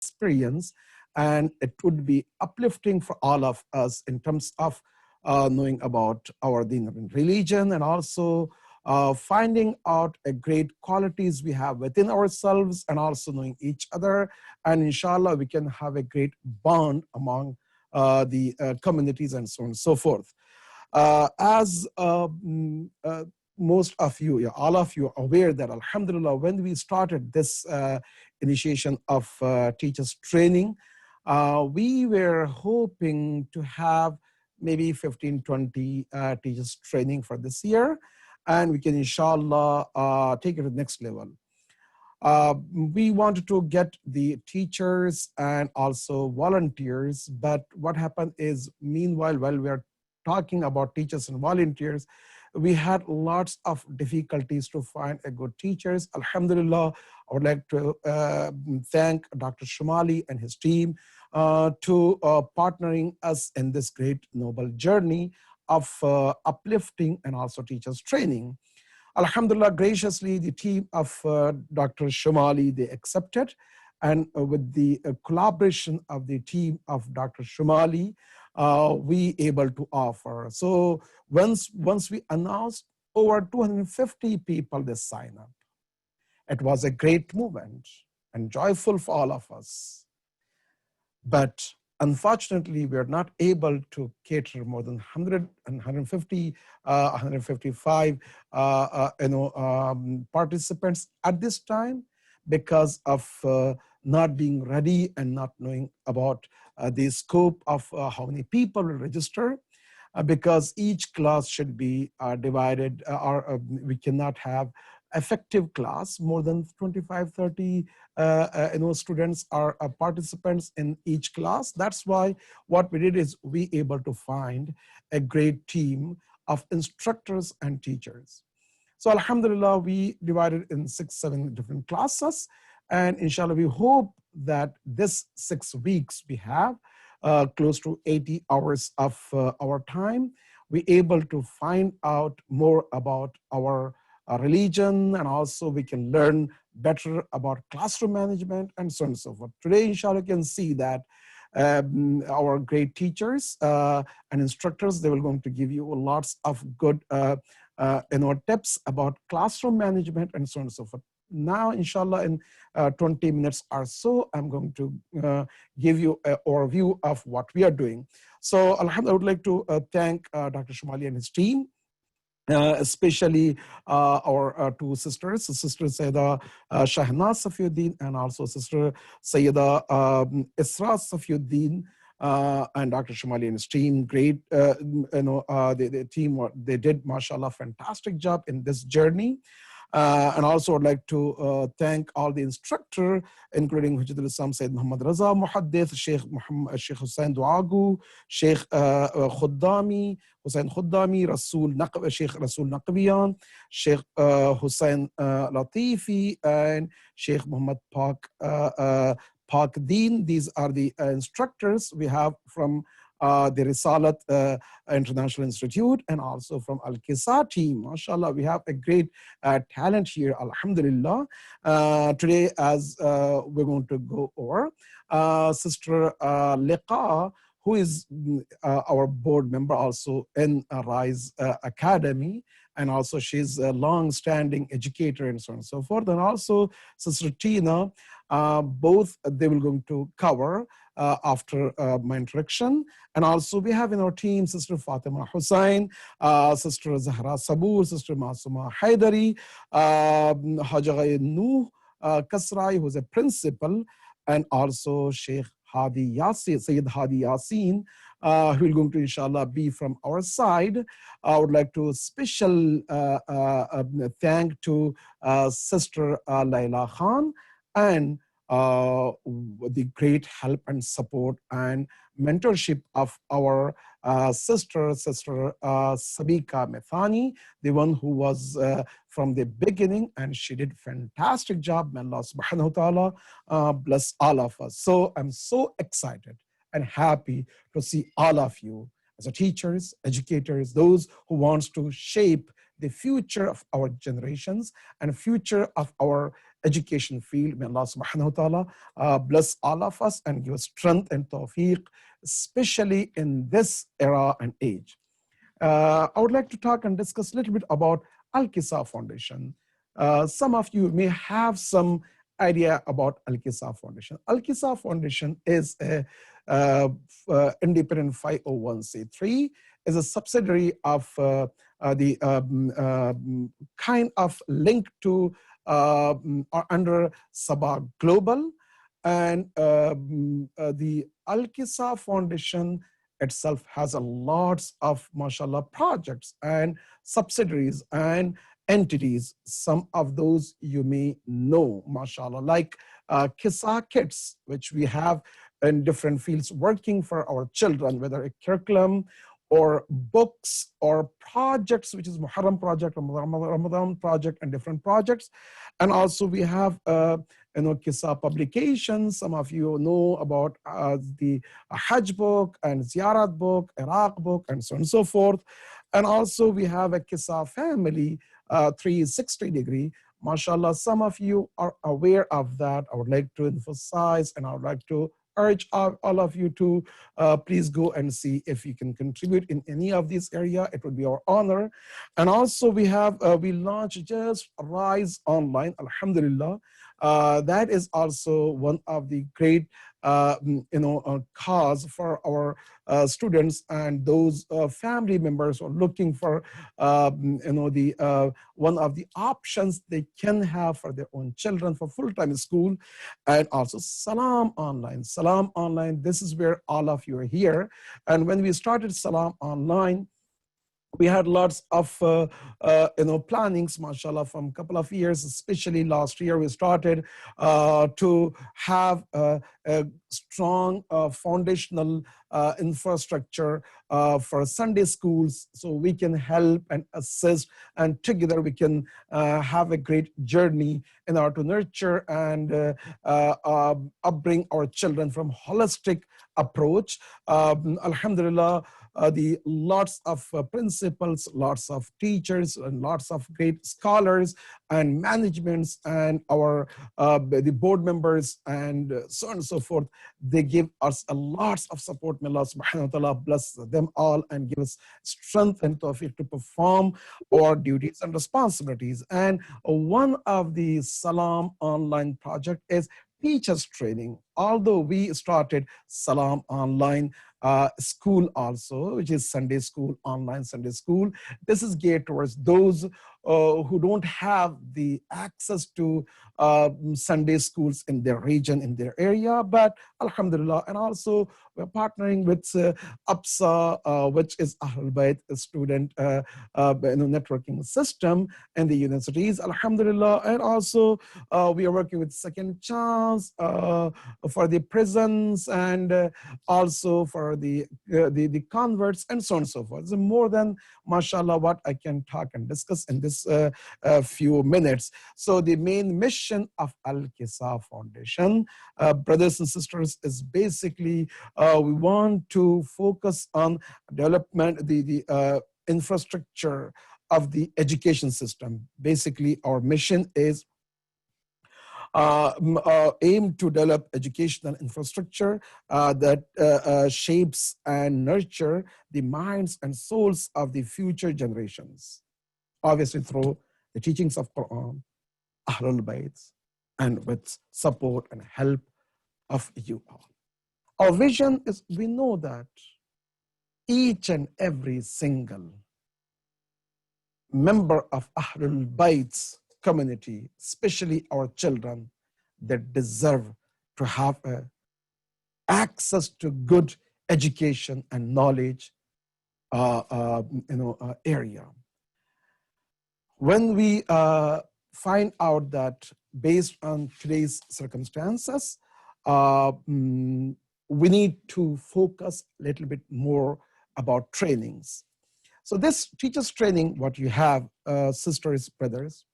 experience, and it would be uplifting for all of us in terms of knowing about our deen and religion, and also finding out a great qualities we have within ourselves, and also knowing each other. And inshallah, we can have a great bond among the communities and so on and so forth. As most of you, yeah, all of you are aware that alhamdulillah, when we started this initiation of teachers training, we were hoping to have maybe 15, 20 teachers training for this year, and we can inshallah take it to the next level. We wanted to get the teachers and also volunteers, but what happened is, meanwhile, while we are talking about teachers and volunteers, we had lots of difficulties to find a good teachers. Alhamdulillah, I would like to thank Dr. Shumali and his team to partnering us in this great noble journey of uplifting and also teachers training. Alhamdulillah, graciously, the team of Dr. Shumali, they accepted. And with the collaboration of the team of Dr. Shumali, we able to offer. So once we announced, over 250 people they sign up. It was a great movement and joyful for all of us. But unfortunately, we are not able to cater more than 100 and 150, 155 participants at this time, because of not being ready and not knowing about the scope of how many people will register, because each class should be divided, or we cannot have effective class more than 25, 30 students are participants in each class. That's why what we did is we able to find a great team of instructors and teachers. So alhamdulillah, we divided in 6, 7 different classes, and inshallah we hope that this 6 weeks we have close to 80 hours of our time, we able to find out more about our religion, and also we can learn better about classroom management and so on and so forth. Today, inshallah, you can see that our great teachers and instructors, they will going to give you lots of good tips about classroom management and so on and so forth. Now, inshallah, in 20 minutes or so, I'm going to give you an overview of what we are doing. So, alhamdulillah, I would like to thank Dr. Shumali and his team. Especially our 2 sisters, Sister Sayyida Shahnaz Safiuddin, and also Sister Sayyida Isra Safiuddin, and Dr. Shumali and his team. Great, the team, they did, mashallah, fantastic job in this journey. And also I'd like to thank all the instructor, including Hujjatul Islam Sayyid Muhammad Raza Muhaddith, Sheikh Hussain Duagu, Sheikh Khuddami, Hussain Khuddami, Sheikh Rasul Naqviyan, Sheikh Hussain Latifi, and Sheikh Muhammad Pak Deen. These are the instructors we have from the Risalat International Institute, and also from Al-Kisa team. MashaAllah, we have a great talent here, alhamdulillah. Today, as we're going to go over, Sister Liqa, who is our board member also in Rise Academy, and also she's a long-standing educator and so on and so forth. And also Sister Tina, both they will going to cover after my introduction. And also we have in our team Sister Fatima Hussain, Sister Zahra Sabur, Sister Masuma Haidari, Haja Nuh Kasrai, who's a principal, and also Sheikh Hadi Yasin, Sayyid Hadi Yasin, who will going to inshallah be from our side. I would like to special thank to Sister Laila Khan, and the great help and support and mentorship of our sister Sabika Methani, the one who was from the beginning, and she did fantastic job. May Allah subhanahu wa ta'ala bless all of us. So I'm so excited and happy to see all of you as a teachers, educators, those who wants to shape the future of our generations and future of our education field. May Allah subhanahu wa ta'ala bless all of us and give us strength and tawfiq, especially in this era and age. I would like to talk and discuss a little bit about Al-Kisa Foundation. Some of you may have some idea about Al-Kisa Foundation. Al-Kisa Foundation is a independent 501c3, is a subsidiary of the kind of link to or under Sabah Global, and the Al-Kisa Foundation itself has a lots of mashallah projects and subsidiaries and entities. Some of those you may know, mashallah, like Kisa Kids, which we have in different fields working for our children, whether a curriculum or books or projects, which is Muharram project, Ramadan project, and different projects. And also we have Kisa publications. Some of you know about the Hajj book and Ziyarat book, Iraq book, and so on and so forth. And also we have a Kisa family 360-degree. MashaAllah, some of you are aware of that. I would like to emphasize, and I would like to urge all of you to please go and see if you can contribute in any of these area. It would be our honor. And also we have, we launched just Rise Online, alhamdulillah. That is also one of the great cause for our students and those family members who are looking for one of the options they can have for their own children for full-time school. And also Salam Online. Salam Online, this is where all of you are here. And when we started Salam Online, we had lots of plannings, mashallah, from a couple of years, especially last year. We started to have a strong foundational infrastructure for Sunday schools, so we can help and assist, and together we can have a great journey in order to nurture and upbring our children from holistic approach. Alhamdulillah, the lots of principals, lots of teachers, and lots of great scholars and managements, and our the board members, and so on and so forth. They give us a lots of support. May Allah subhanahu wa ta'ala bless them all and give us strength and tawfiq to perform our duties and responsibilities. And one of the Salam Online project is teachers training. Although we started Salam Online school also, which is Sunday school, online Sunday school. This is geared towards those who don't have the access to Sunday schools in their region, in their area, but alhamdulillah. And also we're partnering with APSA, which is Ahlul Bayt student networking system in the universities, alhamdulillah. And also we are working with Second Chance for the prisons, and also for the converts, and so on and so forth. So more than, mashallah, what I can talk and discuss in this few minutes. So the main mission of Al-Kisa Foundation, brothers and sisters, is basically we want to focus on development, the infrastructure of the education system. Basically, our mission is aim to develop educational infrastructure that shapes and nurture the minds and souls of the future generations, obviously through the teachings of Quran, Ahlul Bayt, and with support and help of you all. Our vision is, we know that each and every single member of Ahlul Bayt's community, especially our children, that deserve to have access to good education and knowledge area. When we find out that based on today's circumstances, we need to focus a little bit more about trainings. So this teachers training, what you have, sisters, brothers,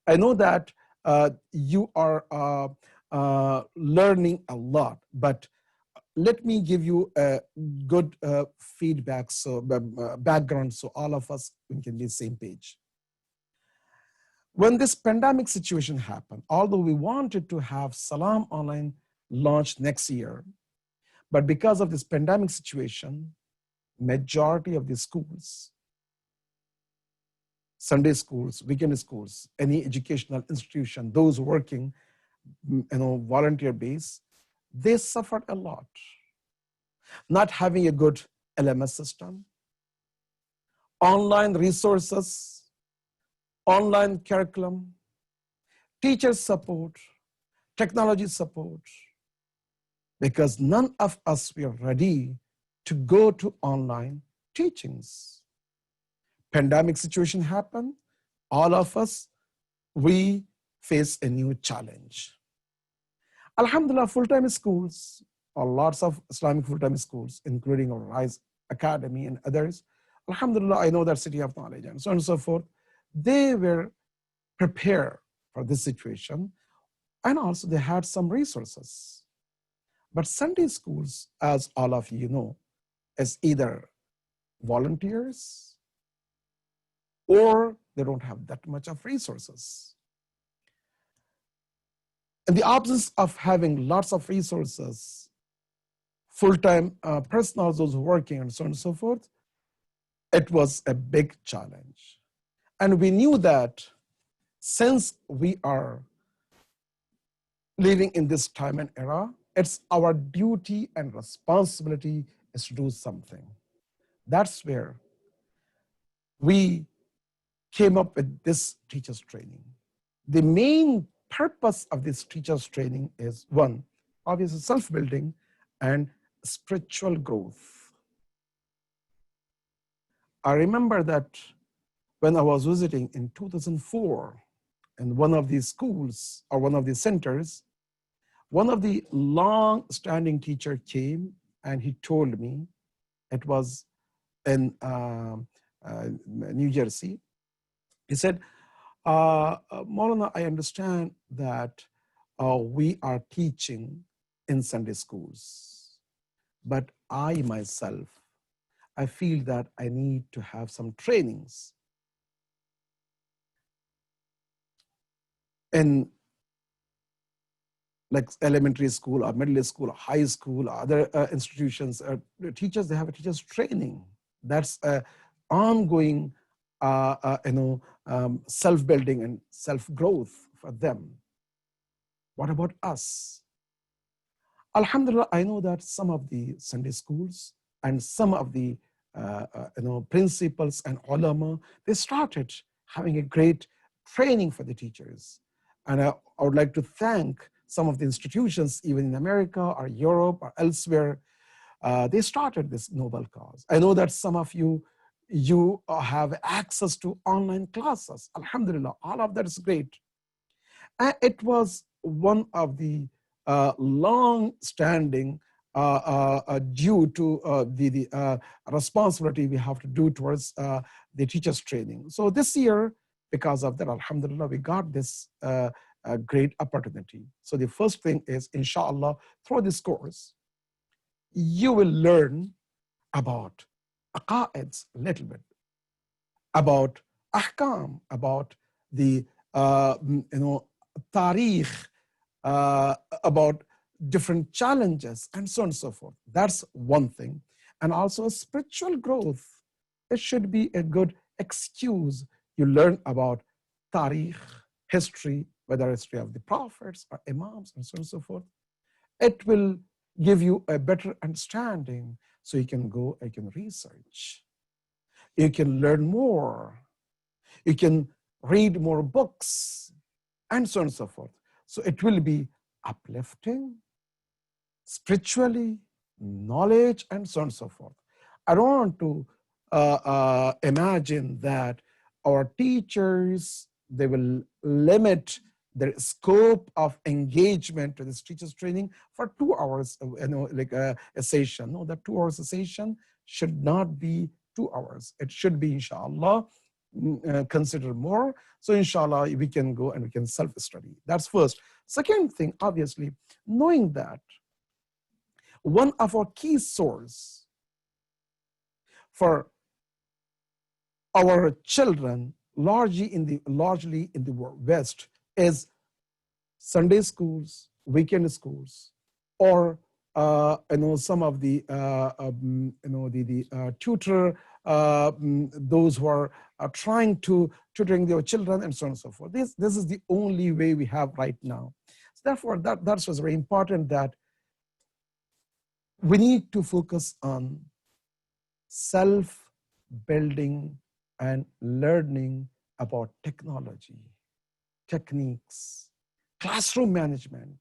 I know that you are learning a lot, but let me give you a good feedback, so background, so all of us can be the same page. When this pandemic situation happened, although we wanted to have Salam Online launched next year, but because of this pandemic situation, majority of the schools, Sunday schools, weekend schools, any educational institution, those working, volunteer base, they suffered a lot. Not having a good LMS system, online resources, online curriculum, teacher support, technology support, because none of us were ready to go to online teachings. Pandemic situation happened, all of us, we face a new challenge. Alhamdulillah, full-time schools, or lots of Islamic full-time schools, including Rise Academy and others, Alhamdulillah, I know that City of Knowledge and so on and so forth, they were prepared for this situation, and also they had some resources. But Sunday schools, as all of you know, is either volunteers or they don't have that much of resources. In the absence of having lots of resources, full-time personnel, those working and so on and so forth, it was a big challenge. And we knew that since we are living in this time and era, it's our duty and responsibility is to do something. That's where we came up with this teachers training. The main purpose of this teachers training is, one, obviously self-building and spiritual growth. I remember that when I was visiting in 2004 in one of these schools or one of these centers, one of the long-standing teacher came and he told me, it was in New Jersey. He said, Maulana, I understand that we are teaching in Sunday schools, but I myself, I feel that I need to have some trainings in like elementary school or middle school or high school or other institutions. Teachers, they have a teachers training. That's ongoing self-building and self-growth for them. What about us? Alhamdulillah, I know that some of the Sunday schools and some of the principals and ulama, they started having a great training for the teachers. And I would like to thank some of the institutions, even in America or Europe or elsewhere, they started this noble cause. I know that some of you have access to online classes. Alhamdulillah, all of that is great. And it was one of the long-standing due to the responsibility we have to do towards the teachers training. So this year, because of that, alhamdulillah, we got this great opportunity. So the first thing is, inshallah, through this course, you will learn about aqaids a little bit, about ahkam, about the tarikh, about different challenges, and so on and so forth. That's one thing. And also spiritual growth. It should be a good excuse. You learn about tarikh, history, whether history of the prophets or imams, and so on and so forth. It will give you a better understanding, so you can go, you can research. You can learn more. You can read more books, and so on and so forth. So it will be uplifting, spiritually, knowledge, and so on and so forth. I don't want to imagine that our teachers, they will limit their scope of engagement to this teachers training for 2 hours, like a session. No, that 2 hours a session should not be 2 hours. It should be, inshallah, consider more. So inshallah, we can go and we can self-study. That's first. Second thing, obviously, knowing that one of our key source for our children largely in the West is Sunday schools, weekend schools, or some of the tutor, those who are trying to tutoring their children and so on and so forth. This is the only way we have right now. So therefore, that's what's very important, that we need to focus on self-building and learning about technology, techniques, classroom management,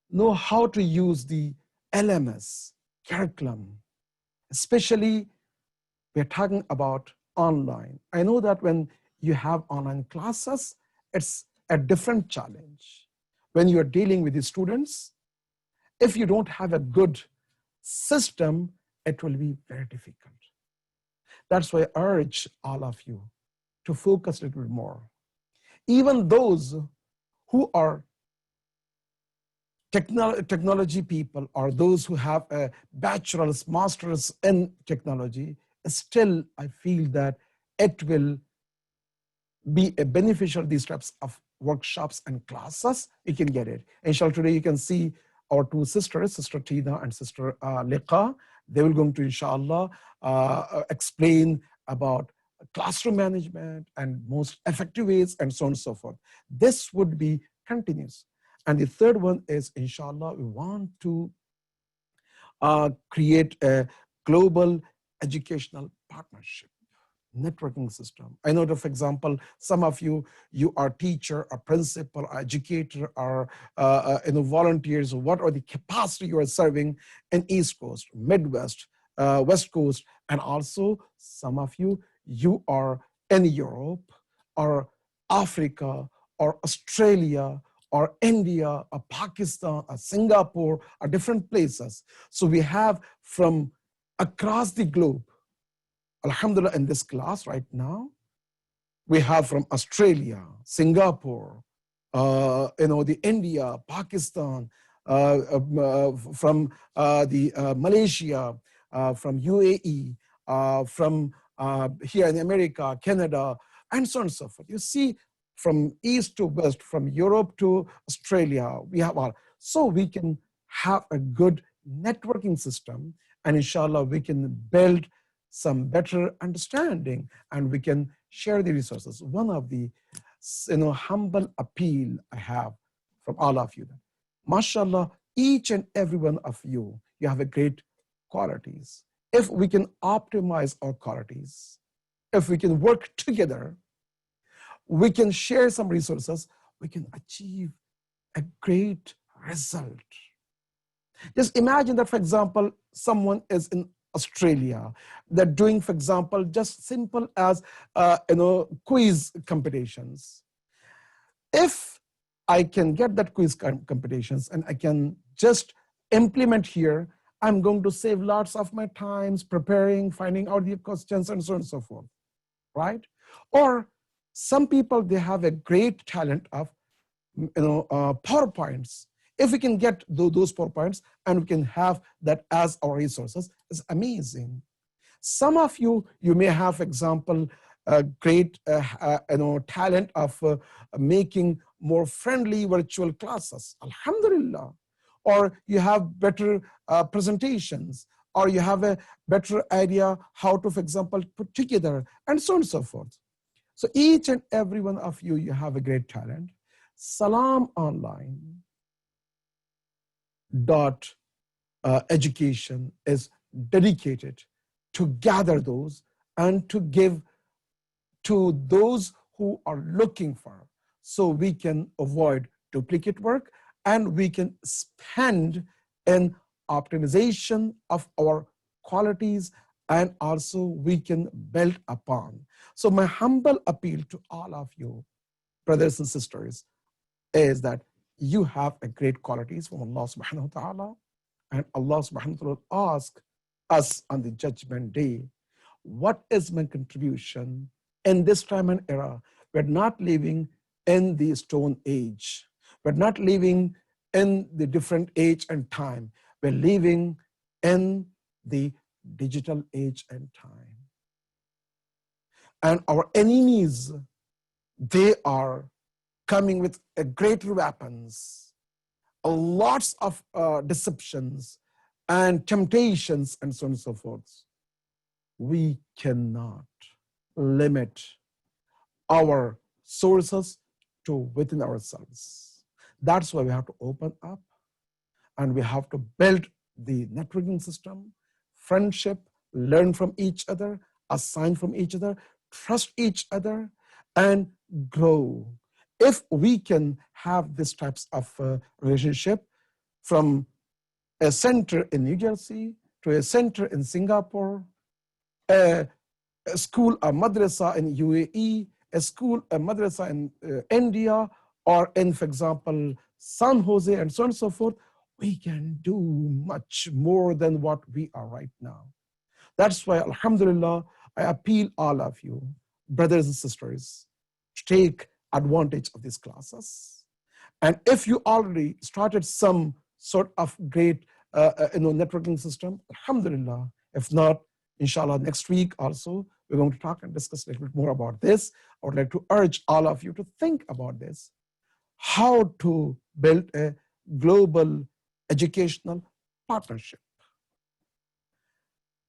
know how to use the LMS curriculum, especially we're talking about online. I know that when you have online classes, it's a different challenge. When you're dealing with the students, if you don't have a good system, it will be very difficult. That's why I urge all of you to focus a little bit more. Even those who are technology people, or those who have a bachelor's, master's in technology, still I feel that it will be a beneficial, these types of workshops and classes. You can get it. Inshallah, today you can see our two sisters, Sister Tina and Sister Liqa. They will going to, inshallah, explain about classroom management and most effective ways and so on and so forth. This would be continuous. And the third one is, inshallah, we want to create a global educational partnership networking system. I know that, for example, some of you are teacher, a principal, or educator, or volunteers. What are the capacity you are serving in East Coast, Midwest, West Coast, and also some of you are in Europe, or Africa, or Australia, or India, or Pakistan, or Singapore, or different places. So we have from across the globe. Alhamdulillah, in this class right now, we have from Australia, Singapore, the India, Pakistan, from the Malaysia, from UAE, from here in America, Canada, and so on and so forth. You see, from east to west, from Europe to Australia, we have all. So we can have a good networking system, and inshallah, we can build some better understanding, and we can share the resources. One of the humble appeal I have from all of you, mashallah, each and every one of you, you have a great qualities. If we can optimize our qualities, if we can work together, we can share some resources, we can achieve a great result. Just imagine that, for example, someone is in Australia, they're doing, for example, just simple as quiz competitions. If I can get that quiz competitions and I can just implement here, I'm going to save lots of my times preparing, finding out the questions, and so on and so forth, right? Or some people, they have a great talent of PowerPoints. If we can get those PowerPoints and we can have that as our resources, it's amazing. Some of you may have, for example, a great talent of making more friendly virtual classes. Alhamdulillah. Or you have better presentations, or you have a better idea how to, for example, put together, and so on and so forth. So each and every one of you, you have a great talent. Salam Online education is dedicated to gather those and to give to those who are looking for, so we can avoid duplicate work and we can spend in optimization of our qualities, and also we can build upon. So my humble appeal to all of you, brothers and sisters, is that you have a great qualities from Allah subhanahu wa ta'ala, and Allah subhanahu wa ta'ala ask us on the judgment day, what is my contribution in this time and era? We're not living in the stone age. We're not living in the different age and time. We're living in the digital age and time. And our enemies, they are coming with greater weapons, lots of deceptions and temptations, and so on and so forth. We cannot limit our sources to within ourselves. That's why we have to open up and we have to build the networking system, friendship, learn from each other, assign from each other, trust each other, and grow. If we can have these types of relationship, from a center in New Jersey to a center in Singapore, a school, a madrasa in UAE, a school, a madrasa in India, or in, for example, San Jose, and so on and so forth, we can do much more than what we are right now. That's why, alhamdulillah, I appeal all of you, brothers and sisters, to take advantage of these classes. And if you already started some sort of great networking system, alhamdulillah. If not, inshallah, next week also, we're going to talk and discuss a little bit more about this. I would like to urge all of you to think about this, how to build a global educational partnership.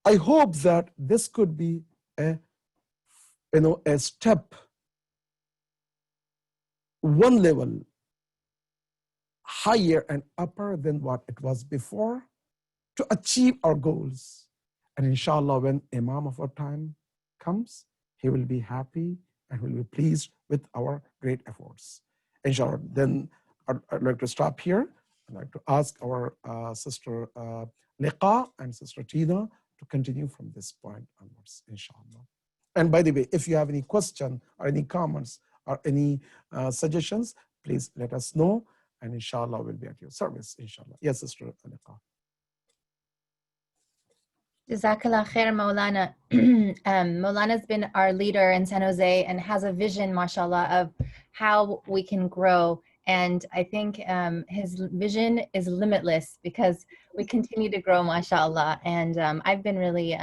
I hope that this could be a step, one level higher and upper than what it was before, to achieve our goals. And inshallah, when Imam of our time comes, he will be happy and will be pleased with our great efforts. Inshallah, then I'd like to stop here. I'd like to ask our sister Liqa and sister Tina to continue from this point onwards, inshallah. And by the way, if you have any question or any comments or any suggestions, please let us know, and inshallah we'll be at your service, inshallah. Yes, sister Liqa. Jazakallah khair, Maulana. Maulana's been our leader in San Jose and has a vision, mashallah, of how we can grow. And I think his vision is limitless because we continue to grow, mashallah. And I've been really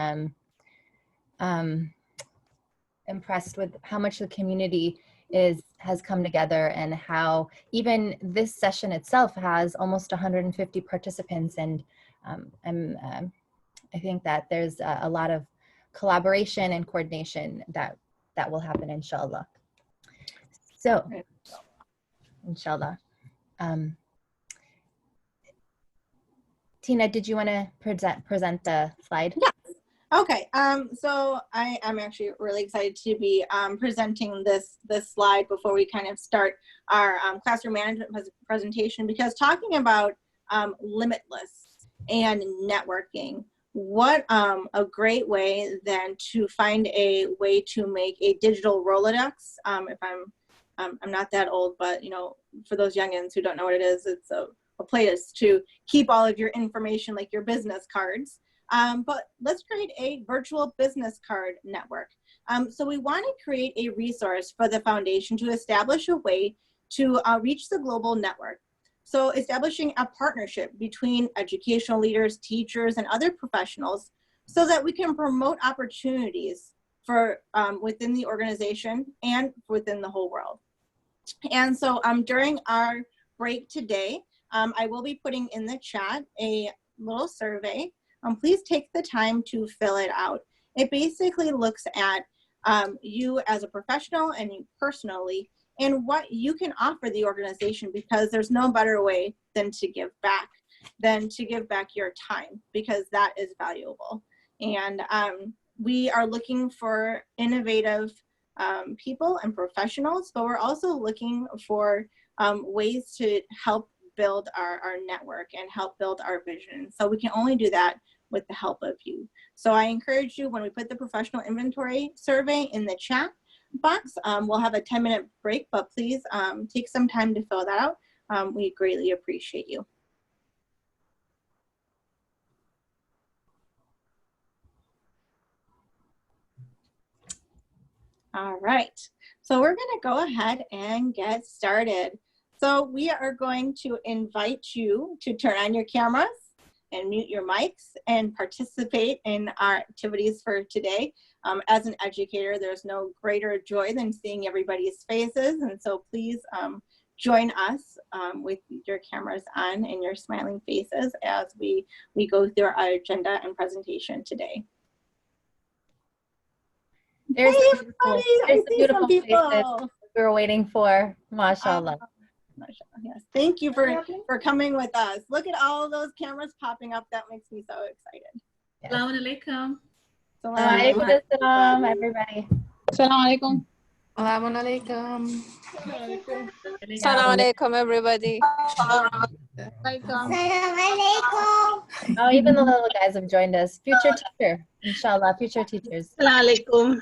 impressed with how much the community has come together, and how even this session itself has almost 150 participants. And I think that there's a lot of collaboration and coordination that will happen, inshallah. So, inshallah. Tina, did you want to present the slide? Yeah. Okay. So I am actually really excited to be presenting this slide before we kind of start our classroom management presentation, because talking about limitless and networking, what a great way then to find a way to make a digital Rolodex. If I'm not that old, but for those youngins who don't know what it is, it's a place to keep all of your information, like your business cards. But let's create a virtual business card network. So we want to create a resource for the foundation to establish a way to reach the global network. So establishing a partnership between educational leaders, teachers, and other professionals so that we can promote opportunities for within the organization and within the whole world. And so during our break today, I will be putting in the chat a little survey. Please take the time to fill it out. It basically looks at you as a professional and you personally, and what you can offer the organization, because there's no better way than to give back your time, because that is valuable. And we are looking for innovative people and professionals, but we're also looking for ways to help build our network and help build our vision. So we can only do that with the help of you. So I encourage you, when we put the professional inventory survey in the chat box, we'll have a 10-minute break, but please take some time to fill that out. We greatly appreciate you. All right, so we're gonna go ahead and get started. So we are going to invite you to turn on your cameras and mute your mics and participate in our activities for today. As an educator, there's no greater joy than seeing everybody's faces. And so please join us with your cameras on and your smiling faces as we go through our agenda and presentation today. There's Hey, the everybody! there's I the see beautiful some people. faces we were waiting for. MashaAllah. Yes, thank you for coming with us. Look at all of those cameras popping up. That makes me so excited. Yes. Assalamu alaikum. Walaikum assalam, everybody. Assalamu alaikum. Assalamu alaikum. Assalamu alaikum, everybody. Oh, even the little guys have joined us. Future teacher, inshallah, future teachers. Assalamu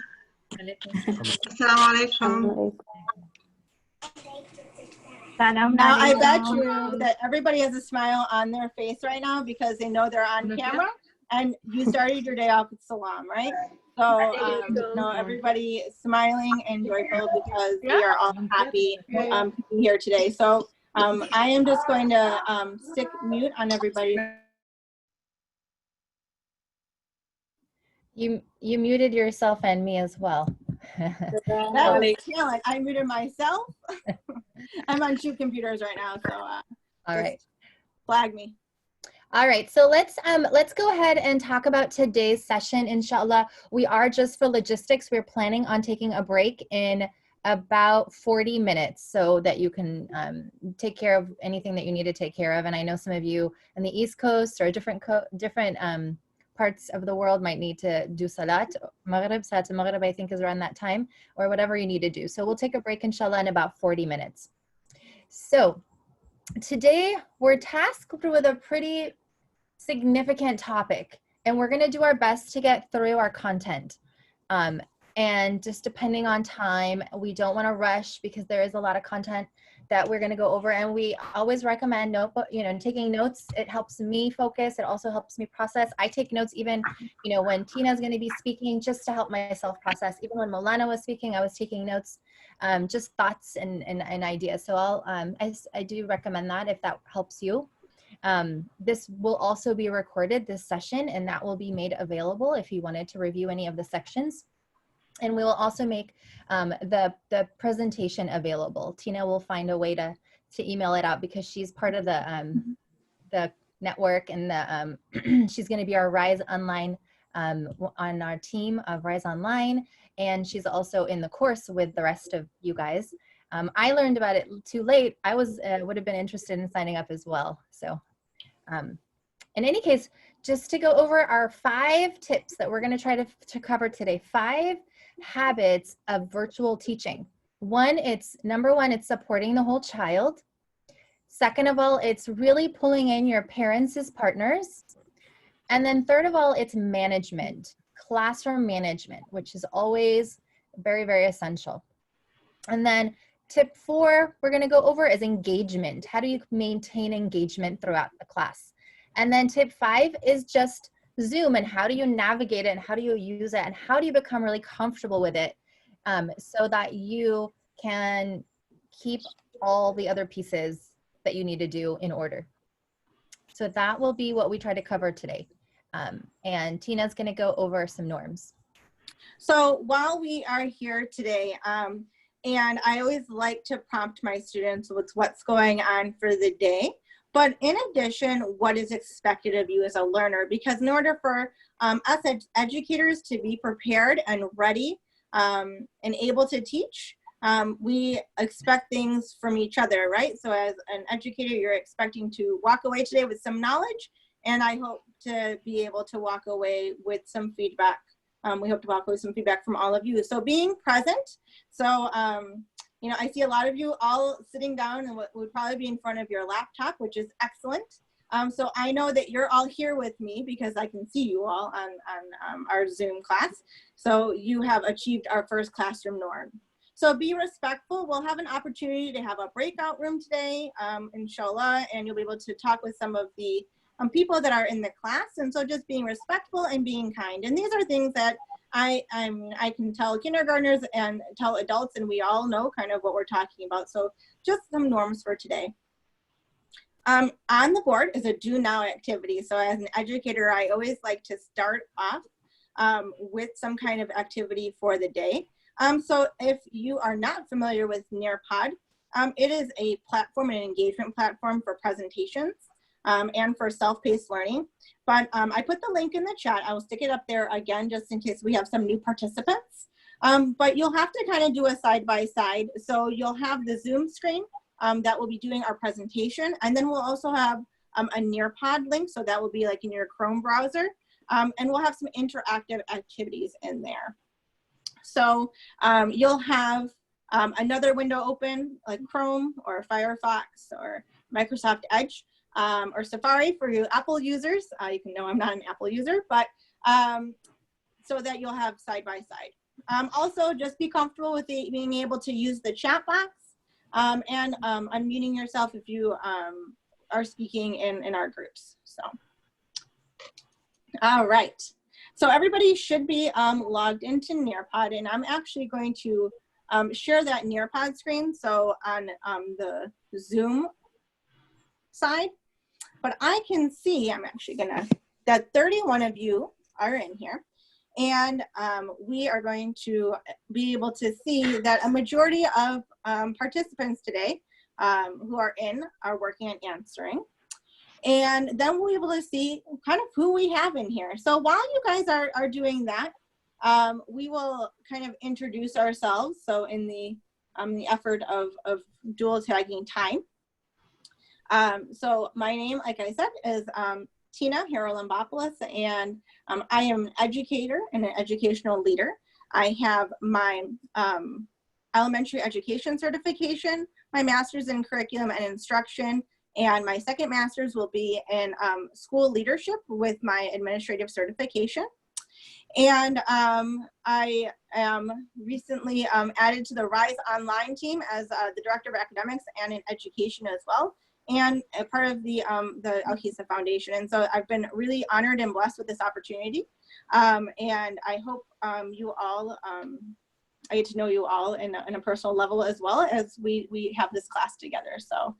Now, I bet you that everybody has a smile on their face right now because they know they're on camera and you started your day off with salam, right? So, everybody smiling and joyful because we are all happy to be here today. So, I am just going to stick mute on everybody. You muted yourself and me as well. That was talent. I muted myself. I'm on 2 computers right now, so all right. Flag me. All right, so let's go ahead and talk about today's session. Inshallah, we are just for logistics. We're planning on taking a break in about 40 minutes so that you can take care of anything that you need to take care of. And I know some of you in the East Coast or different parts of the world might need to do salat maghrib. Salat maghrib, I think, is around that time, or whatever you need to do. So we'll take a break, inshallah, in about 40 minutes. So today we're tasked with a pretty significant topic, and we're going to do our best to get through our content. And just depending on time, we don't want to rush because there is a lot of content that we're going to go over, and we always recommend taking notes. It helps me focus. It also helps me process. I take notes even, when Tina's going to be speaking, just to help myself process. Even when Maulana was speaking, I was taking notes, just thoughts and ideas. So I do recommend that if that helps you. This will also be recorded, this session, and that will be made available if you wanted to review any of the sections. And we will also make the presentation available. Tina will find a way to email it out because she's part of the network, and she's going to be our Rise Online on our team of Rise Online, and she's also in the course with the rest of you guys. I learned about it too late. I would have been interested in signing up as well. So in any case, just to go over our 5 tips that we're going to try to cover today. 5 habits of virtual teaching. Number one, it's supporting the whole child. Second of all, it's really pulling in your parents as partners. And then third of all, it's management, classroom management, which is always very, very essential. And then tip 4 we're going to go over is engagement. How do you maintain engagement throughout the class? And then tip 5 is just Zoom, and how do you navigate it, and how do you use it, and how do you become really comfortable with it, so that you can keep all the other pieces that you need to do in order. So that will be what we try to cover today. And Tina's going to go over some norms. So while we are here today, and I always like to prompt my students with what's going on for the day. But in addition, what is expected of you as a learner? Because in order for us educators to be prepared and ready and able to teach, we expect things from each other, right? So as an educator, you're expecting to walk away today with some knowledge, and I hope to be able to walk away with some feedback. We hope to walk away with some feedback from all of you. So being present. So, I see a lot of you all sitting down and what would probably be in front of your laptop, which is excellent. So I know that you're all here with me because I can see you all on our Zoom class. So you have achieved our first classroom norm. So be respectful. We'll have an opportunity to have a breakout room today, inshallah, and you'll be able to talk with some of the people that are in the class. And so just being respectful and being kind. And these are things that I can tell kindergartners and tell adults, and we all know kind of what we're talking about. So just some norms for today. On the board is a do now activity. So as an educator, I always like to start off with some kind of activity for the day. So if you are not familiar with Nearpod, it is a platform, an engagement platform for presentations and for self-paced learning. But I put the link in the chat. I will stick it up there again, just in case we have some new participants. But you'll have to kind of do a side-by-side. So you'll have the Zoom screen that will be doing our presentation. And then we'll also have a Nearpod link. So that will be like in your Chrome browser. And we'll have some interactive activities in there. So you'll have another window open like Chrome or Firefox or Microsoft Edge or Safari for you Apple users. You can know I'm not an Apple user, but so that you'll have side-by-side. Also, just be comfortable with being able to use the chat box and unmuting yourself if you are speaking in our groups. So, all right. So everybody should be logged into Nearpod, and I'm actually going to share that Nearpod screen. So on the Zoom side, but I can see, I'm actually that 31 of you are in here. And we are going to be able to see that a majority of participants today who are working on answering. And then we'll be able to see kind of who we have in here. So while you guys are doing that, we will kind of introduce ourselves. So in the effort of dual tagging time. So my name, like I said, is Tina Haralambopoulos, and I am an educator and an educational leader. I have my elementary education certification, my master's in curriculum and instruction, and my second master's will be in school leadership with my administrative certification. And I am recently added to the Rise Online team as the Director of Academics and in Education as well, and a part of the Al-Kisa Foundation. And so I've been really honored and blessed with this opportunity. And I hope you all, I get to know you all in a personal level as well as we have this class together. So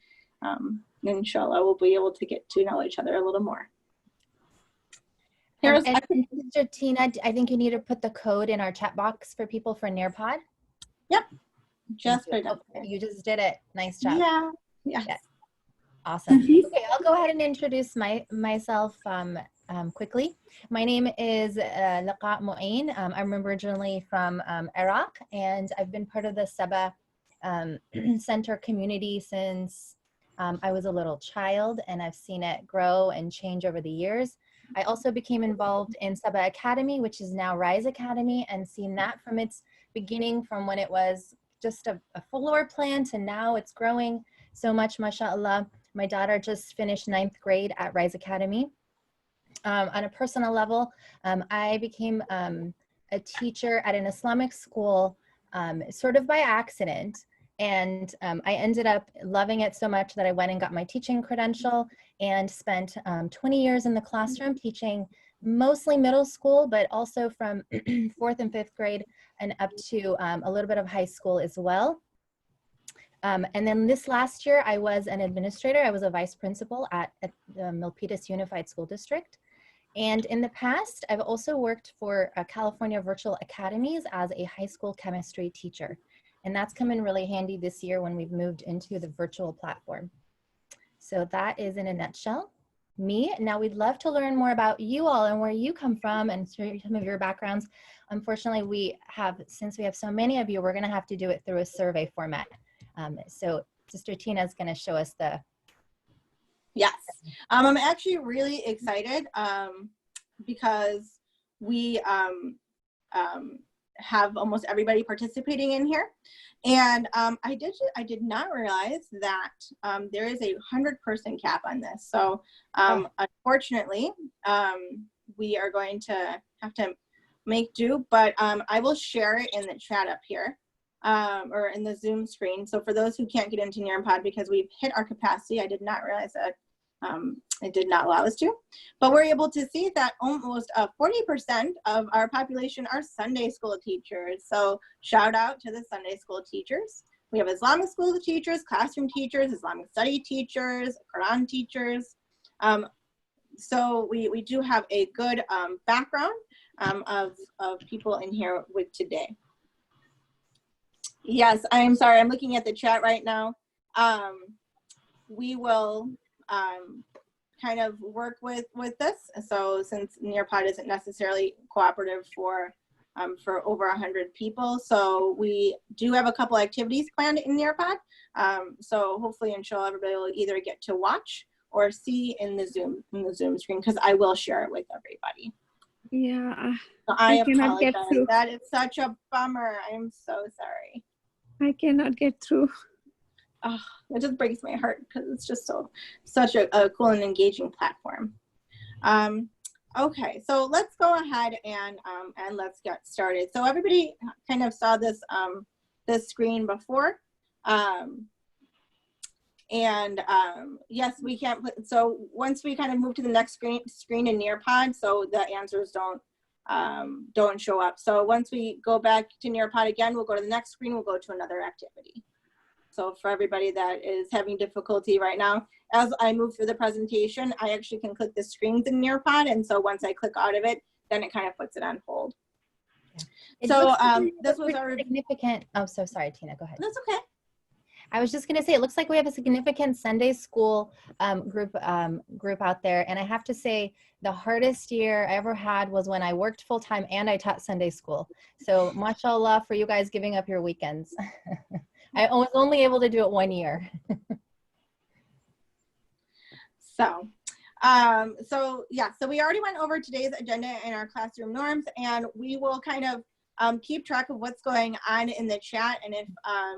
inshallah, we'll be able to get to know each other a little more. And Sister Tina, I think you need to put the code in our chat box for people for Nearpod. Yep, just right up there. You just did it. Nice job. Yeah, yes. Yeah. Awesome. Okay, I'll go ahead and introduce myself quickly. My name is Liqa Mu'in. I'm originally from Iraq, and I've been part of the Saba Center community since I was a little child, and I've seen it grow and change over the years. I also became involved in Saba Academy, which is now Rise Academy, and seen that from its beginning, from when it was just a floor plan to now it's growing so much, mashallah. My daughter just finished 9th grade at Rise Academy. On a personal level, I became a teacher at an Islamic school sort of by accident. And I ended up loving it so much that I went and got my teaching credential and spent 20 years in the classroom teaching mostly middle school, but also from 4th and 5th grade and up to a little bit of high school as well. And then this last year, I was an administrator. I was a vice principal at the Milpitas Unified School District. And in the past, I've also worked for California Virtual Academies as a high school chemistry teacher. And that's come in really handy this year when we've moved into the virtual platform. So that is in a nutshell me. Now we'd love to learn more about you all and where you come from and some of your backgrounds. Unfortunately, since we have so many of you, we're gonna have to do it through a survey format. So Sister Tina is gonna show us the. Yes, I'm actually really excited because we have almost everybody participating in here. And I did not realize that there is a 100-person cap on this. So unfortunately, we are going to have to make do, but I will share it in the chat up here or in the Zoom screen. So for those who can't get into Nearpod because we've hit our capacity, I did not realize that it did not allow us to, but we're able to see that almost 40% of our population are Sunday school teachers. So shout out to the Sunday school teachers. We have Islamic school teachers, classroom teachers, Islamic study teachers, Quran teachers. So we do have a good background of people in here with today. Yes, I'm sorry, I'm looking at the chat right now. We will kind of work with this. So since Nearpod isn't necessarily cooperative for over 100 people, so we do have a couple activities planned in Nearpod. So hopefully, inshallah, everybody will either get to watch or see in the Zoom screen, because I will share it with everybody. Yeah, So I cannot get apologize. through. That is such a bummer. I am so sorry. I cannot get through. Oh, it just breaks my heart because it's just such a cool and engaging platform. Okay, so let's go ahead and let's get started. So everybody kind of saw this this screen before. Yes, we can't put, so once we kind of move to the next screen in Nearpod, so the answers don't show up. So once we go back to Nearpod again, we'll go to the next screen, we'll go to another activity. So for everybody that is having difficulty right now, as I move through the presentation, I actually can click the screens in Nearpod, and so once I click out of it, then it kind of puts it on hold. Yeah. So this was our significant. Oh, so sorry, Tina. Go ahead. That's okay. I was just going to say, it looks like we have a significant Sunday school group out there. And I have to say, the hardest year I ever had was when I worked full time and I taught Sunday school. So mashallah for you guys giving up your weekends. I was only able to do it 1 year. So yeah, so we already went over today's agenda and our classroom norms, and we will kind of keep track of what's going on in the chat. And if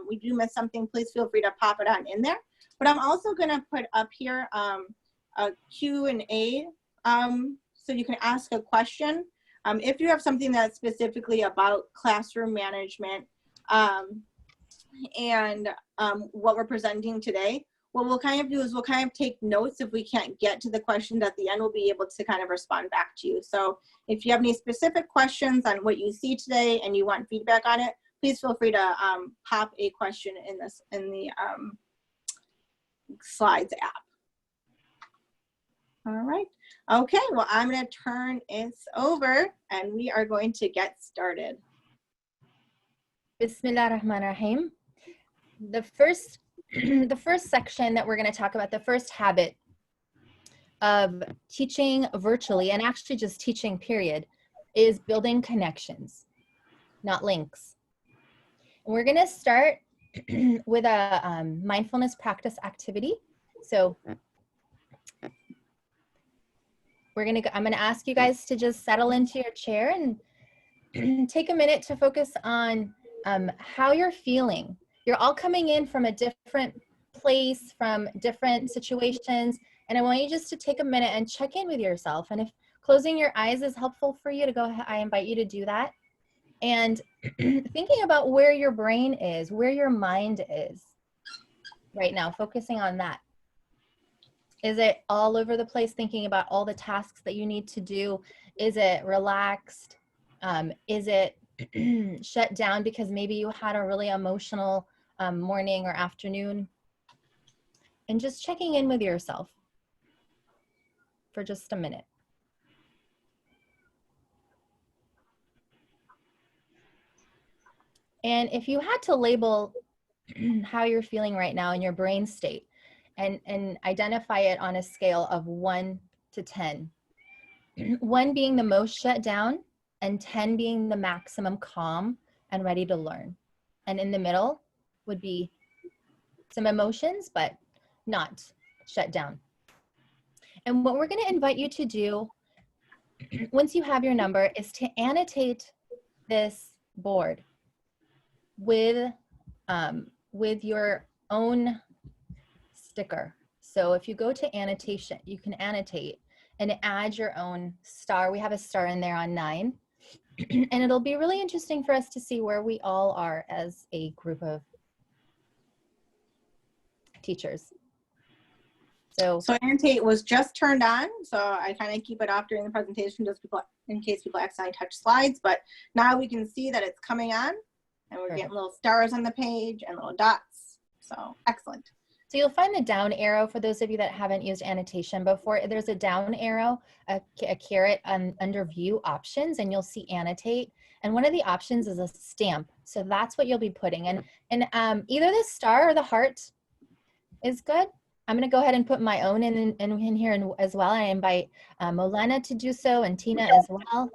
we do miss something, please feel free to pop it on in there. But I'm also going to put up here a Q&A so you can ask a question. If you have something that's specifically about classroom management and what we're presenting today, what we'll kind of do is we'll kind of take notes. If we can't get to the questions at the end, we'll be able to kind of respond back to you. So if you have any specific questions on what you see today and you want feedback on it, please feel free to pop a question in the slides app. All right. Okay, well, I'm going to turn this over and we are going to get started. Bismillah ar-Rahman ar-Rahim. The first section that we're going to talk about, the first habit of teaching virtually, and actually just teaching period, is building connections, not links. And we're going to start with a mindfulness practice activity. So I'm going to ask you guys to just settle into your chair and take a minute to focus on how you're feeling. You're all coming in from a different place, from different situations, and I want you just to take a minute and check in with yourself. And if closing your eyes is helpful for you to go ahead, I invite you to do that. And thinking about where your brain is, where your mind is right now, focusing on that. Is it all over the place thinking about all the tasks that you need to do? Is it relaxed? Is it shut down because maybe you had a really emotional morning or afternoon? And just checking in with yourself for just a minute. And if you had to label how you're feeling right now in your brain state and identify it on a scale of 1 to 10, 1 being the most shut down and 10 being the maximum calm and ready to learn. And in the middle would be some emotions, but not shut down. And what we're going to invite you to do once you have your number is to annotate this board with your own sticker. So if you go to annotation, you can annotate and add your own star. We have a star in there on 9. And it'll be really interesting for us to see where we all are as a group of teachers. So annotate was just turned on, so I kind of keep it off during the presentation just in case people accidentally touch slides, but now we can see that it's coming on. And we're Perfect. getting little stars on the page and little dots. So excellent. So you'll find the down arrow for those of you that haven't used annotation before. There's a down arrow, a caret under view options, and you'll see annotate. And one of the options is a stamp. So that's what you'll be putting. And either the star or the heart is good. I'm going to go ahead and put my own in here as well. I invite Molana to do so and Tina as well.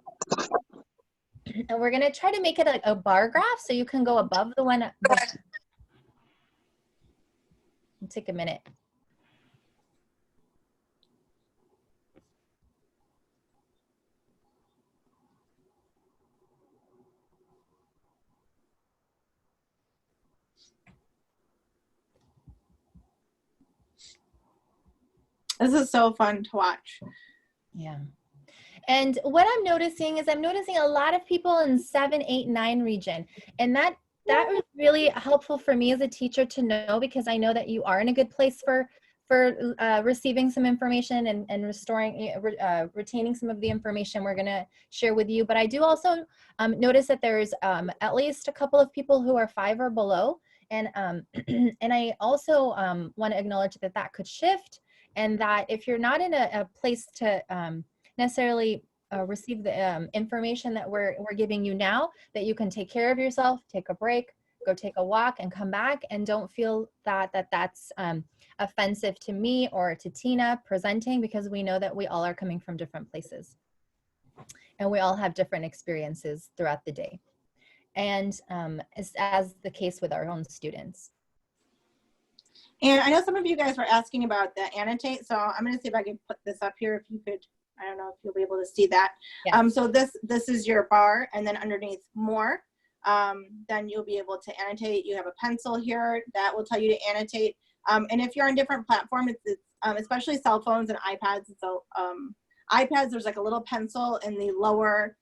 And we're going to try to make it a bar graph so you can go above the one. Take a minute. This is so fun to watch. Yeah. And what I'm noticing is I'm noticing a lot of people in 7, 8, 9 region. And that was really helpful for me as a teacher to know, because I know that you are in a good place for receiving some information and retaining some of the information we're going to share with you. But I do also notice that there's at least a couple of people who are 5 or below. And, and I also want to acknowledge that that could shift, and that if you're not in a place to necessarily receive the information that we're giving you now, that you can take care of yourself, take a break, go take a walk and come back, and don't feel that's offensive to me or to Tina presenting, because we know that we all are coming from different places and we all have different experiences throughout the day. And as the case with our own students. And I know some of you guys were asking about the annotate, so I'm going to see if I can put this up here. If you could, I don't know if you'll be able to see that. Yeah. So this is your bar, and then underneath more, then you'll be able to annotate. You have a pencil here that will tell you to annotate. And if you're on different platforms, it's especially cell phones and iPads. So iPads, there's like a little pencil in the lower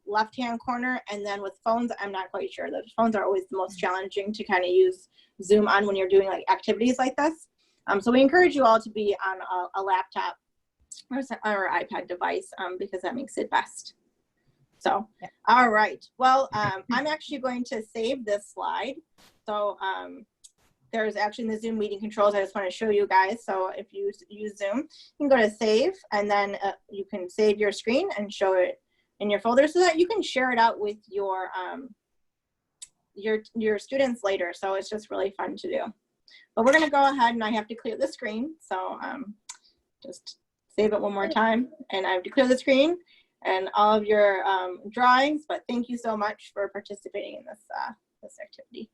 left-hand corner, and then with phones, I'm not quite sure. Those phones are always the most challenging to kind of use Zoom on when you're doing like activities like this. So we encourage you all to be on a laptop or iPad device because that makes it best. So, yeah. All right. Well, I'm actually going to save this slide. So there's actually in the Zoom meeting controls, I just want to show you guys. So if you use Zoom, you can go to save, and then you can save your screen and show it in your folder so that you can share it out with your students later. So it's just really fun to do. But we're going to go ahead, and I have to clear the screen. So just save it one more time, and I have to clear the screen and all of your drawings. But thank you so much for participating in this this activity.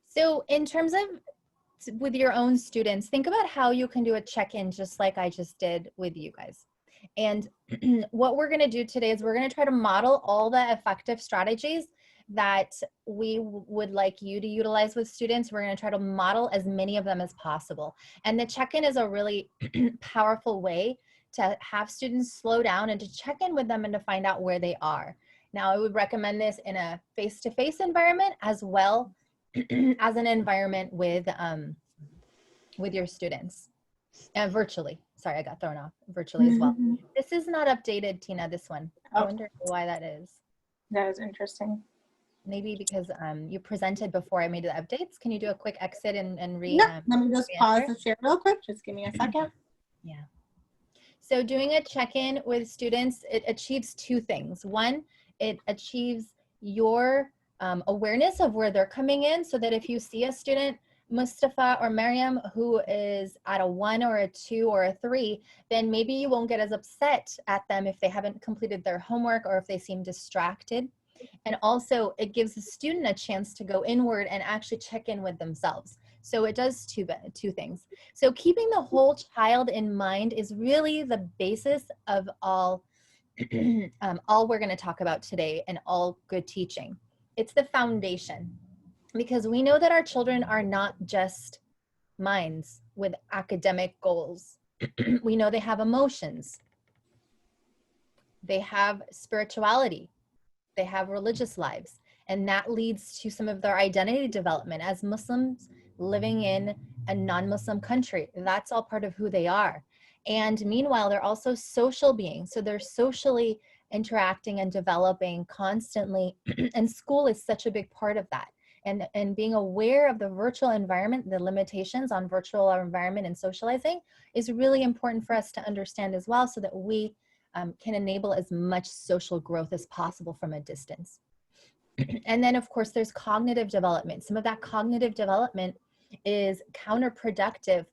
So in terms of with your own students, think about how you can do a check-in just like I just did with you guys. And what we're going to do today is we're going to try to model all the effective strategies that we would like you to utilize with students. We're going to try to model as many of them as possible. And the check-in is a really powerful way to have students slow down and to check in with them and to find out where they are. Now, I would recommend this in a face-to-face environment as well as an environment with your students. Virtually. Sorry, I got thrown off. Virtually as well. This is not updated, Tina, this one. I wonder why that is. That is interesting. Maybe because you presented before I made the updates. Can you do a quick exit and read? Yeah, let me just pause the share real quick. Just give me a second. Yeah. So doing a check-in with students, it achieves 2 things. One, it achieves your awareness of where they're coming in, so that if you see a student, Mustafa or Mariam, who is at a 1 or a 2 or a 3, then maybe you won't get as upset at them if they haven't completed their homework or if they seem distracted. And also it gives the student a chance to go inward and actually check in with themselves. So it does two things. So keeping the whole child in mind is really the basis of all we're going to talk about today and all good teaching. It's the foundation, because we know that our children are not just minds with academic goals. We know they have emotions. They have spirituality. They have religious lives. And that leads to some of their identity development as Muslims living in a non-Muslim country. That's all part of who they are. And meanwhile, they're also social beings. So they're socially interacting and developing constantly. And school is such a big part of that. And being aware of the virtual environment, the limitations on virtual environment and socializing is really important for us to understand as well, so that we can enable as much social growth as possible from a distance. And then of course there's cognitive development. Some of that cognitive development is counterproductive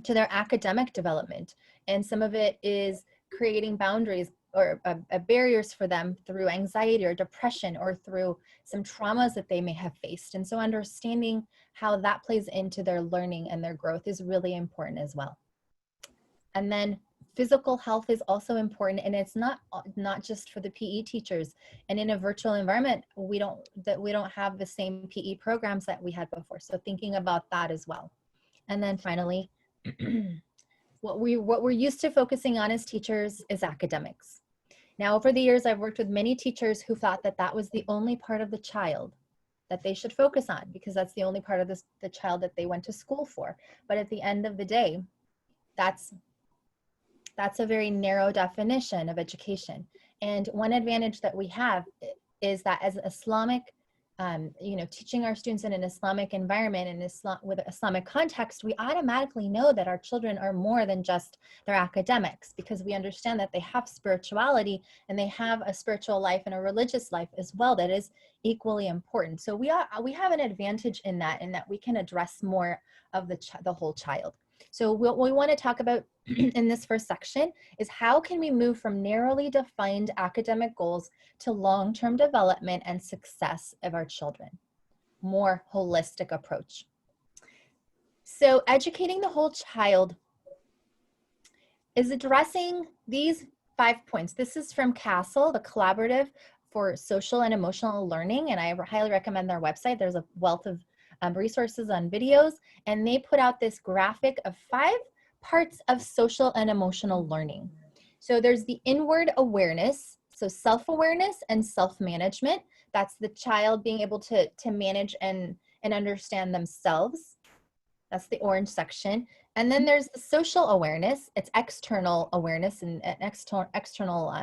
to their academic development. And some of it is creating boundaries or barriers for them through anxiety or depression or through some traumas that they may have faced. And so understanding how that plays into their learning and their growth is really important as well. And then physical health is also important, and it's not just for the PE teachers. And in a virtual environment, we don't have the same PE programs that we had before. So thinking about that as well. And then finally, what we're used to focusing on as teachers is academics. Now, over the years, I've worked with many teachers who thought that that was the only part of the child that they should focus on, because that's the only part of the child that they went to school for. But at the end of the day, that's a very narrow definition of education. And one advantage that we have is that as Islamic, teaching our students in an Islamic environment and with an Islamic context, we automatically know that our children are more than just their academics, because we understand that they have spirituality and they have a spiritual life and a religious life as well that is equally important. So we have an advantage in that we can address more of the whole child. So what we want to talk about in this first section is how can we move from narrowly defined academic goals to long-term development and success of our children. More holistic approach. So educating the whole child is addressing these 5 points. This is from CASEL, the Collaborative for Social and Emotional Learning, and I highly recommend their website. There's a wealth of resources on videos, and they put out this graphic of 5 parts of social and emotional learning. So there's the inward awareness, so self-awareness and self-management. That's the child being able to manage and understand themselves. That's the orange section. And then there's the social awareness. It's external awareness and external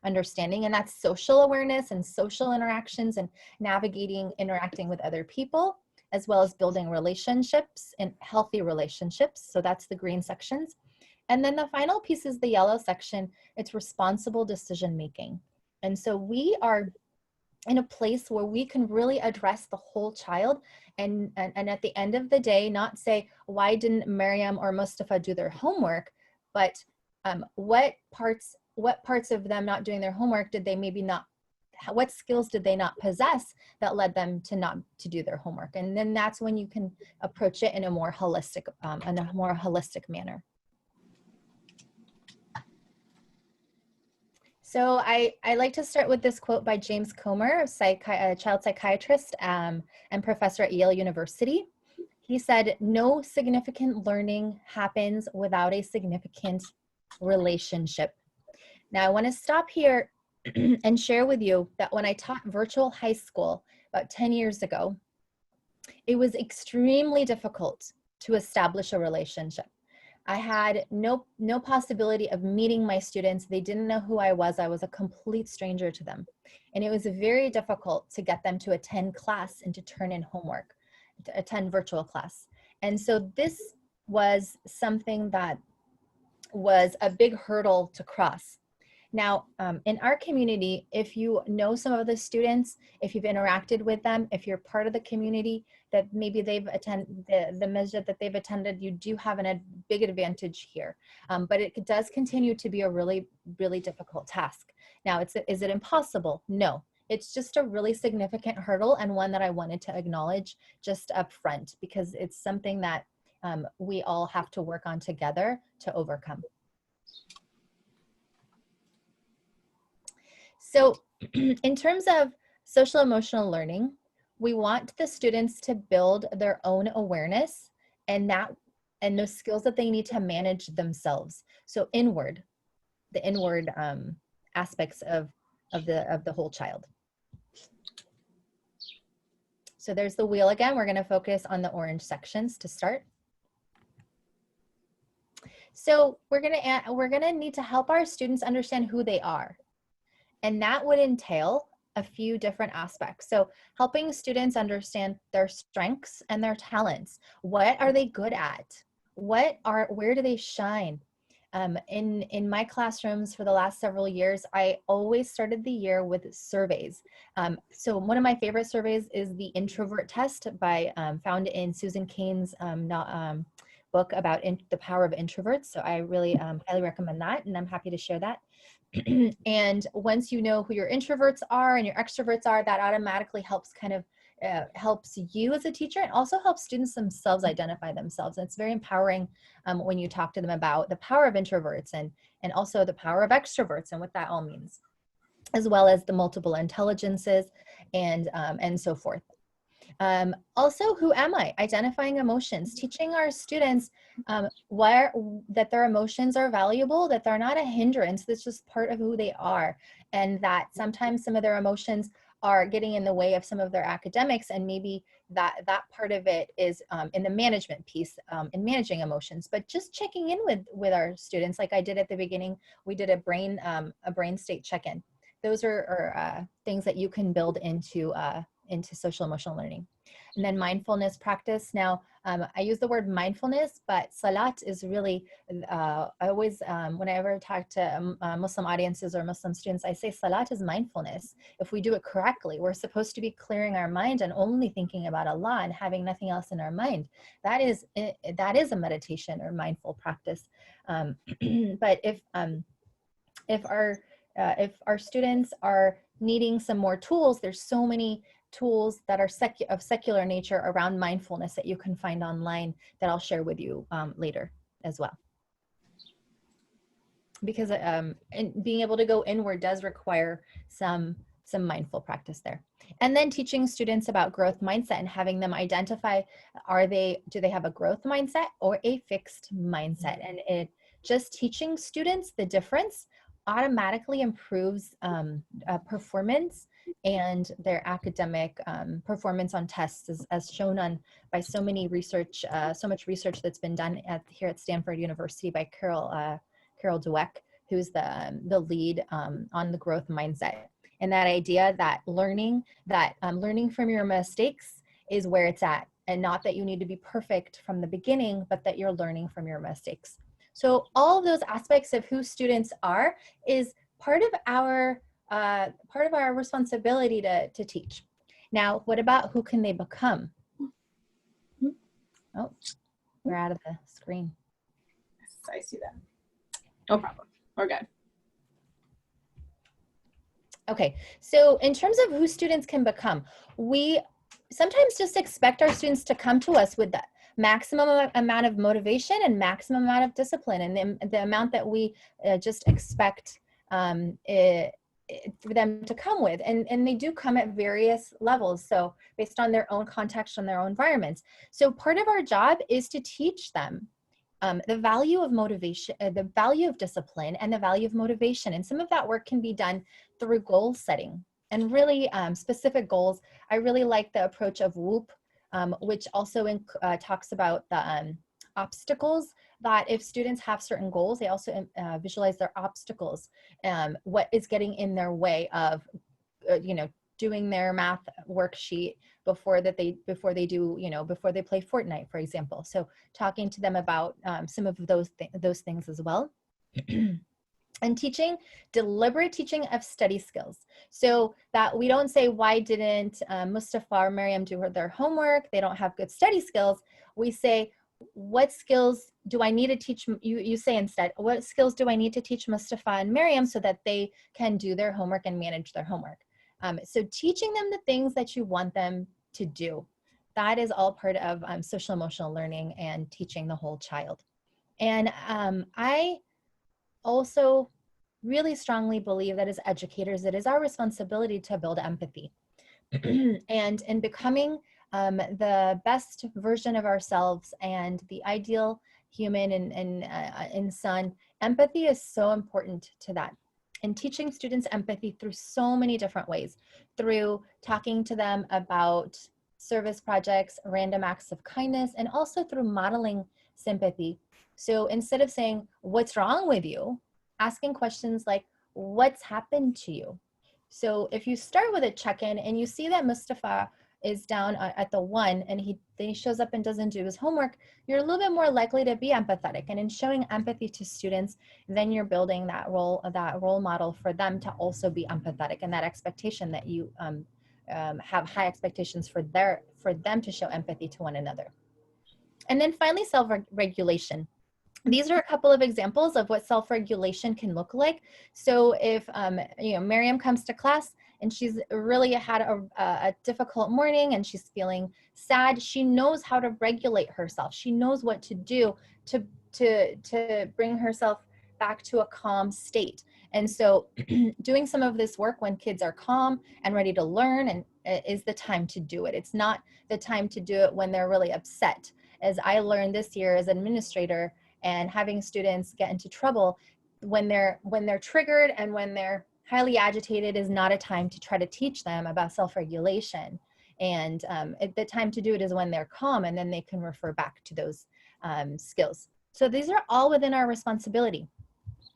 understanding, and that's social awareness and social interactions and interacting with other people, as well as building relationships and healthy relationships. So that's the green sections. And then the final piece is the yellow section. It's responsible decision making. And so we are in a place where we can really address the whole child and at the end of the day, not say, why didn't Miriam or Mustafa do their homework, but what parts of them not doing their homework did they maybe not, what skills did they not possess that led them to do their homework? And then that's when you can approach it in a more holistic manner. So I like to start with this quote by James Comer, a child psychiatrist and professor at Yale University. He said, "No significant learning happens without a significant relationship." Now I want to stop here and share with you that when I taught virtual high school about 10 years ago, it was extremely difficult to establish a relationship. I had no possibility of meeting my students. They didn't know who I was. I was a complete stranger to them. And it was very difficult to get them to attend class and to turn in homework, to attend virtual class. And so this was something that was a big hurdle to cross. Now, in our community, if you know some of the students, if you've interacted with them, if you're part of the community that maybe they've attended, the masjid that they've attended, you do have a big advantage here. But it does continue to be a really, really difficult task. Now, is it impossible? No. It's just a really significant hurdle, and one that I wanted to acknowledge just up front, because it's something that we all have to work on together to overcome. So in terms of social emotional learning, we want the students to build their own awareness and those skills that they need to manage themselves. So the inward aspects of the whole child. So there's the wheel again. We're going to focus on the orange sections to start. So we're gonna need to help our students understand who they are. And that would entail a few different aspects. So helping students understand their strengths and their talents. What are they good at? Where do they shine? In my classrooms for the last several years, I always started the year with surveys. So one of my favorite surveys is the introvert test found in Susan Cain's book about the power of introverts. So I really highly recommend that, and I'm happy to share that. And once you know who your introverts are and your extroverts are, that automatically helps helps you as a teacher, and also helps students themselves identify themselves. And it's very empowering when you talk to them about the power of introverts and also the power of extroverts and what that all means, as well as the multiple intelligences and so forth. Also, who am I? Identifying emotions, teaching our students that their emotions are valuable, that they're not a hindrance, that's just part of who they are, and that sometimes some of their emotions are getting in the way of some of their academics, and maybe that part of it is in the management piece, in managing emotions. But just checking in with our students, like I did at the beginning, we did a brain state check-in. Those are things that you can build into social emotional learning. And then mindfulness practice. Now, I use the word mindfulness, but salat is really, I always, whenever I talk to Muslim audiences or Muslim students, I say salat is mindfulness. If we do it correctly, we're supposed to be clearing our mind and only thinking about Allah and having nothing else in our mind. That is a meditation or mindful practice. But if our students are needing some more tools, there's so many tools that are of secular nature around mindfulness that you can find online that I'll share with you later as well. Because and being able to go inward does require some mindful practice there. And then teaching students about growth mindset and having them identify, do they have a growth mindset or a fixed mindset? And just teaching students the difference automatically improves performance and their academic performance on tests, as shown by so much research that's been done here at Stanford University by Carol Dweck, who's the lead on the growth mindset. And that idea that learning from your mistakes is where it's at, and not that you need to be perfect from the beginning, but that you're learning from your mistakes. So all of those aspects of who students are is part of our responsibility to teach. Now, what about who can they become? Oh, we're out of the screen. I see that. No problem. We're good. Okay, so in terms of who students can become, we sometimes just expect our students to come to us with the maximum amount of motivation and maximum amount of discipline, and the amount that we just expect for them to come with. And they do come at various levels, so based on their own context and their own environments. So part of our job is to teach them the value of motivation, the value of discipline, and the value of motivation. And some of that work can be done through goal setting and really specific goals. I really like the approach of WHOOP, which also talks about the obstacles, that if students have certain goals, they also visualize their obstacles, what is getting in their way of, doing their math worksheet before they play Fortnite, for example. So talking to them about some of those things as well. And deliberate teaching of study skills, so that we don't say, why didn't Mustafa or Miriam do their homework? They don't have good study skills. We say, what skills do I need to teach? You say instead, what skills do I need to teach Mustafa and Miriam so that they can do their homework and manage their homework? So teaching them the things that you want them to do, that is all part of social emotional learning and teaching the whole child. And I also really strongly believe that as educators, it is our responsibility to build empathy. And in becoming the best version of ourselves and the ideal human and son, empathy is so important to that. And teaching students empathy through so many different ways, through talking to them about service projects, random acts of kindness, and also through modeling sympathy So instead of saying, what's wrong with you? Asking questions like, what's happened to you? So if you start with a check-in and you see that Mustafa is down at the 1 and then he shows up and doesn't do his homework, you're a little bit more likely to be empathetic. And in showing empathy to students, then you're building that role model for them to also be empathetic, and that expectation that you have high expectations for them to show empathy to one another. And then finally, self-regulation. These are a couple of examples of what self-regulation can look like. So if Miriam comes to class and she's really had a difficult morning and she's feeling sad, she knows how to regulate herself. She knows what to do to bring herself back to a calm state. And so doing some of this work when kids are calm and ready to learn and is the time to do it. It's not the time to do it when they're really upset. As I learned this year as an administrator, and having students get into trouble when they're triggered and when they're highly agitated is not a time to try to teach them about self-regulation. And the time to do it is when they're calm, and then they can refer back to those skills. So these are all within our responsibility.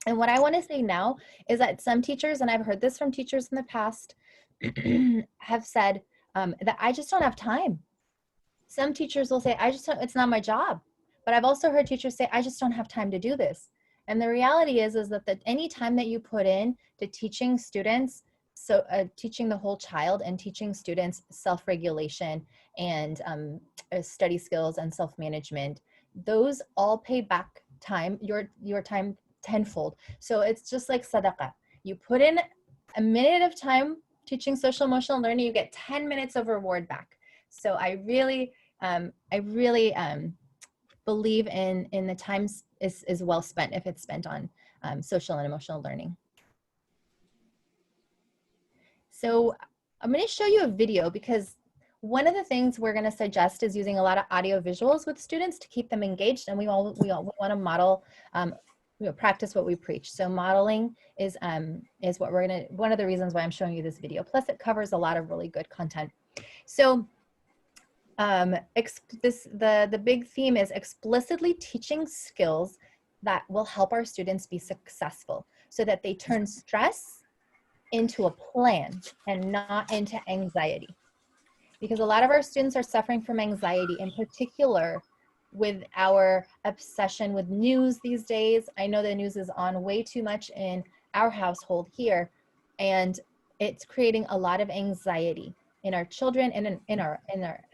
And what I want to say now is that some teachers, and I've heard this from teachers in the past, have said that I just don't have time. Some teachers will say, it's not my job. But I've also heard teachers say, I just don't have time to do this. And the reality is that any time that you put in to teaching students, so teaching the whole child and teaching students self-regulation and study skills and self-management, those all pay back time, your time tenfold. So it's just like sadaqah. You put in a minute of time teaching social emotional learning, you get 10 minutes of reward back. So I really believe in the time is well spent if it's spent on social and emotional learning. So I'm going to show you a video because one of the things we're going to suggest is using a lot of audio visuals with students to keep them engaged, and we want to model, practice what we preach. So modeling is what one of the reasons why I'm showing you this video. Plus, it covers a lot of really good content. So the big theme is explicitly teaching skills that will help our students be successful so that they turn stress into a plan and not into anxiety. Because a lot of our students are suffering from anxiety, in particular with our obsession with news these days. I know the news is on way too much in our household here, and it's creating a lot of anxiety in our children and in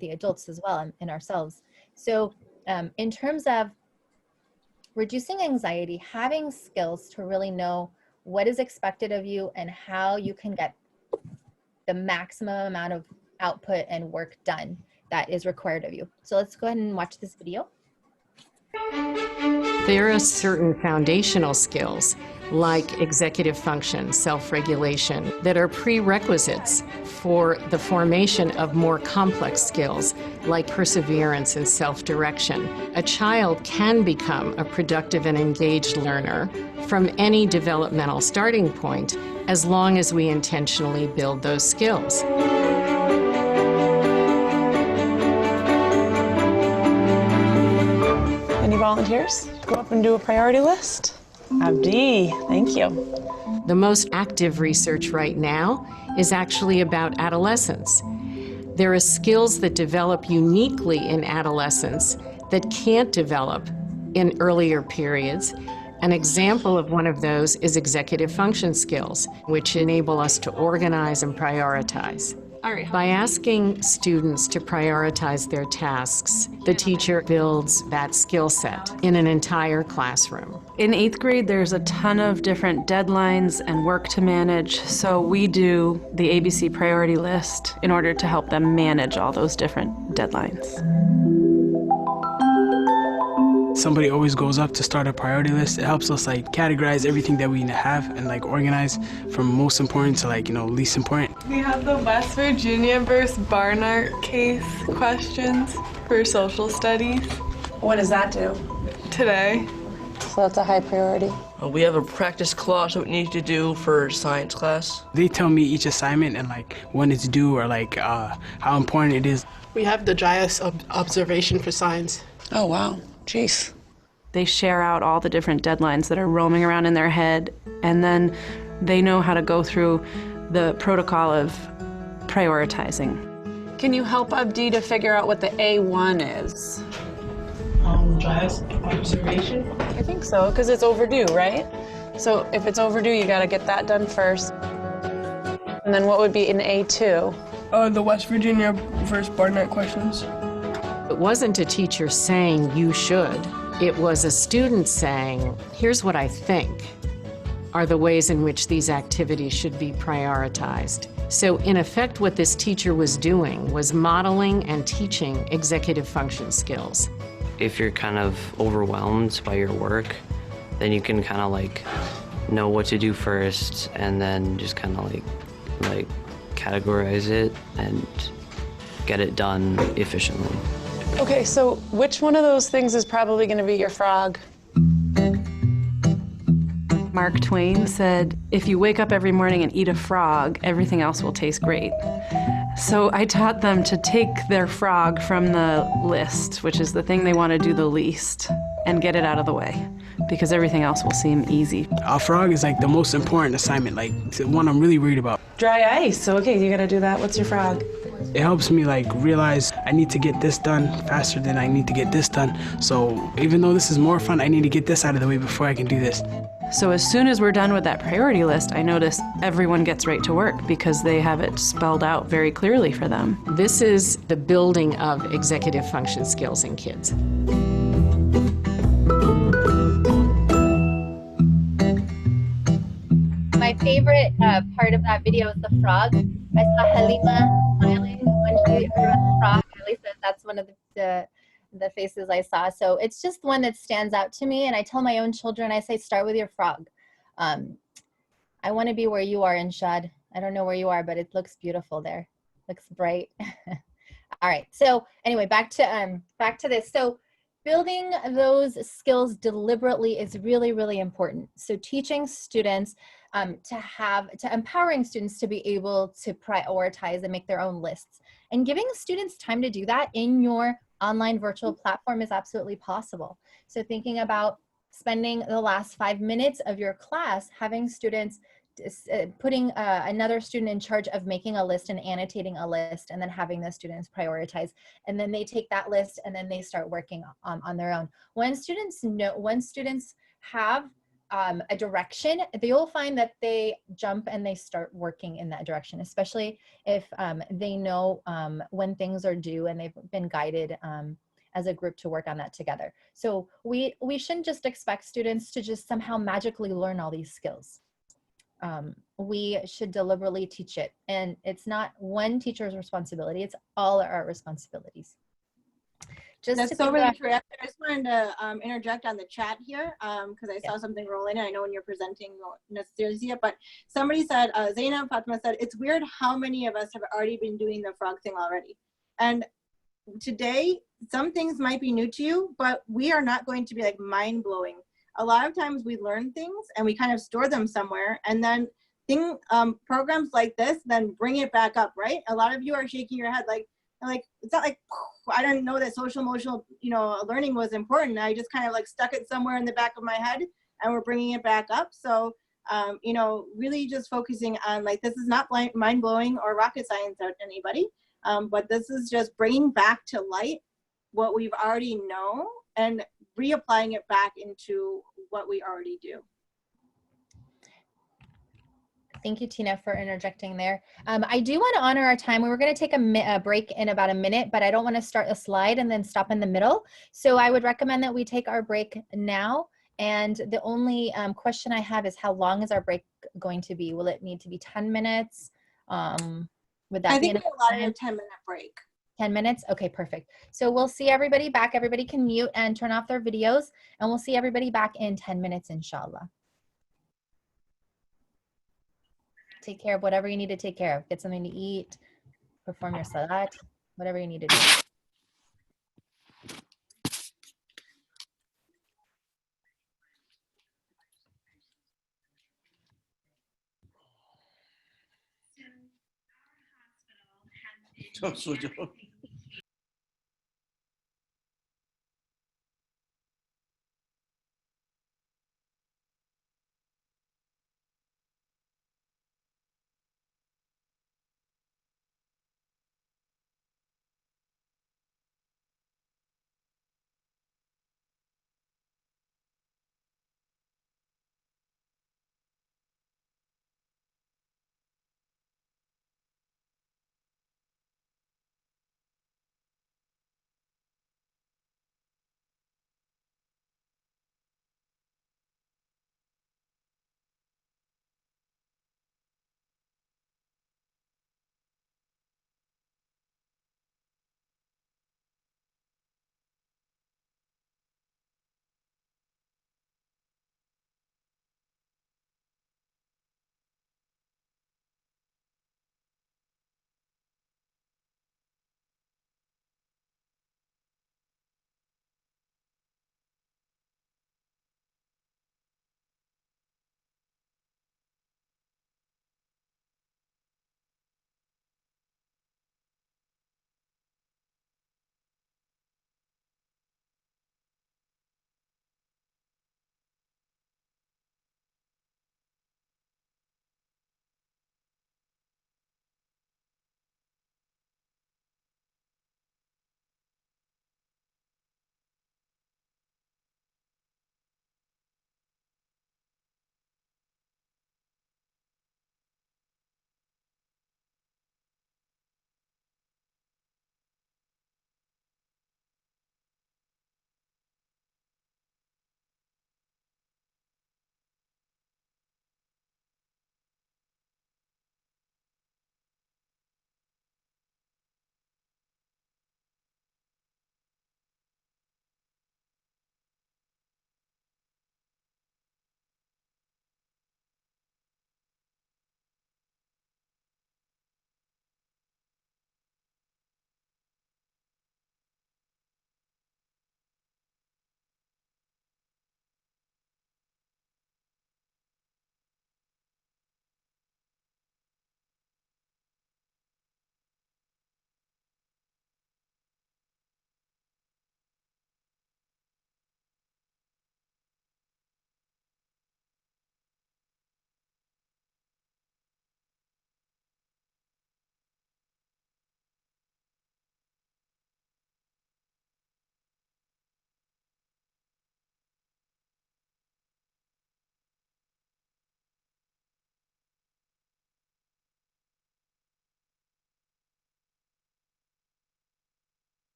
the adults as well, and in ourselves. So in terms of reducing anxiety, having skills to really know what is expected of you and how you can get the maximum amount of output and work done that is required of you. So let's go ahead and watch this video. There are certain foundational skills like executive function, self-regulation, that are prerequisites for the formation of more complex skills like perseverance and self-direction. A child can become a productive and engaged learner from any developmental starting point as long as we intentionally build those skills. Any volunteers? Go up and do a priority list. Abdi, thank you. The most active research right now is actually about adolescence. There are skills that develop uniquely in adolescence that can't develop in earlier periods. An example of one of those is executive function skills, which enable us to organize and prioritize. By asking students to prioritize their tasks, the teacher builds that skill set in an entire classroom. In 8th grade, there's a ton of different deadlines and work to manage, so we do the ABC priority list in order to help them manage all those different deadlines. Somebody always goes up to start a priority list. It helps us categorize everything that we have and organize from most important to least important. We have the West Virginia versus Barnard case questions for social studies What does that do? today. So that's a high priority. We have a practice clause that we need to do for science class. They tell me each assignment and when it's due or how important it is. We have the JIAS observation for science. Oh, wow. Jeez. They share out all the different deadlines that are roaming around in their head, and then they know how to go through the protocol of prioritizing. Can you help Abdi to figure out what the A1 is? Drives observation. I think so, because it's overdue, right? So if it's overdue, you got to get that done first. And then what would be in A2? The West Virginia versus Barnett questions. It wasn't a teacher saying you should. It was a student saying, here's what I think are the ways in which these activities should be prioritized. So in effect, what this teacher was doing was modeling and teaching executive function skills. If you're kind of overwhelmed by your work, then you can kind of like know what to do first and then just kind of like categorize it and get it done efficiently. Okay, so which one of those things is probably going to be your frog? Mark Twain said, if you wake up every morning and eat a frog, everything else will taste great. So I taught them to take their frog from the list, which is the thing they want to do the least, and get it out of the way, because everything else will seem easy. A frog is like the most important assignment, like the one I'm really worried about. Dry ice. So, okay, you got to do that. What's your frog? It helps me like realize I need to get this done faster than I need to get this done. So even though this is more fun, I need to get this out of the way before I can do this. So as soon as we're done with that priority list, I notice everyone gets right to work because they have it spelled out very clearly for them. This is the building of executive function skills in kids. My favorite part of that video is the frog. I saw Halima smiling when she heard about the frog. At least that's one of the faces I saw. So it's just one that stands out to me. And I tell my own children, I say, start with your frog. I want to be where you are, Inshad. I don't know where you are, but it looks beautiful there. Looks bright. All right. So anyway, back to this. So building those skills deliberately is really, really important. So teaching students empowering students to be able to prioritize and make their own lists, and giving students time to do that in your online virtual platform is absolutely possible. So thinking about spending the last 5 minutes of your class, having students putting another student in charge of making a list and annotating a list, and then having the students prioritize, and then they take that list and then they start working on their own. When students have a direction, you'll find that they jump and they start working in that direction, especially if they know when things are due and they've been guided as a group to work on that together. So we shouldn't just expect students to just somehow magically learn all these skills. We should deliberately teach it, and it's not one teacher's responsibility, it's all our responsibilities. That's so really true. I just wanted to interject on the chat here because I saw something roll in. I know when you're presenting, you won't necessarily see it, but somebody said, Zainab Fatima said, it's weird how many of us have already been doing the frog thing already. And today, some things might be new to you, but we are not going to be like mind-blowing. A lot of times we learn things and we kind of store them somewhere, and then programs like this then bring it back up, right? A lot of you are shaking your head like it's not like I didn't know that social emotional learning was important. I just kind of like stuck it somewhere in the back of my head, and we're bringing it back up. So really just focusing on like, this is not mind-blowing or rocket science to anybody, but this is just bringing back to light what we've already know and reapplying it back into what we already do. Thank you, Tina, for interjecting there. I do want to honor our time. We were going to take a break in about a minute, but I don't want to start a slide and then stop in the middle. So I would recommend that we take our break now. And the only question I have is, how long is our break going to be? Will it need to be 10 minutes? Would that I be think enough we allotted time? a 10-minute break. 10 minutes? Okay, perfect. So we'll see everybody back. Everybody can mute and turn off their videos, and we'll see everybody back in 10 minutes, inshallah. Take care of whatever you need to take care of. Get something to eat, perform your salat, whatever you need to do.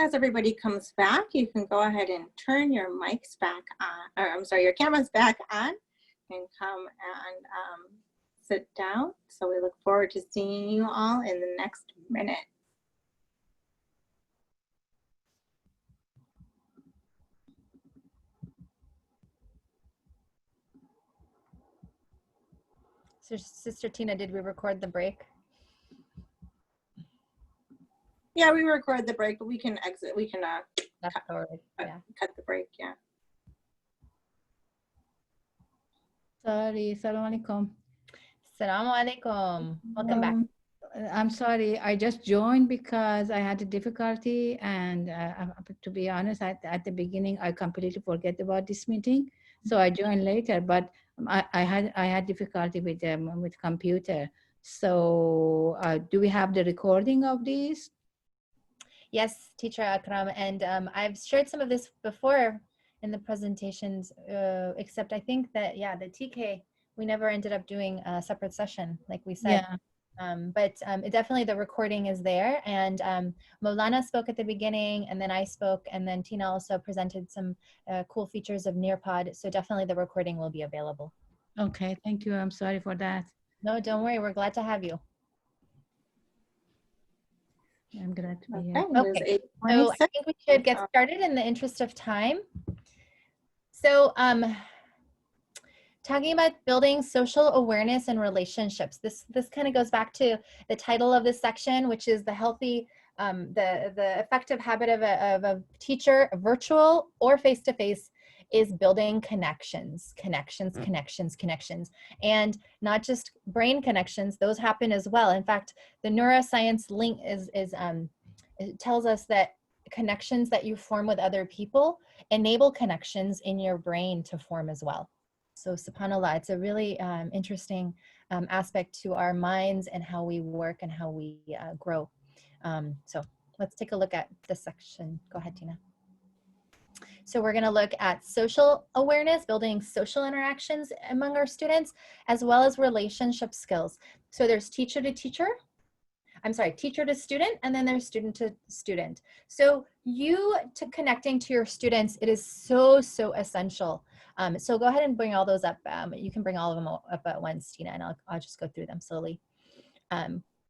As everybody comes back, you can go ahead and turn your mics back on, or I'm sorry, your cameras back on, and come and sit down. So we look forward to seeing you all in the next minute. So Sister Tina, did we record the break? Yeah, we record the break, but we can exit. We can cut the break. Yeah. Sorry, Assalamu alaikum. Assalamu alaikum. Welcome back. I'm sorry, I just joined because I had a difficulty, and to be honest, at the beginning I completely forget about this meeting, so I joined later. But I had difficulty with computer. So do we have the recording of this? Yes, Teacher Akram, and I've shared some of this before in the presentations, except I think that, yeah, the TK, we never ended up doing a separate session, like we said. Yeah. But definitely the recording is there, and Maulana spoke at the beginning, and then I spoke, and then Tina also presented some cool features of Nearpod, so definitely the recording will be available. Okay, thank you. I'm sorry for that. No, don't worry, we're glad to have you. I'm glad to be here. Okay, so I think we should get started in the interest of time. So talking about building social awareness and relationships. This kind of goes back to the title of this section, which is the healthy, the effective habit of a teacher, virtual or face-to-face, is building connections, and not just brain connections. Those happen as well. In fact, the neuroscience link it tells us that connections that you form with other people enable connections in your brain to form as well. So subhanAllah, it's a really interesting aspect to our minds and how we work and how we grow. So let's take a look at this section. Go ahead, Tina. So we're gonna look at social awareness, building social interactions among our students, as well as relationship skills. So there's teacher to student, and then there's student to student. So connecting to your students, it is so essential. So go ahead and bring all those up. You can bring all of them up at once, Tina, and I'll just go through them slowly.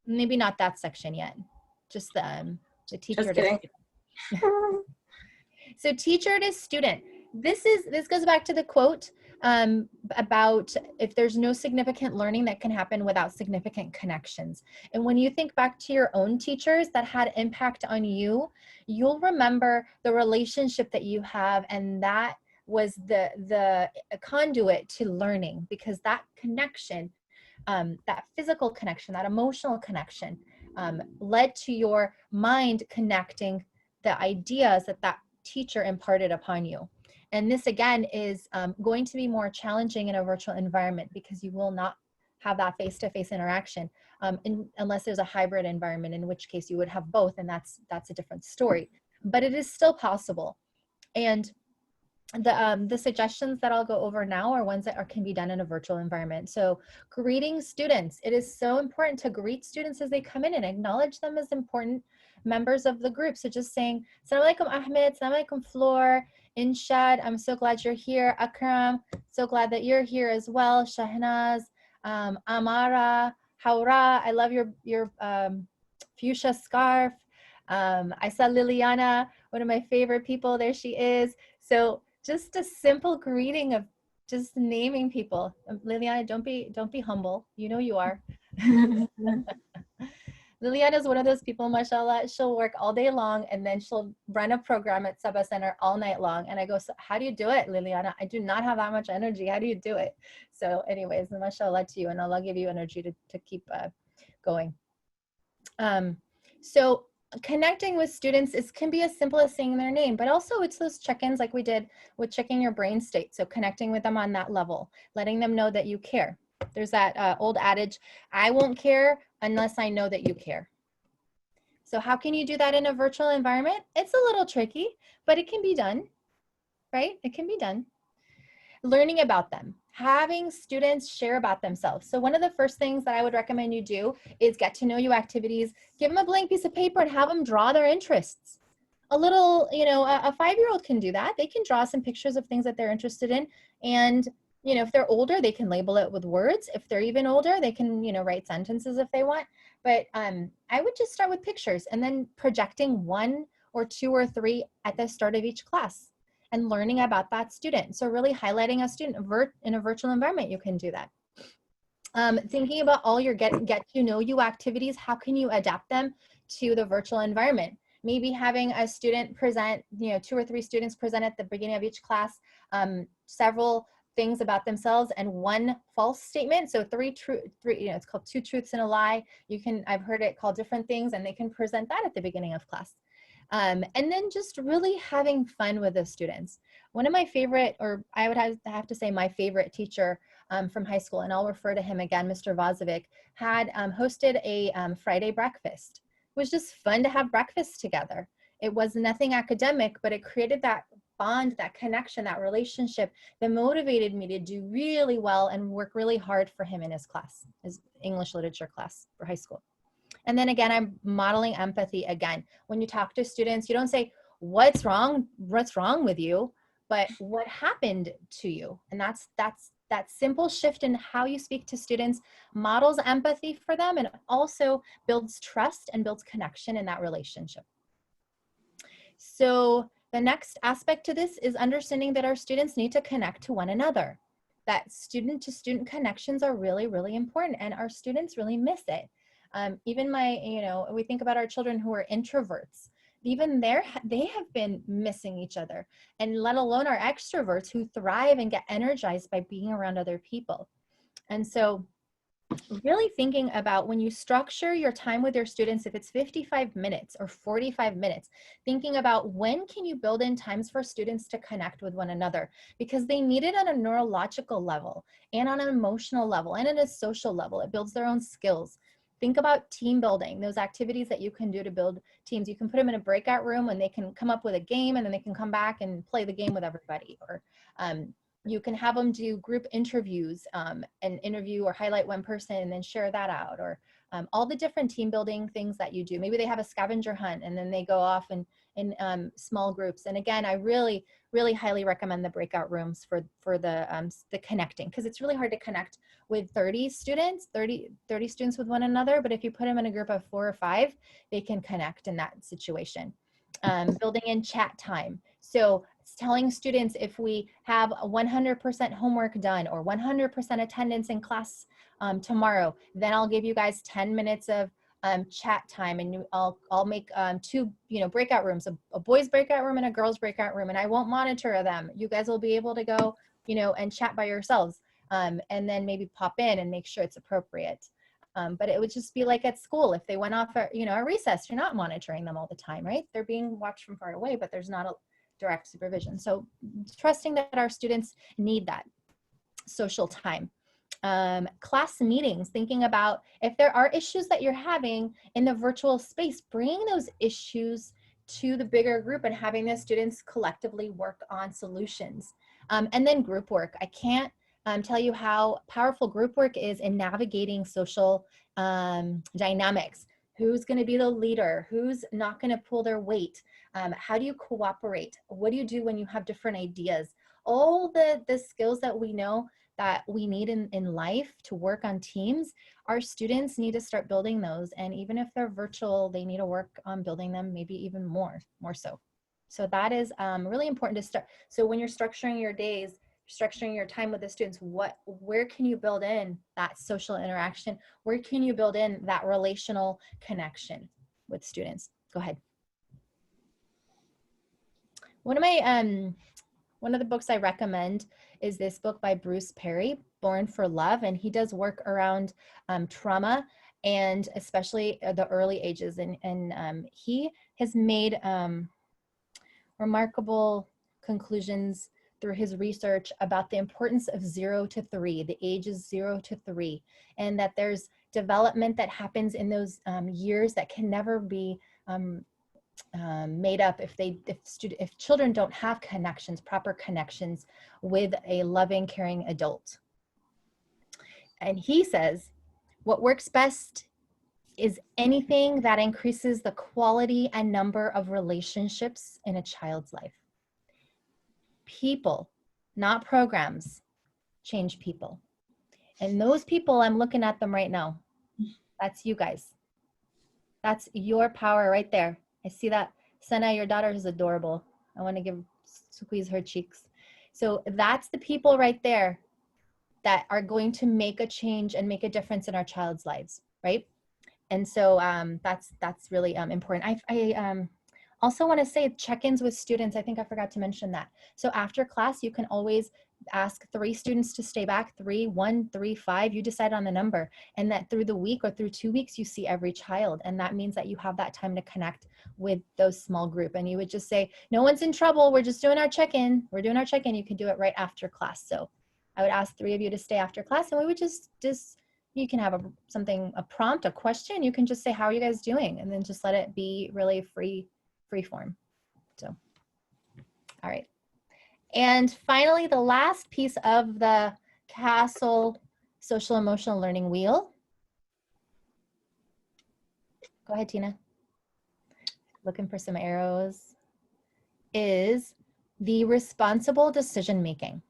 Maybe not that section yet, just the teacher to student. So teacher to student. This goes back to the quote about if there's no significant learning that can happen without significant connections. And when you think back to your own teachers that had impact on you, you'll remember the relationship that you have, and that was the conduit to learning, because that connection, that physical connection, that emotional connection, led to your mind connecting the ideas that teacher imparted upon you. And this again is going to be more challenging in a virtual environment, because you will not have that face-to-face interaction unless there's a hybrid environment, in which case you would have both, and that's a different story. But it is still possible. And the suggestions that I'll go over now are ones that can be done in a virtual environment. So greeting students. It is so important to greet students as they come in and acknowledge them as important members of the group. So just saying, Assalamu alaikum Ahmed, Assalamu alaikum Floor, Inshad, I'm so glad you're here. Akram, so glad that you're here as well. Shahnaz, Amara, Haura, I love your fuchsia scarf. I saw Liliana, one of my favorite people, there she is. So just a simple greeting of just naming people. Liliana, don't be humble. You know you are. Liliana is one of those people, mashallah, she'll work all day long, and then she'll run a program at Sabah Center all night long. And I go, so how do you do it, Liliana? I do not have that much energy. How do you do it? So anyways, mashallah to you, and Allah give you energy to keep going. So connecting with students can be as simple as saying their name, but also it's those check-ins like we did with checking your brain state. So connecting with them on that level, letting them know that you care. There's that old adage, I won't care unless I know that you care. So how can you do that in a virtual environment? It's a little tricky, but it can be done, right? It can be done. Learning about them, having students share about themselves. So one of the first things that I would recommend you do is get to know you activities. Give them a blank piece of paper and have them draw their interests. a little, a 5-year-old can do that. They can draw some pictures of things that they're interested in. And, if they're older, they can label it with words. If they're even older, they can, write sentences if they want. But I would just start with pictures and then projecting 1 or 2 or 3 at the start of each class and learning about that student. So really highlighting a student in a virtual environment, you can do that. Thinking about all your get to know you activities, how can you adapt them to the virtual environment? Maybe having a student present, 2 or 3 students present at the beginning of each class, several things about themselves and 1 false statement. So 3, it's called 2 truths and a lie. I've heard it called different things, and they can present that at the beginning of class. And then just really having fun with the students. One of my favorite, or I would have to say my favorite teacher from high school, and I'll refer to him again, Mr. Vozovic, had hosted a Friday breakfast. It was just fun to have breakfast together. It was nothing academic, but it created that bond, that connection, that relationship that motivated me to do really well and work really hard for him in his class, his English literature class for high school. And then again, I'm modeling empathy again. When you talk to students, you don't say, what's wrong with you, but what happened to you? And that's that simple shift in how you speak to students models empathy for them and also builds trust and builds connection in that relationship. So the next aspect to this is understanding that our students need to connect to one another. That student-to-student connections are really, really important, and our students really miss it. Even we think about our children who are introverts. Even they have been missing each other, and let alone our extroverts who thrive and get energized by being around other people. And so really thinking about when you structure your time with your students, if it's 55 minutes or 45 minutes, thinking about when can you build in times for students to connect with one another, because they need it on a neurological level and on an emotional level and at a social level. It builds their own skills. Think about team building, those activities that you can do to build teams. You can put them in a breakout room and they can come up with a game, and then they can come back and play the game with everybody. Or you can have them do group interviews and interview or highlight one person and then share that out, or all the different team building things that you do. Maybe they have a scavenger hunt and then they go off in small groups. And again, I really, really highly recommend the breakout rooms for the connecting, because it's really hard to connect with 30 students with one another. But if you put them in a group of 4 or 5, they can connect in that situation. Building in chat time. So telling students, if we have 100% homework done or 100% attendance in class tomorrow, then I'll give you guys 10 minutes of chat time, and I'll make 2 breakout rooms, a boys breakout room and a girls breakout room, and I won't monitor them. You guys will be able to go and chat by yourselves, and then maybe pop in and make sure it's appropriate. But it would just be like at school, if they went off at a recess, you're not monitoring them all the time, right? They're being watched from far away, but there's not a direct supervision. So trusting that our students need that social time. Class meetings, thinking about if there are issues that you're having in the virtual space, bringing those issues to the bigger group and having the students collectively work on solutions. And then group work. I can't tell you how powerful group work is in navigating social dynamics. Who's going to be the leader? Who's not going to pull their weight? How do you cooperate? What do you do when you have different ideas? All the skills that we know that we need in life to work on teams, our students need to start building those. And even if they're virtual, they need to work on building them, maybe even more so. So that is really important to start. So when you're structuring your days, structuring your time with the students, where can you build in that social interaction? Where can you build in that relational connection with students? Go ahead. One of the books I recommend is this book by Bruce Perry, Born for Love, and he does work around trauma, and especially the early ages, and he has made remarkable conclusions through his research about the importance of 0 to 3, the ages 0 to 3, and that there's development that happens in those years that can never be made up if children don't have proper connections with a loving, caring adult. And he says, what works best is anything that increases the quality and number of relationships in a child's life. People, not programs, change people. And those people, I'm looking at them right now. That's you guys. That's your power right there. I see that. Sana, your daughter is adorable. I want to squeeze her cheeks. So that's the people right there that are going to make a change and make a difference in our child's lives, right? And so that's really important. I also want to say check-ins with students. I think I forgot to mention that. So after class, you can always ask 3 students to stay back, 3, 1, 3, 5, you decide on the number. And that through the week or through 2 weeks, you see every child. And that means that you have that time to connect with those small group. And you would just say, no one's in trouble. We're just doing our check-in. We're doing our check-in. You can do it right after class. So I would ask 3 of you to stay after class, and we would just you can have a prompt, a question. You can just say, how are you guys doing? And then just let it be really free form. So, all right. And finally, the last piece of the Castle social emotional learning wheel. Go ahead, Tina. Looking for some arrows. Is the responsible decision making.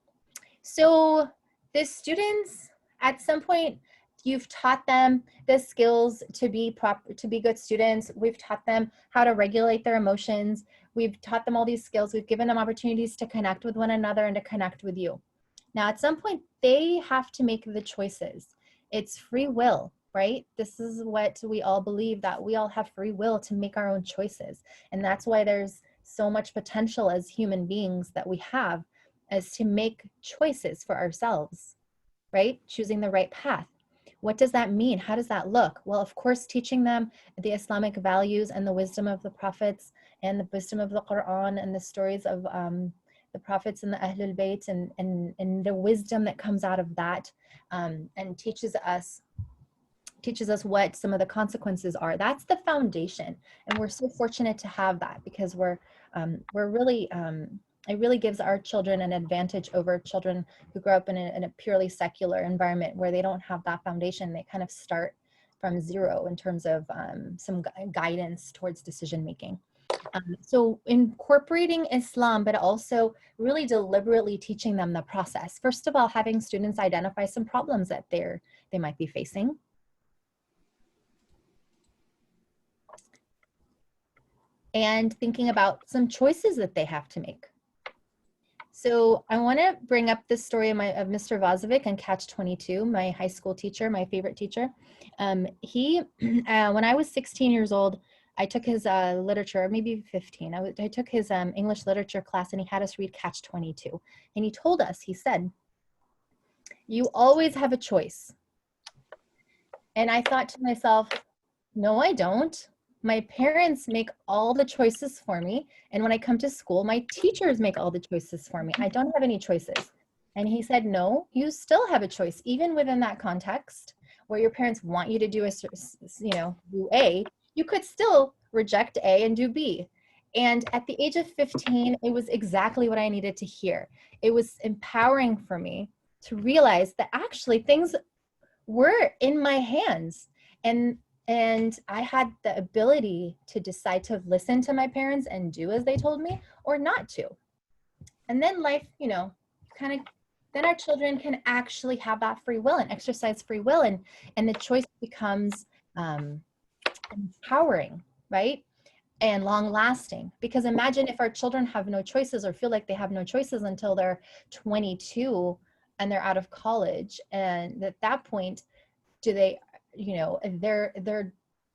So the students, at some point, you've taught them the skills to be good students. We've taught them how to regulate their emotions. We've taught them all these skills. We've given them opportunities to connect with one another and to connect with you. Now, at some point, they have to make the choices. It's free will, right? This is what we all believe, that we all have free will to make our own choices. And that's why there's so much potential as human beings that we have, as to make choices for ourselves, right? Choosing the right path. What does that mean? How does that look? Well, of course, teaching them the Islamic values and the wisdom of the prophets and the wisdom of the Quran and the stories of the prophets and the Ahlul Bayt and the wisdom that comes out of that, and teaches us what some of the consequences are. That's the foundation. And we're so fortunate to have that, because we're really, it really gives our children an advantage over children who grow up in a purely secular environment where they don't have that foundation. They kind of start from zero in terms of some guidance towards decision making. So incorporating Islam, but also really deliberately teaching them the process. First of all, having students identify some problems that they might be facing. And thinking about some choices that they have to make. So I want to bring up this story of Mr. Vazovic and Catch-22, my high school teacher, my favorite teacher. When I was 16 years old, I took his literature, maybe 15. I took his English literature class, and he had us read Catch-22. And he told us, he said, you always have a choice. And I thought to myself, no, I don't. My parents make all the choices for me. And when I come to school, my teachers make all the choices for me. I don't have any choices. And he said, no, you still have a choice, even within that context where your parents want you to do do A, you could still reject A and do B. And at the age of 15, it was exactly what I needed to hear. It was empowering for me to realize that actually things were in my hands. And I had the ability to decide to listen to my parents and do as they told me, or not to. And then life, then our children can actually have that free will and exercise free will, and the choice becomes empowering, right? And long lasting. Because imagine if our children have no choices or feel like they have no choices until they're 22 and they're out of college. And at that point, they're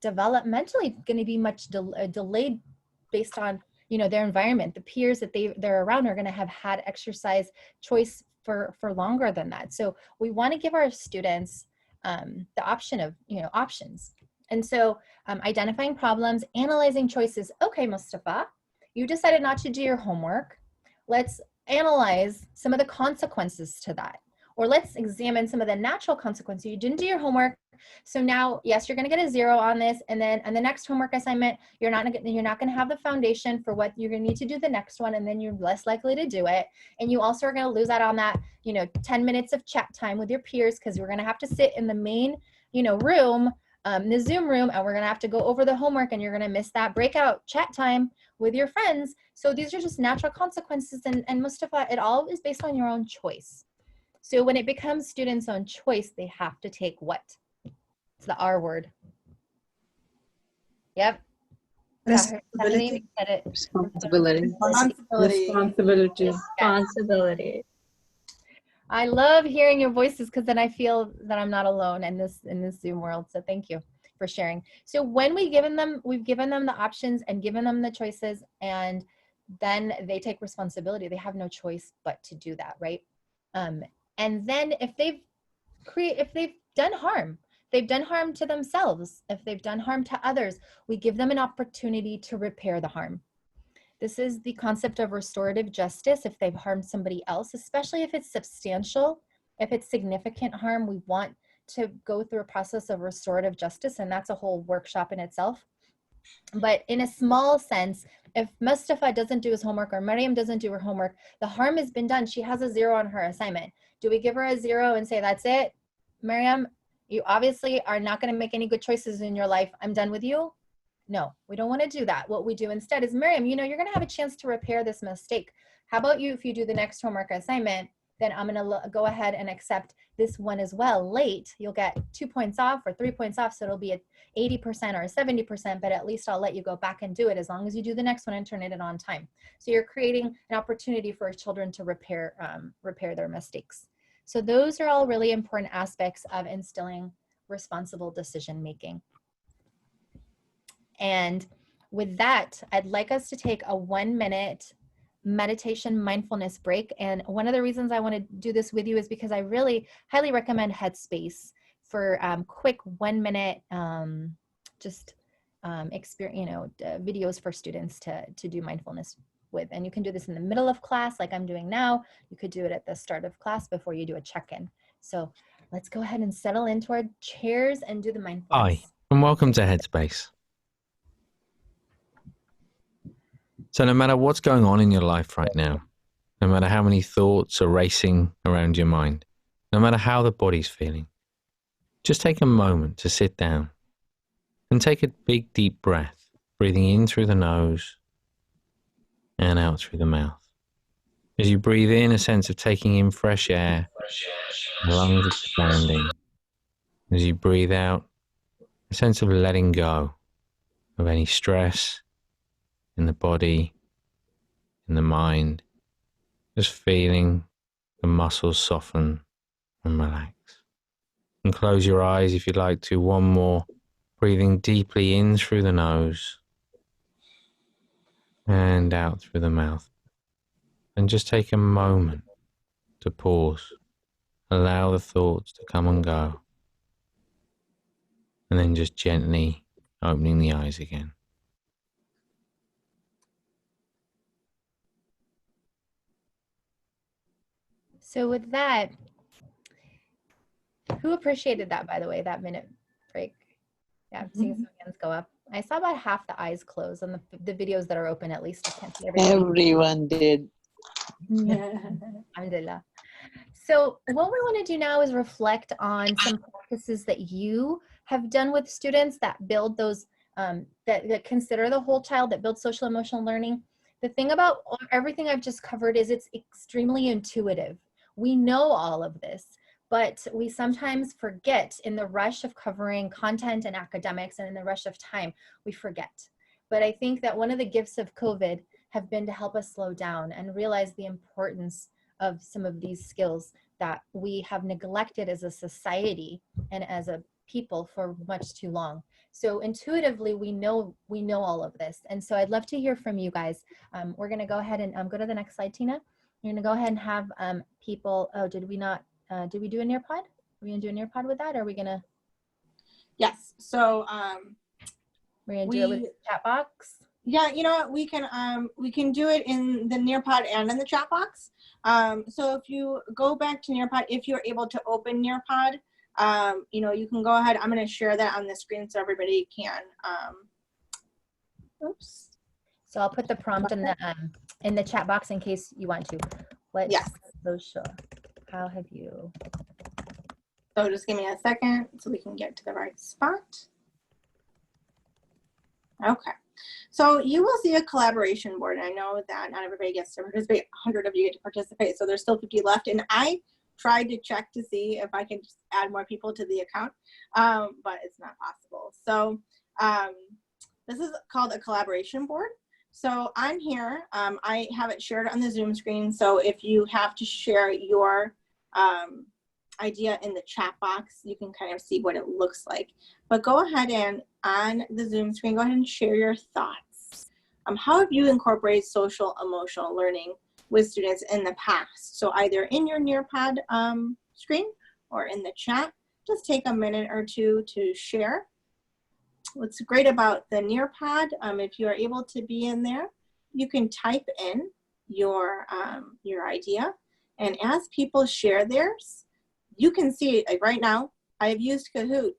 developmentally going to be much delayed based on their environment. The peers that they're around are going to have had exercise choice for longer than that. So we want to give our students the option of options. And so identifying problems, analyzing choices. Okay, Mustafa, you decided not to do your homework. Let's analyze some of the consequences to that. Or let's examine some of the natural consequences. You didn't do your homework, so now, yes, you're going to get a 0 on this, and then on the next homework assignment, you're not going to have the foundation for what you're going to need to do the next one, and then you're less likely to do it. And you also are going to lose out on that, 10 minutes of chat time with your peers, because you're going to have to sit in the main, room the Zoom room, and we're gonna have to go over the homework, and you're gonna miss that breakout chat time with your friends. So these are just natural consequences, and Mustafa, it all is based on your own choice. So when it becomes students' own choice, they have to take what? It's the R word. Yep. Responsibility. Responsibility. Responsibility. I love hearing your voices, because then I feel that I'm not alone in this Zoom world. So thank you for sharing. So when we've given them the options and given them the choices, and then they take responsibility. They have no choice but to do that, right? And then if they've done harm, they've done harm to themselves, if they've done harm to others, we give them an opportunity to repair the harm. This is the concept of restorative justice. If they've harmed somebody else, especially if it's substantial, if it's significant harm, we want to go through a process of restorative justice, and that's a whole workshop in itself. But in a small sense, if Mustafa doesn't do his homework or Maryam doesn't do her homework, the harm has been done. She has a 0 on her assignment. Do we give her a 0 and say, that's it? Maryam, you obviously are not going to make any good choices in your life. I'm done with you. No, we don't want to do that. What we do instead is, Maryam, you know, you're going to have a chance to repair this mistake. How about you, if you do the next homework assignment, then I'm going to go ahead and accept this one as well. Late, you'll get 2 points off or 3 points off. So it'll be at 80% or 70%, but at least I'll let you go back and do it as long as you do the next one and turn it in on time. So you're creating an opportunity for children to repair their mistakes. So those are all really important aspects of instilling responsible decision making. And with that, I'd like us to take a 1-minute meditation mindfulness break. And one of the reasons I want to do this with you is because I really highly recommend Headspace for quick 1-minute experience, videos for students to do mindfulness with. And you can do this in the middle of class like I'm doing now. You could do it at the start of class before you do a check-in. So let's go ahead and settle into our chairs and do the mindfulness. Hi, and welcome to Headspace. So no matter what's going on in your life right now, no matter how many thoughts are racing around your mind, no matter how the body's feeling, just take a moment to sit down and take a big deep breath, breathing in through the nose and out through the mouth. As you breathe in, a sense of taking in fresh air, lungs expanding. As you breathe out, a sense of letting go of any stress in the body, in the mind, just feeling the muscles soften and relax. And close your eyes if you'd like to. One more, breathing deeply in through the nose and out through the mouth. And just take a moment to pause. Allow the thoughts to come and go. And then just gently opening the eyes again. So with that, who appreciated that, by the way, that minute break? Yeah, I'm seeing some hands go up. I saw about half the eyes close on the videos that are open, at least. I can't see everybody. Everyone did. Alhamdulillah. So what we want to do now is reflect on some practices that you have done with students that build those, that consider the whole child, that build social emotional learning. The thing about everything I've just covered is it's extremely intuitive. We know all of this, but we sometimes forget in the rush of covering content and academics, and in the rush of time, we forget. But I think that one of the gifts of COVID have been to help us slow down and realize the importance of some of these skills that we have neglected as a society and as a people for much too long. So intuitively, we know all of this. And so I'd love to hear from you guys. We're gonna go ahead and go to the next slide, Tina. We're gonna go ahead and have people, did we do a Nearpod? Are we gonna do a Nearpod with that, or are we gonna? Yes, so we're gonna do it with the chat box? Yeah, you know what, we can do it in the Nearpod and in the chat box. So if you go back to Nearpod, if you're able to open Nearpod, you can go ahead. I'm going to share that on the screen so everybody can. Oops. So I'll put the prompt in the chat box in case you want to. Yes. How have you? So just give me a second so we can get to the right spot. Okay. So you will see a collaboration board. And I know that not everybody gets to participate. 100 of you get to participate. So there's still 50 left. And I tried to check to see if I can just add more people to the account, but it's not possible. So this is called a collaboration board. So I'm here. I have it shared on the Zoom screen. So if you have to share your idea in the chat box, you can kind of see what it looks like. But go ahead and on the Zoom screen, go ahead and share your thoughts. How have you incorporated social emotional learning with students in the past? So either in your Nearpod screen or in the chat, just take a minute or two to share. What's great about the Nearpod, if you are able to be in there, you can type in your idea, and as people share theirs, you can see it. Like right now, I've used Kahoot,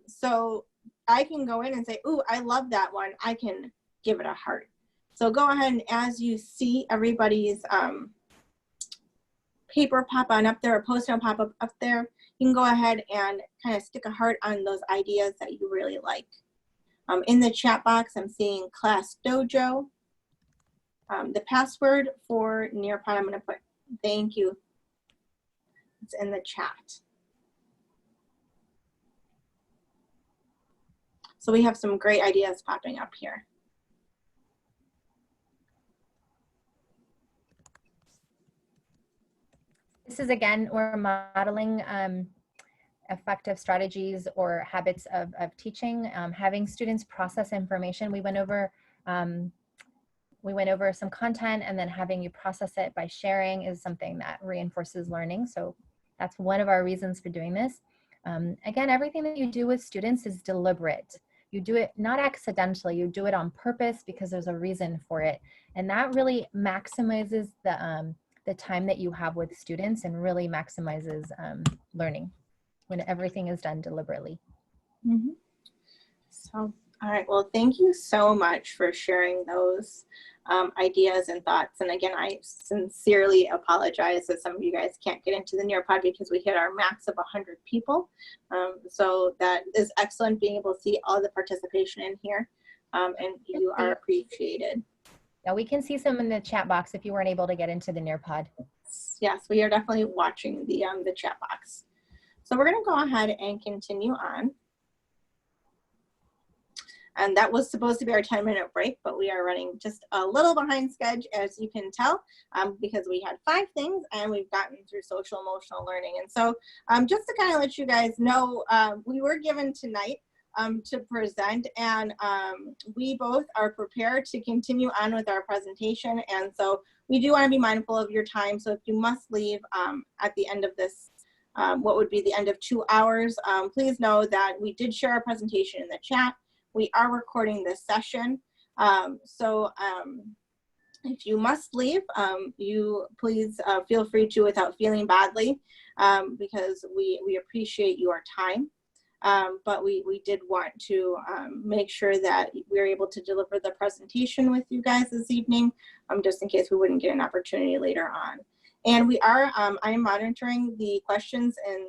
so I can go in and say, "Ooh, I love that one." I can give it a heart. So go ahead and as you see everybody's paper pop on up there, or post-it pop up there, you can go ahead and kind of stick a heart on those ideas that you really like. In the chat box, I'm seeing Class Dojo. The password for Nearpod, I'm going to put thank you. It's in the chat. So we have some great ideas popping up here. This is, again, we're modeling effective strategies or habits of teaching, having students process information. We went over some content, and then having you process it by sharing is something that reinforces learning. So that's one of our reasons for doing this. Again, everything that you do with students is deliberate. You do it not accidentally, you do it on purpose because there's a reason for it. And that really maximizes the time that you have with students and really maximizes learning when everything is done deliberately. Mm-hmm. So, all right, well, thank you so much for sharing those ideas and thoughts. And again, I sincerely apologize that some of you guys can't get into the Nearpod because we hit our max of 100 people. So that is excellent, being able to see all the participation in here, and you are appreciated. Now we can see some in the chat box if you weren't able to get into the Nearpod. Yes, we are definitely watching the chat box. So we're going to go ahead and continue on. And that was supposed to be our 10-minute break, but we are running just a little behind schedule, as you can tell, because we had 5 things and we've gotten through social emotional learning. And so just to kind of let you guys know, we were given tonight to present, and we both are prepared to continue on with our presentation. And so we do want to be mindful of your time. So if you must leave at the end of this, what would be the end of 2 hours, please know that we did share our presentation in the chat. We are recording this session. If you must leave, you please feel free to without feeling badly, because we appreciate your time. But we did want to make sure that we're able to deliver the presentation with you guys this evening, just in case we wouldn't get an opportunity later on. And we are, I am monitoring the questions in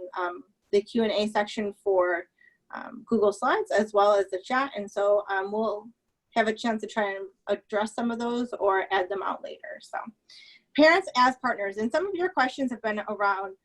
the Q&A section for Google Slides as well as the chat. And so we'll have a chance to try and address some of those or add them out later. So parents as partners, and some of your questions have been around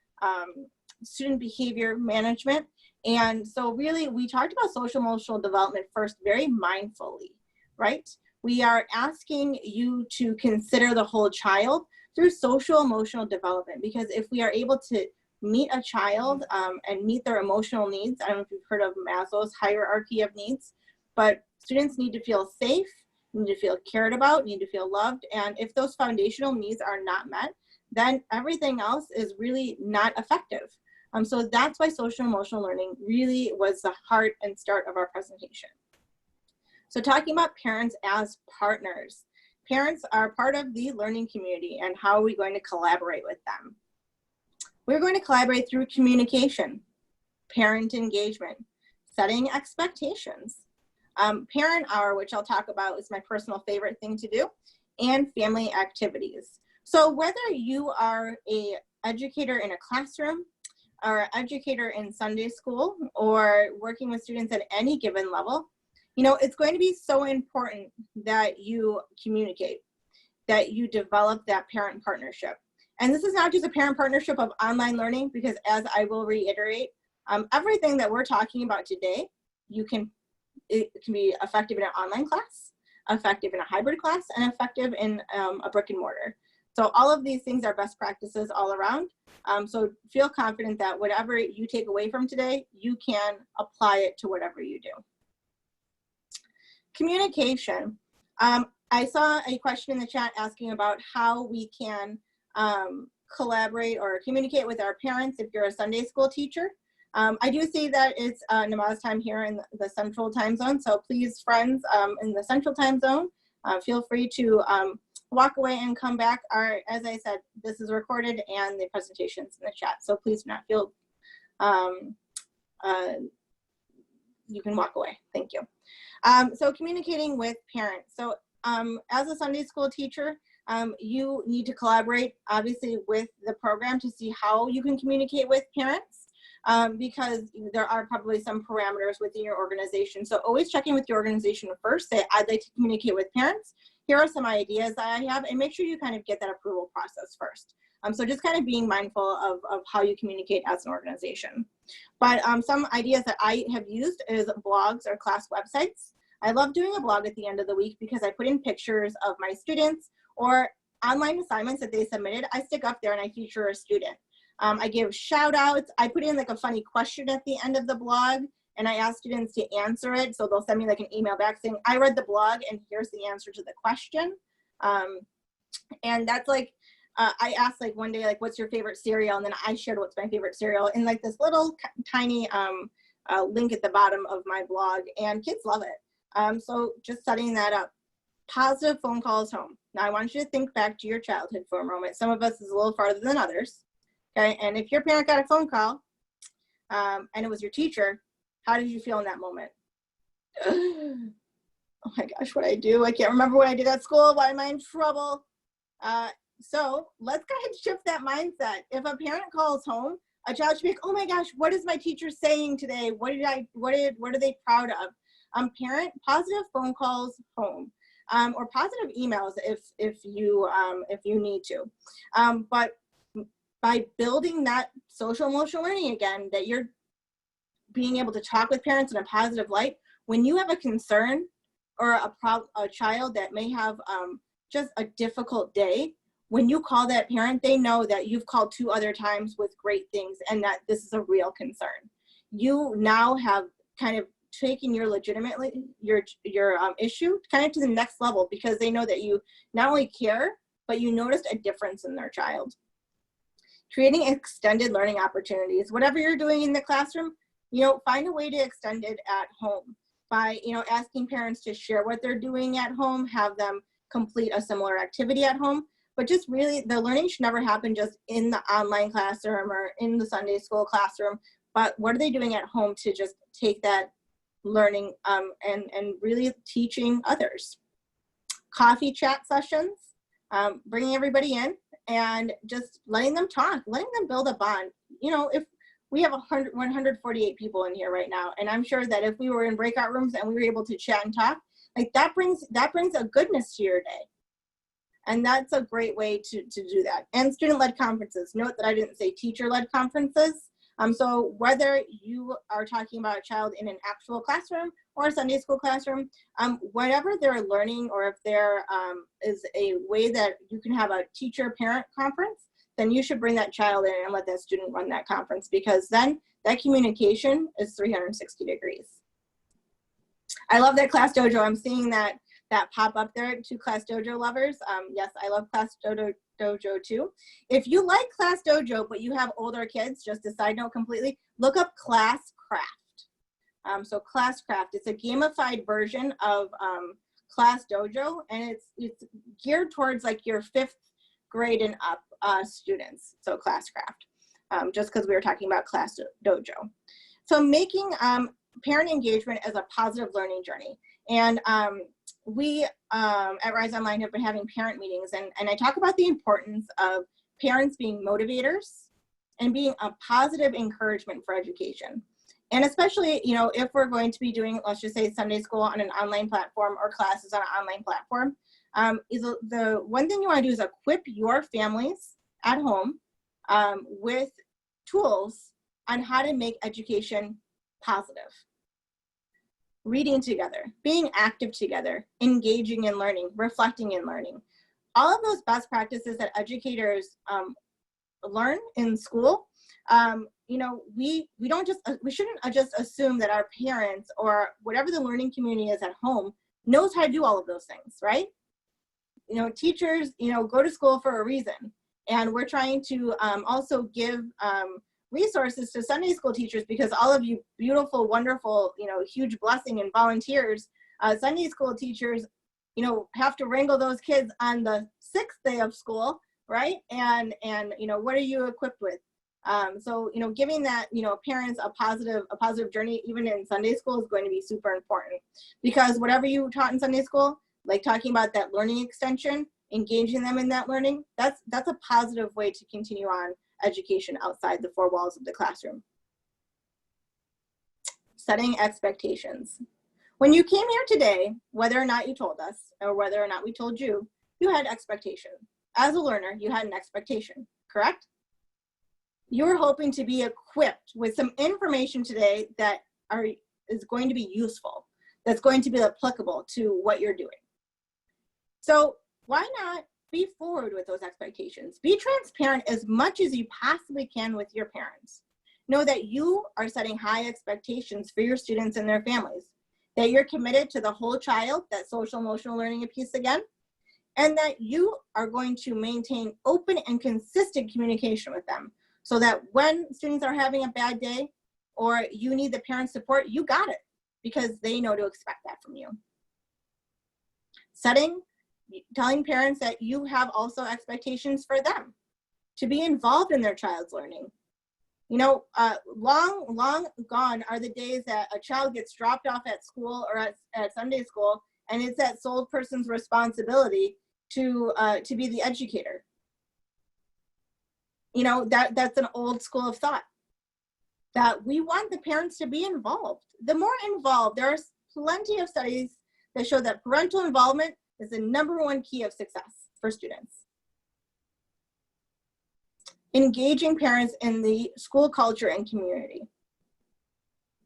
student behavior management. And so really we talked about social emotional development first very mindfully, right? We are asking you to consider the whole child through social emotional development, because if we are able to meet a child and meet their emotional needs, I don't know if you've heard of Maslow's hierarchy of needs, but students need to feel safe, need to feel cared about, need to feel loved. And if those foundational needs are not met, then everything else is really not effective. So that's why social emotional learning really was the heart and start of our presentation. So talking about parents as partners. Parents are part of the learning community, and how are we going to collaborate with them? We're going to collaborate through communication, parent engagement, setting expectations, parent hour, which I'll talk about is my personal favorite thing to do, and family activities. So whether you are an educator in a classroom, or an educator in Sunday school, or working with students at any given level, You know, it's going to be so important that you communicate, that you develop that parent partnership. And this is not just a parent partnership of online learning, because as I will reiterate, everything that we're talking about today, it can be effective in an online class, effective in a hybrid class, and effective in a brick and mortar. So all of these things are best practices all around. So feel confident that whatever you take away from today, you can apply it to whatever you do. Communication. I saw a question in the chat asking about how we can collaborate or communicate with our parents if you're a Sunday school teacher. I do see that it's namaz time here in the central time zone. So please, friends in the central time zone, feel free to walk away and come back. As I said, this is recorded and the presentation's in the chat. So please do not feel, you can walk away. Thank you. So communicating with parents. So as a Sunday school teacher, you need to collaborate obviously with the program to see how you can communicate with parents, because there are probably some parameters within your organization. So always check in with your organization first. Say, I'd like to communicate with parents. Here are some ideas that I have, and make sure you kind of get that approval process first. So just kind of being mindful of how you communicate as an organization. But some ideas that I have used is blogs or class websites. I love doing a blog at the end of the week because I put in pictures of my students or online assignments that they submitted. I stick up there and I feature a student. I give shout outs. I put in like a funny question at the end of the blog and I ask students to answer it. So they'll send me like an email back saying, I read the blog and here's the answer to the question. And that's like, I asked like one day, like, what's your favorite cereal? And then I shared what's my favorite cereal in like this little tiny link at the bottom of my blog, and kids love it. So just setting that up. Positive phone calls home. Now I want you to think back to your childhood for a moment. Some of us is a little farther than others. Okay, and if your parent got a phone call and it was your teacher, how did you feel in that moment? Oh my gosh, what I do? I can't remember what I did at school. Why am I in trouble? So let's go ahead and shift that mindset. If a parent calls home, a child should be like, oh my gosh, what is my teacher saying today? What are they proud of? Parent positive phone calls home, or positive emails if you need to. But by building that social emotional learning again, that you're being able to talk with parents in a positive light, when you have a concern or a child that may have just a difficult day, when you call that parent, they know that you've called 2 other times with great things and that this is a real concern. You now have kind of taken your issue kind of to the next level, because they know that you not only care, but you noticed a difference in their child. Creating extended learning opportunities. Whatever you're doing in the classroom, find a way to extend it at home by, asking parents to share what they're doing at home, have them complete a similar activity at home. But just really, the learning should never happen just in the online classroom or in the Sunday school classroom, but what are they doing at home to just take that learning and really teaching others. Coffee chat sessions, bringing everybody in and just letting them talk, letting them build a bond. If we have 148 people in here right now, and I'm sure that if we were in breakout rooms and we were able to chat and talk, like that brings a goodness to your day. And that's a great way to do that. And student-led conferences. Note that I didn't say teacher-led conferences. So whether you are talking about a child in an actual classroom or a Sunday school classroom, whatever they're learning, or if there is a way that you can have a teacher-parent conference, then you should bring that child in and let that student run that conference, because then that communication is 360 degrees. I love that Class Dojo. I'm seeing that pop up there to Class Dojo lovers. Yes, I love Class Dojo too. If you like Class Dojo, but you have older kids, just a side note completely, look up Class Craft. So Class Craft, it's a gamified version of Class Dojo, and it's geared towards like your 5th grade and up students. So Class Craft, just because we were talking about Class Dojo. So making parent engagement as a positive learning journey. And we at Rise Online have been having parent meetings, and I talk about the importance of parents being motivators and being a positive encouragement for education. And especially, you know, if we're going to be doing, let's just say Sunday school on an online platform or classes on an online platform, is the one thing you want to do is equip your families at home with tools on how to make education positive. Reading together, being active together, engaging in learning, reflecting in learning. All of those best practices that educators learn in school, you know, we shouldn't just assume that our parents or whatever the learning community is at home knows how to do all of those things, right? You know, teachers, you know, go to school for a reason. And we're trying to also give resources to Sunday school teachers, because all of you beautiful, wonderful, you know, huge blessing and volunteers, Sunday school teachers, you know, have to wrangle those kids on the 6th day of school, right? And you know, what are you equipped with? So, you know, giving that, you know, parents a positive journey, even in Sunday school, is going to be super important, because whatever you taught in Sunday school, like talking about that learning extension, engaging them in that learning, that's a positive way to continue on education outside the 4 walls of the classroom. Setting expectations. When you came here today, whether or not you told us or whether or not we told you, you had expectation. As a learner, you had an expectation, correct? You were hoping to be equipped with some information today that is going to be useful, that's going to be applicable to what you're doing. So why not be forward with those expectations? Be transparent as much as you possibly can with your parents. Know that you are setting high expectations for your students and their families, that you're committed to the whole child, that social emotional learning piece again, and that you are going to maintain open and consistent communication with them, so that when students are having a bad day or you need the parent support, you got it, because they know to expect that from you. Telling parents that you have also expectations for them to be involved in their child's learning. You know, long gone are the days that a child gets dropped off at school or at Sunday school, and it's that sole person's responsibility to be the educator. You know, that's an old school of thought, that we want the parents to be involved. The more involved, there are plenty of studies that show that parental involvement is the #1 key of success for students. Engaging parents in the school culture and community.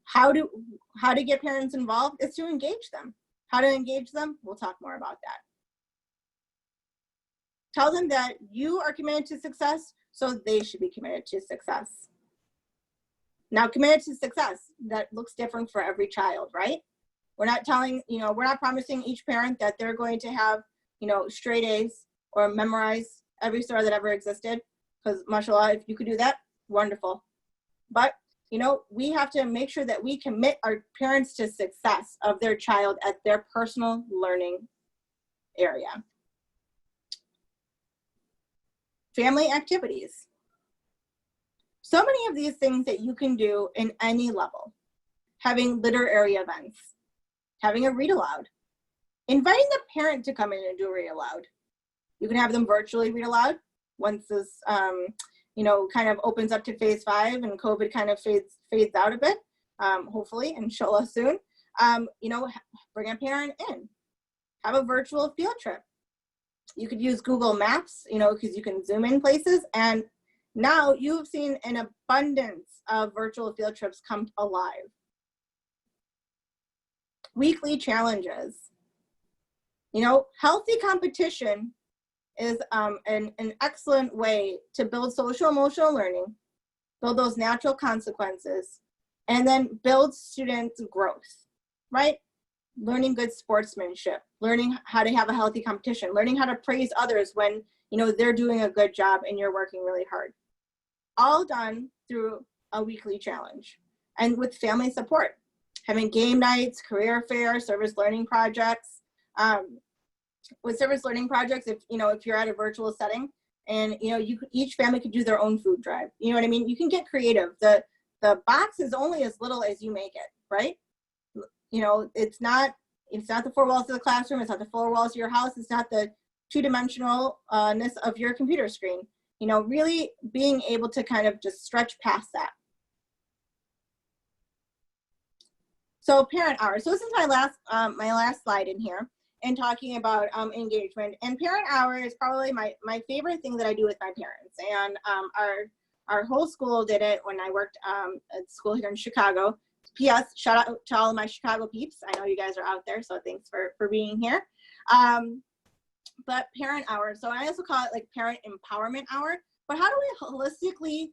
How to get parents involved is to engage them. How to engage them, we'll talk more about that. Tell them that you are committed to success, so they should be committed to success. Now, committed to success, that looks different for every child, right? We're not promising each parent that they're going to have, you know, straight A's or memorize every star that ever existed, because mashallah, if you could do that, wonderful. But, you know, we have to make sure that we commit our parents to success of their child at their personal learning area. Family activities. So many of these things that you can do in any level. Having literary events, having a read aloud, inviting the parent to come in and do a read aloud. You can have them virtually read aloud once this, you know, kind of opens up to phase 5 and COVID kind of fades out a bit, hopefully, inshallah soon. You know, bring a parent in, have a virtual field trip. You could use Google Maps, you know, because you can zoom in places, and now you've seen an abundance of virtual field trips come alive. Weekly challenges. You know, healthy competition is an excellent way to build social emotional learning, build those natural consequences, and then build students' growth, right? Learning good sportsmanship, learning how to have a healthy competition, learning how to praise others when, you know, they're doing a good job and you're working really hard. All done through a weekly challenge and with family support, having game nights, career fair, service learning projects. With service learning projects, if you're at a virtual setting and, you know, each family could do their own food drive. You know what I mean? You can get creative. The box is only as little as you make it, right? You know, it's not the 4 walls of the classroom. It's not the 4 walls of your house. It's not the 2-dimensionalness of your computer screen. You know, really being able to kind of just stretch past that. So parent hours. So this is my last slide in here, and talking about engagement. And parent hour is probably my favorite thing that I do with my parents. And our whole school did it when I worked at school here in Chicago. P.S. Shout out to all of my Chicago peeps. I know you guys are out there, so thanks for being here. But parent hour. So I also call it like parent empowerment hour. But how do we holistically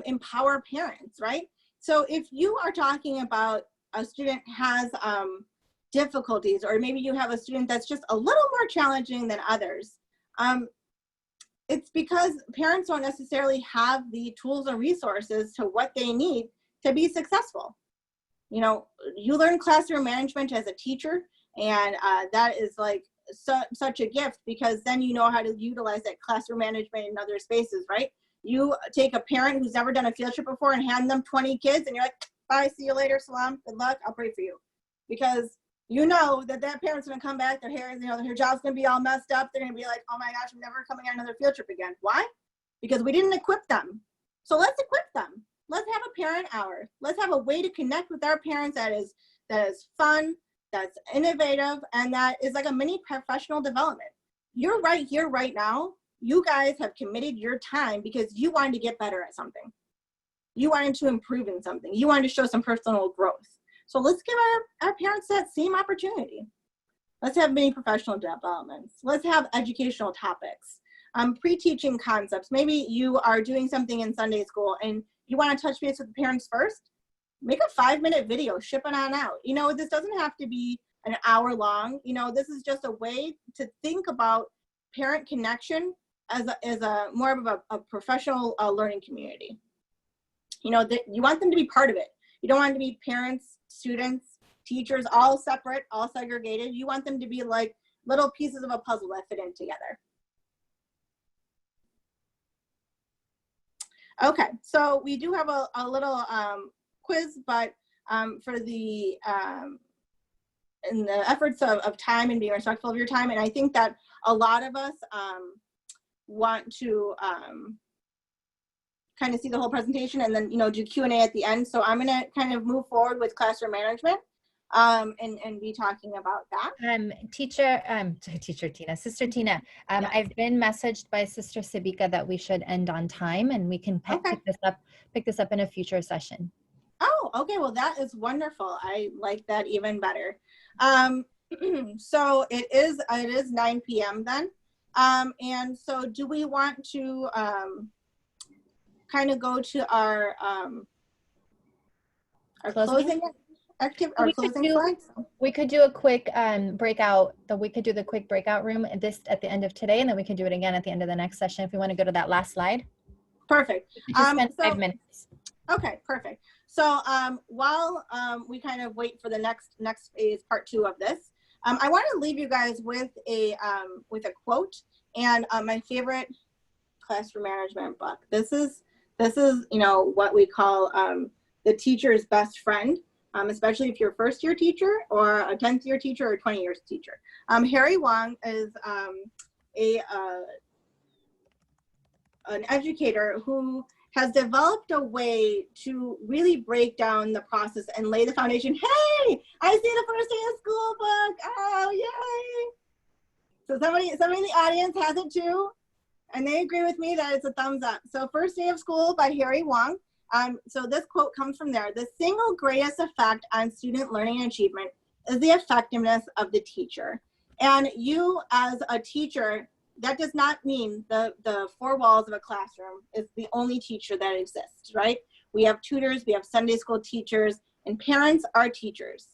empower parents, right? So if you are talking about a student has difficulties, or maybe you have a student that's just a little more challenging than others, it's because parents don't necessarily have the tools or resources to what they need to be successful. You know, you learn classroom management as a teacher, and that is like such a gift, because then you know how to utilize that classroom management in other spaces, right? You take a parent who's never done a field trip before and hand them 20 kids, and you're like, bye, see you later, salam, good luck, I'll pray for you. Because you know that parent's gonna come back, their hair, their job's gonna be all messed up. They're gonna be like, oh my gosh, I'm never coming on another field trip again. Why? Because we didn't equip them. So let's equip them. Let's have a parent hour. Let's have a way to connect with our parents that is fun, that's innovative, and that is like a mini professional development. You're right here, right now. You guys have committed your time because you wanted to get better at something. You wanted to improve in something. You wanted to show some personal growth. So let's give our parents that same opportunity. Let's have many professional developments. Let's have educational topics, pre-teaching concepts. Maybe you are doing something in Sunday school and you want to touch base with the parents first. Make a 5-minute video, ship it on out. This doesn't have to be an hour long. This is just a way to think about parent connection as a more of a professional learning community. That you want them to be part of it. You don't want it to be parents, students, teachers, all separate, all segregated. You want them to be like little pieces of a puzzle that fit in together. Okay, so we do have a little quiz, but for the in the efforts of time and being respectful of your time, and I think that a lot of us want to kind of see the whole presentation and then do Q&A at the end. So I'm gonna kind of move forward with classroom management and be talking about that. Teacher Tina, Sister Tina, Yes. I've been messaged by Sister Sabika that we should end on time, and we can pick this up in a future session. Oh, okay. Well, that is wonderful. I like that even better. So it is 9 p.m. then. And so do we want to kind of go to our closing slides? We could do a quick breakout. We could do the quick breakout room at the end of today, and then we can do it again at the end of the next session if we want to go to that last slide. Perfect. Just spend 5 minutes. Okay, perfect. So while we kind of wait for the next phase, part 2 of this, I want to leave you guys with a quote and my favorite classroom management book. This is what we call the teacher's best friend, especially if you're a first-year teacher or a 10th-year teacher or a 20-year teacher. Harry Wong is an educator who has developed a way to really break down the process and lay the foundation. Hey, I see the first day of school book. Oh, yay. So somebody in the audience has it too, and they agree with me that it's a thumbs up. So First Day of School by Harry Wong. So this quote comes from there. The single greatest effect on student learning and achievement is the effectiveness of the teacher. And you as a teacher, that does not mean the 4 walls of a classroom is the only teacher that exists, right? We have tutors, we have Sunday school teachers, and parents are teachers,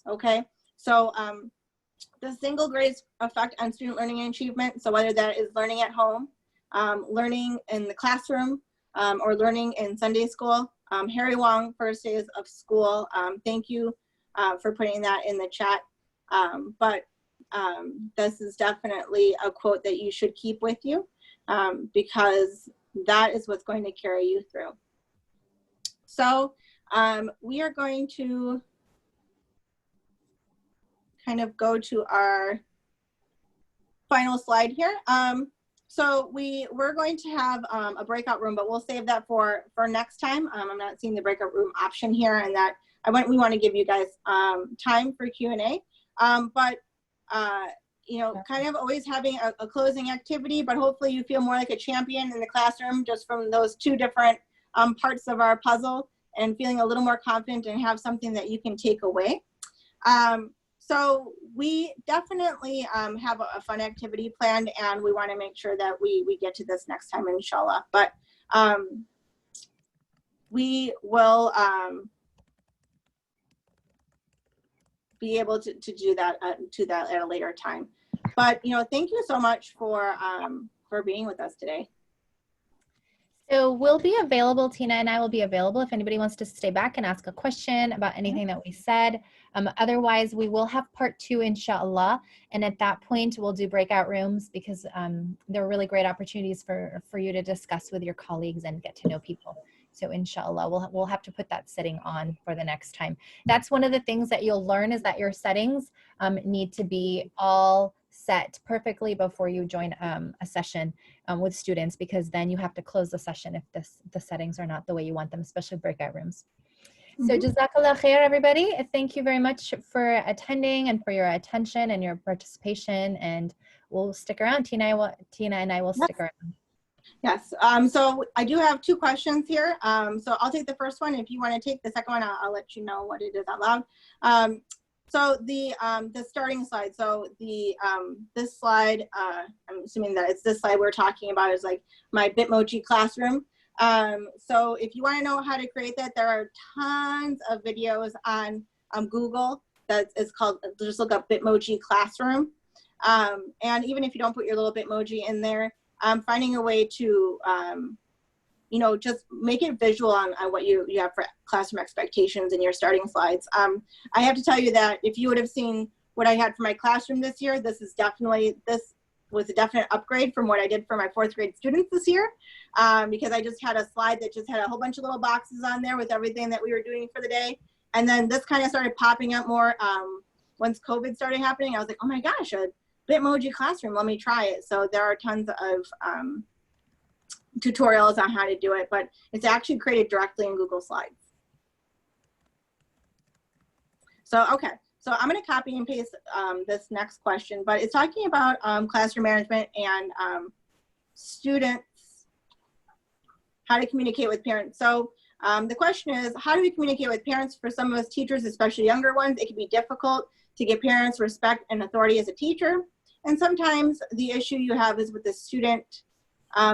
okay? So the single greatest effect on student learning and achievement, so whether that is learning at home, learning in the classroom, or learning in Sunday school, Harry Wong, First Days of School, thank you for putting that in the chat. But this is definitely a quote that you should keep with you because that is what's going to carry you through. So we are going to kind of go to our final slide here. So we're going to have a breakout room, but we'll save that for next time. I'm not seeing the breakout room option here, and that we want to give you guys time for Q&A, but you know, kind of always having a closing activity, but hopefully you feel more like a champion in the classroom just from those two different parts of our puzzle, and feeling a little more confident and have something that you can take away. So we definitely have a fun activity planned, and we want to make sure that we get to this next time, inshallah. But we will be able to do that at a later time. But you know, thank you so much for being with us today. So we'll be available, Tina and I will be available if anybody wants to stay back and ask a question about anything that we said. Otherwise, we will have part 2, inshallah. And at that point, we'll do breakout rooms, because there are really great opportunities for you to discuss with your colleagues and get to know people. So inshallah, we'll have to put that setting on for the next time. That's one of the things that you'll learn, is that your settings need to be all set perfectly before you join a session with students, because then you have to close the session if the settings are not the way you want them, especially breakout rooms. So Jazakallah khair, everybody. Thank you very much for attending and for your attention and your participation, and we'll stick around. Tina and I will stick around. Yes, so I do have 2 questions here. So I'll take the first one. If you want to take the second one, I'll let you know what it is out loud. So the starting slide. So this slide, I'm assuming that it's this slide we're talking about, is like my Bitmoji classroom. So if you want to know how to create that, there are tons of videos on Google that is called, just look up Bitmoji classroom. And even if you don't put your little Bitmoji in there, finding a way to you know, just make it visual on what you have for classroom expectations in your starting slides. I have to tell you that if you would have seen what I had for my classroom this year, this was a definite upgrade from what I did for my 4th grade students this year, because I just had a slide that just had a whole bunch of little boxes on there with everything that we were doing for the day. And then this kind of started popping up more once COVID started happening. I was like, oh my gosh, a Bitmoji classroom, let me try it. So there are tons of tutorials on how to do it, but it's actually created directly in Google Slides. So, okay, so I'm gonna copy and paste this next question, but it's talking about classroom management and students, how to communicate with parents. So the question is, how do we communicate with parents? For some of us teachers, especially younger ones, it can be difficult to give parents respect and authority as a teacher. And sometimes the issue you have is with the student,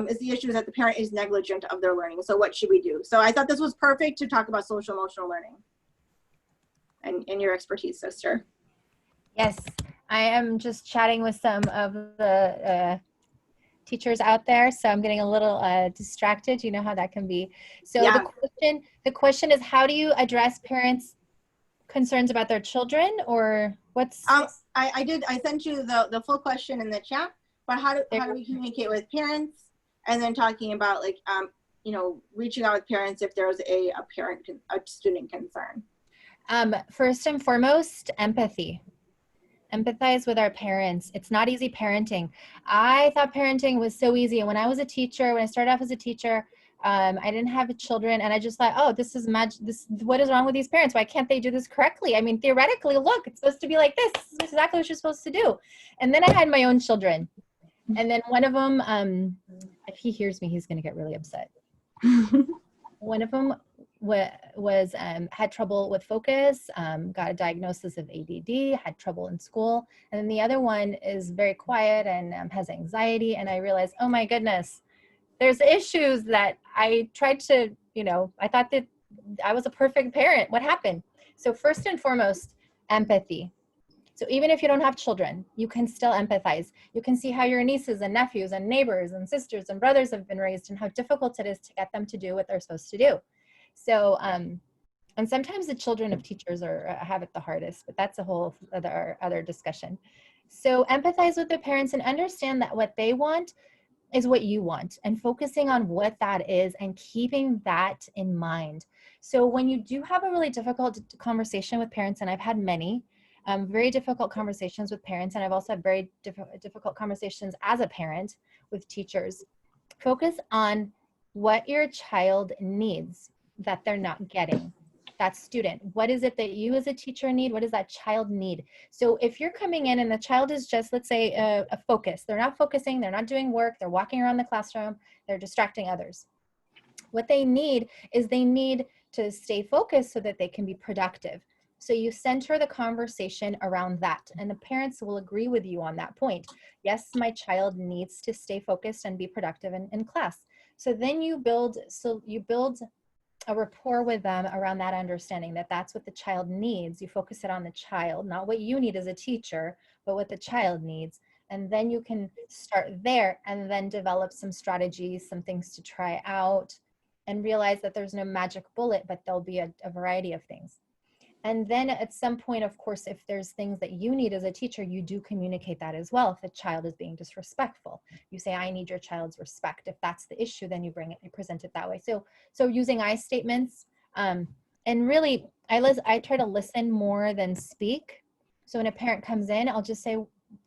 is the issue is that the parent is negligent of their learning. So what should we do? So I thought this was perfect to talk about social emotional learning and your expertise, sister. Yes, I am just chatting with some of the teachers out there, so I'm getting a little distracted. You know how that can be. So yeah. The question is, how do you address parents' concerns about their children, or what's? I sent you the full question in the chat, but how do we communicate with parents, and then talking about, like, you know, reaching out with parents if there's a student concern. First and foremost, empathy. Empathize with our parents. It's not easy parenting. I thought parenting was so easy. And when I was a teacher, when I started off as a teacher, I didn't have children, and I just thought, oh, this is what is wrong with these parents? Why can't they do this correctly? I mean, theoretically, look, it's supposed to be like this. This is exactly what you're supposed to do. And then I had my own children. And then one of them, if he hears me, he's going to get really upset. One of them had trouble with focus, got a diagnosis of ADD, had trouble in school. And then the other one is very quiet and has anxiety. And I realized, oh my goodness, there's issues that I tried to, you know, I thought that I was a perfect parent. What happened? So first and foremost, empathy. So even if you don't have children, you can still empathize. You can see how your nieces and nephews and neighbors and sisters and brothers have been raised, and how difficult it is to get them to do what they're supposed to do. So, and sometimes the children of teachers have it the hardest, but that's a whole other discussion. So empathize with the parents and understand that what they want is what you want, and focusing on what that is and keeping that in mind. So when you do have a really difficult conversation with parents, and I've had many very difficult conversations with parents, and I've also had very difficult conversations as a parent with teachers, focus on what your child needs that they're not getting. that student? What is it that you as a teacher need? What does that child need? So if you're coming in and the child is just, let's say, a focus, they're not focusing, they're not doing work, they're walking around the classroom, they're distracting others. What they need is they need to stay focused so that they can be productive. So you center the conversation around that, and the parents will agree with you on that point. Yes, my child needs to stay focused and be productive in class. So then you build a rapport with them around that understanding that that's what the child needs. You focus it on the child, not what you need as a teacher, but what the child needs. And then you can start there and then develop some strategies, some things to try out, and realize that there's no magic bullet, but there'll be a variety of things. And then at some point, of course, if there's things that you need as a teacher, you do communicate that as well. If the child is being disrespectful, you say, I need your child's respect. If that's the issue, then you present it that way. So using I statements, and really, I try to listen more than speak. So when a parent comes in, I'll just say,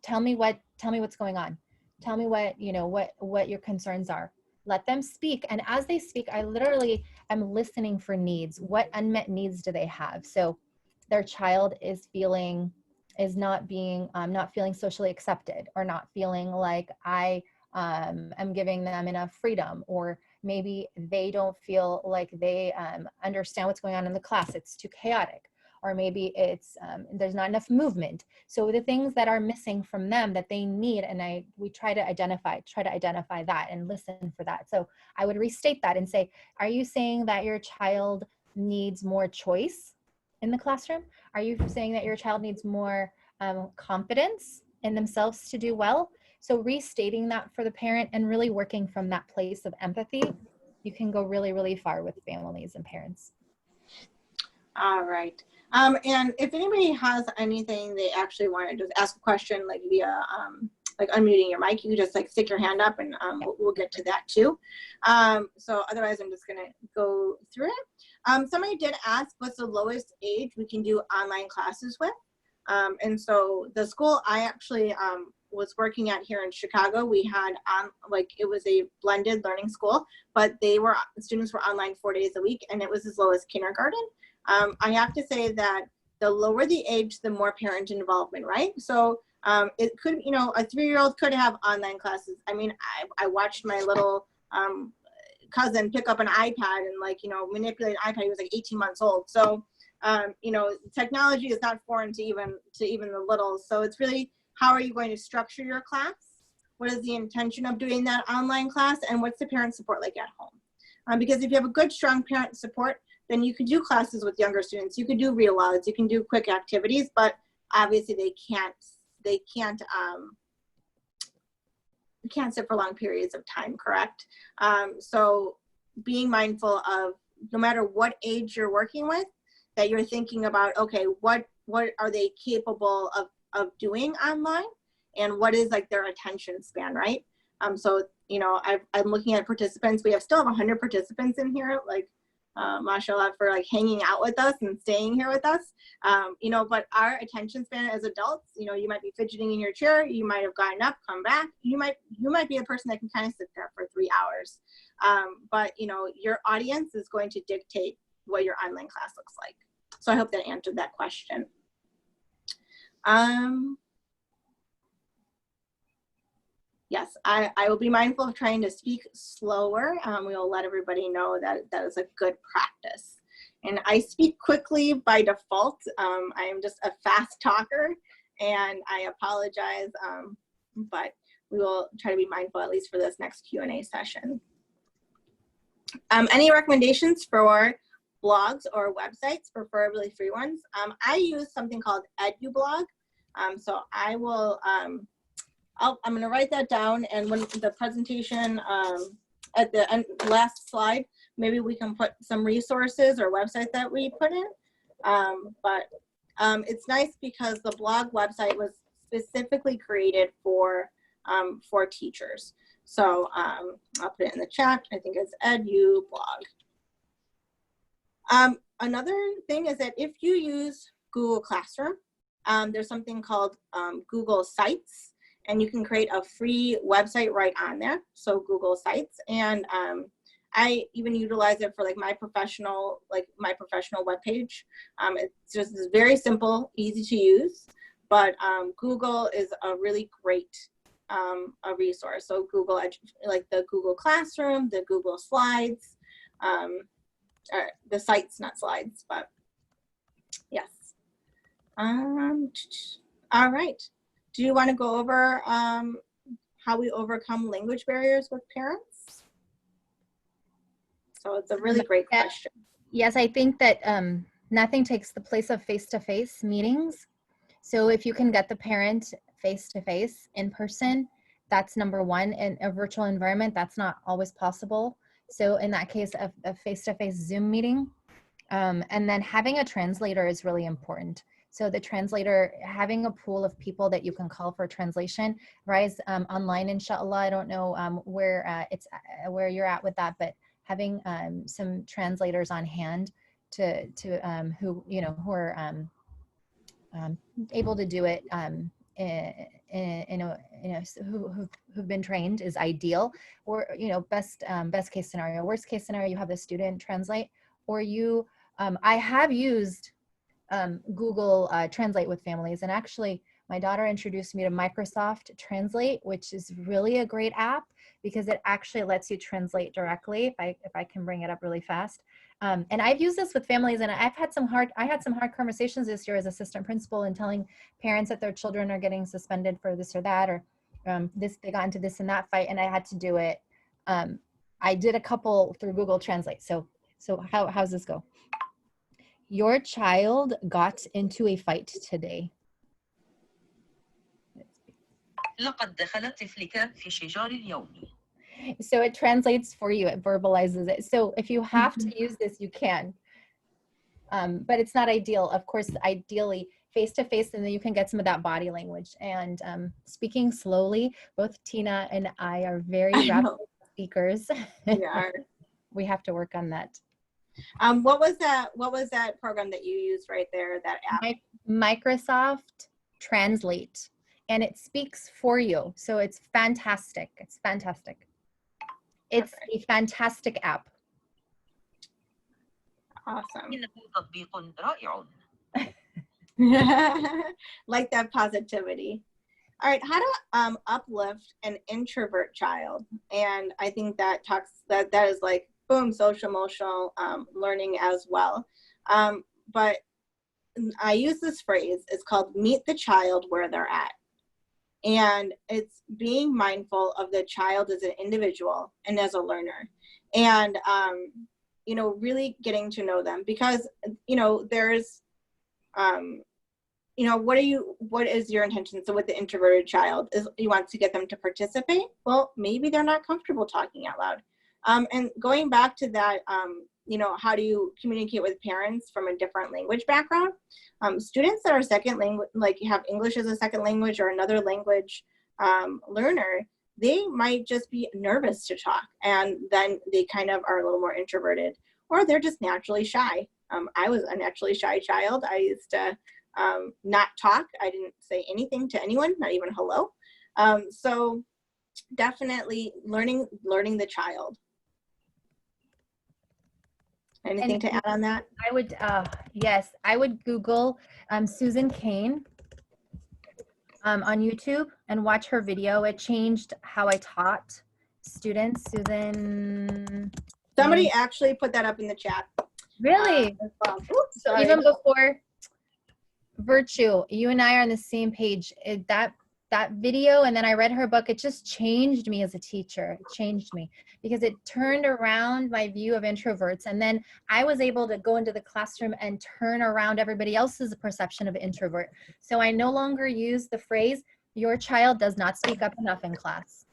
tell me what's going on. Tell me what your concerns are. Let them speak. And as they speak, I literally am listening for needs. What unmet needs do they have? So their child is not feeling socially accepted, or not feeling like I am giving them enough freedom, or maybe they don't feel like they understand what's going on in the class. It's too chaotic. Or maybe it's there's not enough movement. So the things that are missing from them that they need, and we try to identify that and listen for that. So I would restate that and say, are you saying that your child needs more choice in the classroom? Are you saying that your child needs more confidence in themselves to do well? So restating that for the parent and really working from that place of empathy, you can go really, really far with families and parents. All right. And if anybody has anything they actually want to just ask a question, like via like unmuting your mic, you can just like stick your hand up, and we'll get to that too. So otherwise, I'm just gonna go through it. Somebody did ask, what's the lowest age we can do online classes with? And so the school I actually was working at here in Chicago, we had it was a blended learning school, but students were online 4 days a week, and it was as low as kindergarten. I have to say that the lower the age, the more parent involvement, right? So it could, a 3-year-old could have online classes. I mean, I watched my little cousin pick up an iPad and manipulate an iPad. He was like 18 months old. So, technology is not foreign to even the little. So it's really, how are you going to structure your class? What is the intention of doing that online class? And what's the parent support like at home? Because if you have a good, strong parent support, then you can do classes with younger students. You can do reloads, you can do quick activities, but obviously they can't sit for long periods of time, correct? So being mindful of, no matter what age you're working with, that you're thinking about, okay, what are they capable of doing online, and what is like their attention span, right? So, I'm looking at participants. We still have 100 participants in here, mashallah, for hanging out with us and staying here with us. But our attention span as adults, you might be fidgeting in your chair, you might have gotten up, come back, you might be a person that can kind of sit there for 3 hours. But your audience is going to dictate what your online class looks like. So I hope that answered that question. Yes, I will be mindful of trying to speak slower. We will let everybody know that is a good practice. And I speak quickly by default. I am just a fast talker, and I apologize, but we will try to be mindful, at least for this next Q&A session. Any recommendations for blogs or websites, preferably free ones? I use something called EduBlog. So I will, I'm going to write that down, and when the presentation at the end, last slide, maybe we can put some resources or website that we put in. But it's nice because the blog website was specifically created for teachers. So I'll put it in the chat. I think it's EduBlog. Another thing is that if you use Google Classroom, there's something called Google Sites, and you can create a free website right on there. So Google Sites, and I even utilize it for like my professional webpage. It's just very simple, easy to use, but Google is a really great a resource. So Google, like the Google Classroom, the Google Slides, the sites, not slides, but yes. All right. Do you want to go over how we overcome language barriers with parents? So it's a really great question. Yes, I think that nothing takes the place of face-to-face meetings. So if you can get the parent face-to-face in person, that's number one. In a virtual environment, that's not always possible. So in that case, a face-to-face Zoom meeting. And then having a translator is really important. So the translator, having a pool of people that you can call for translation, Rise online, inshallah. I don't know where you're at with that, but having some translators on hand who are able to do it who've been trained is ideal. Or best case scenario. Worst case scenario, you have the student translate, or you. I have used Google Translate with families, and actually my daughter introduced me to Microsoft Translate, which is really a great app because it actually lets you translate directly. If I can bring it up really fast. And I've used this with families, and I had some hard conversations this year as assistant principal and telling parents that their children are getting suspended for this or that, or they got into this and that fight, and I had to do it. I did a couple through Google Translate. So how's this go? Your child got into a fight today. So it translates for you, it verbalizes it. So if you have to use this, you can. But it's not ideal. Of course, ideally face-to-face, and then you can get some of that body language. And speaking slowly, both Tina and I are very rapid speakers. Yeah. We have to work on that. What was that program that you used right there, that app? Microsoft Translate, and it speaks for you. So it's fantastic. It's fantastic. It's a fantastic app. Awesome. Like that positivity. All right, how to uplift an introvert child? And I think that is like, boom, social emotional learning as well. But I use this phrase, it's called meet the child where they're at. And it's being mindful of the child as an individual and as a learner. And, really getting to know them, because, there's, what is your intention? So with the introverted child, is you want to get them to participate? Well, maybe they're not comfortable talking out loud. And going back to that, how do you communicate with parents from a different language background? Students that are second language, like have English as a second language or another language learner, they might just be nervous to talk, and then they kind of are a little more introverted, or they're just naturally shy. I was a naturally shy child. I used to not talk. I didn't say anything to anyone, not even hello. So definitely learning the child. Anything to add on that? I would, yes, I would Google Susan Cain on YouTube and watch her video. It changed how I taught students. Susan. Somebody actually put that up in the chat. Really? Oops, sorry. Even before Virtue, you and I are on the same page. That video, and then I read her book, it just changed me as a teacher. It changed me because it turned around my view of introverts. And then I was able to go into the classroom and turn around everybody else's perception of introvert. So I no longer use the phrase, your child does not speak up enough in class.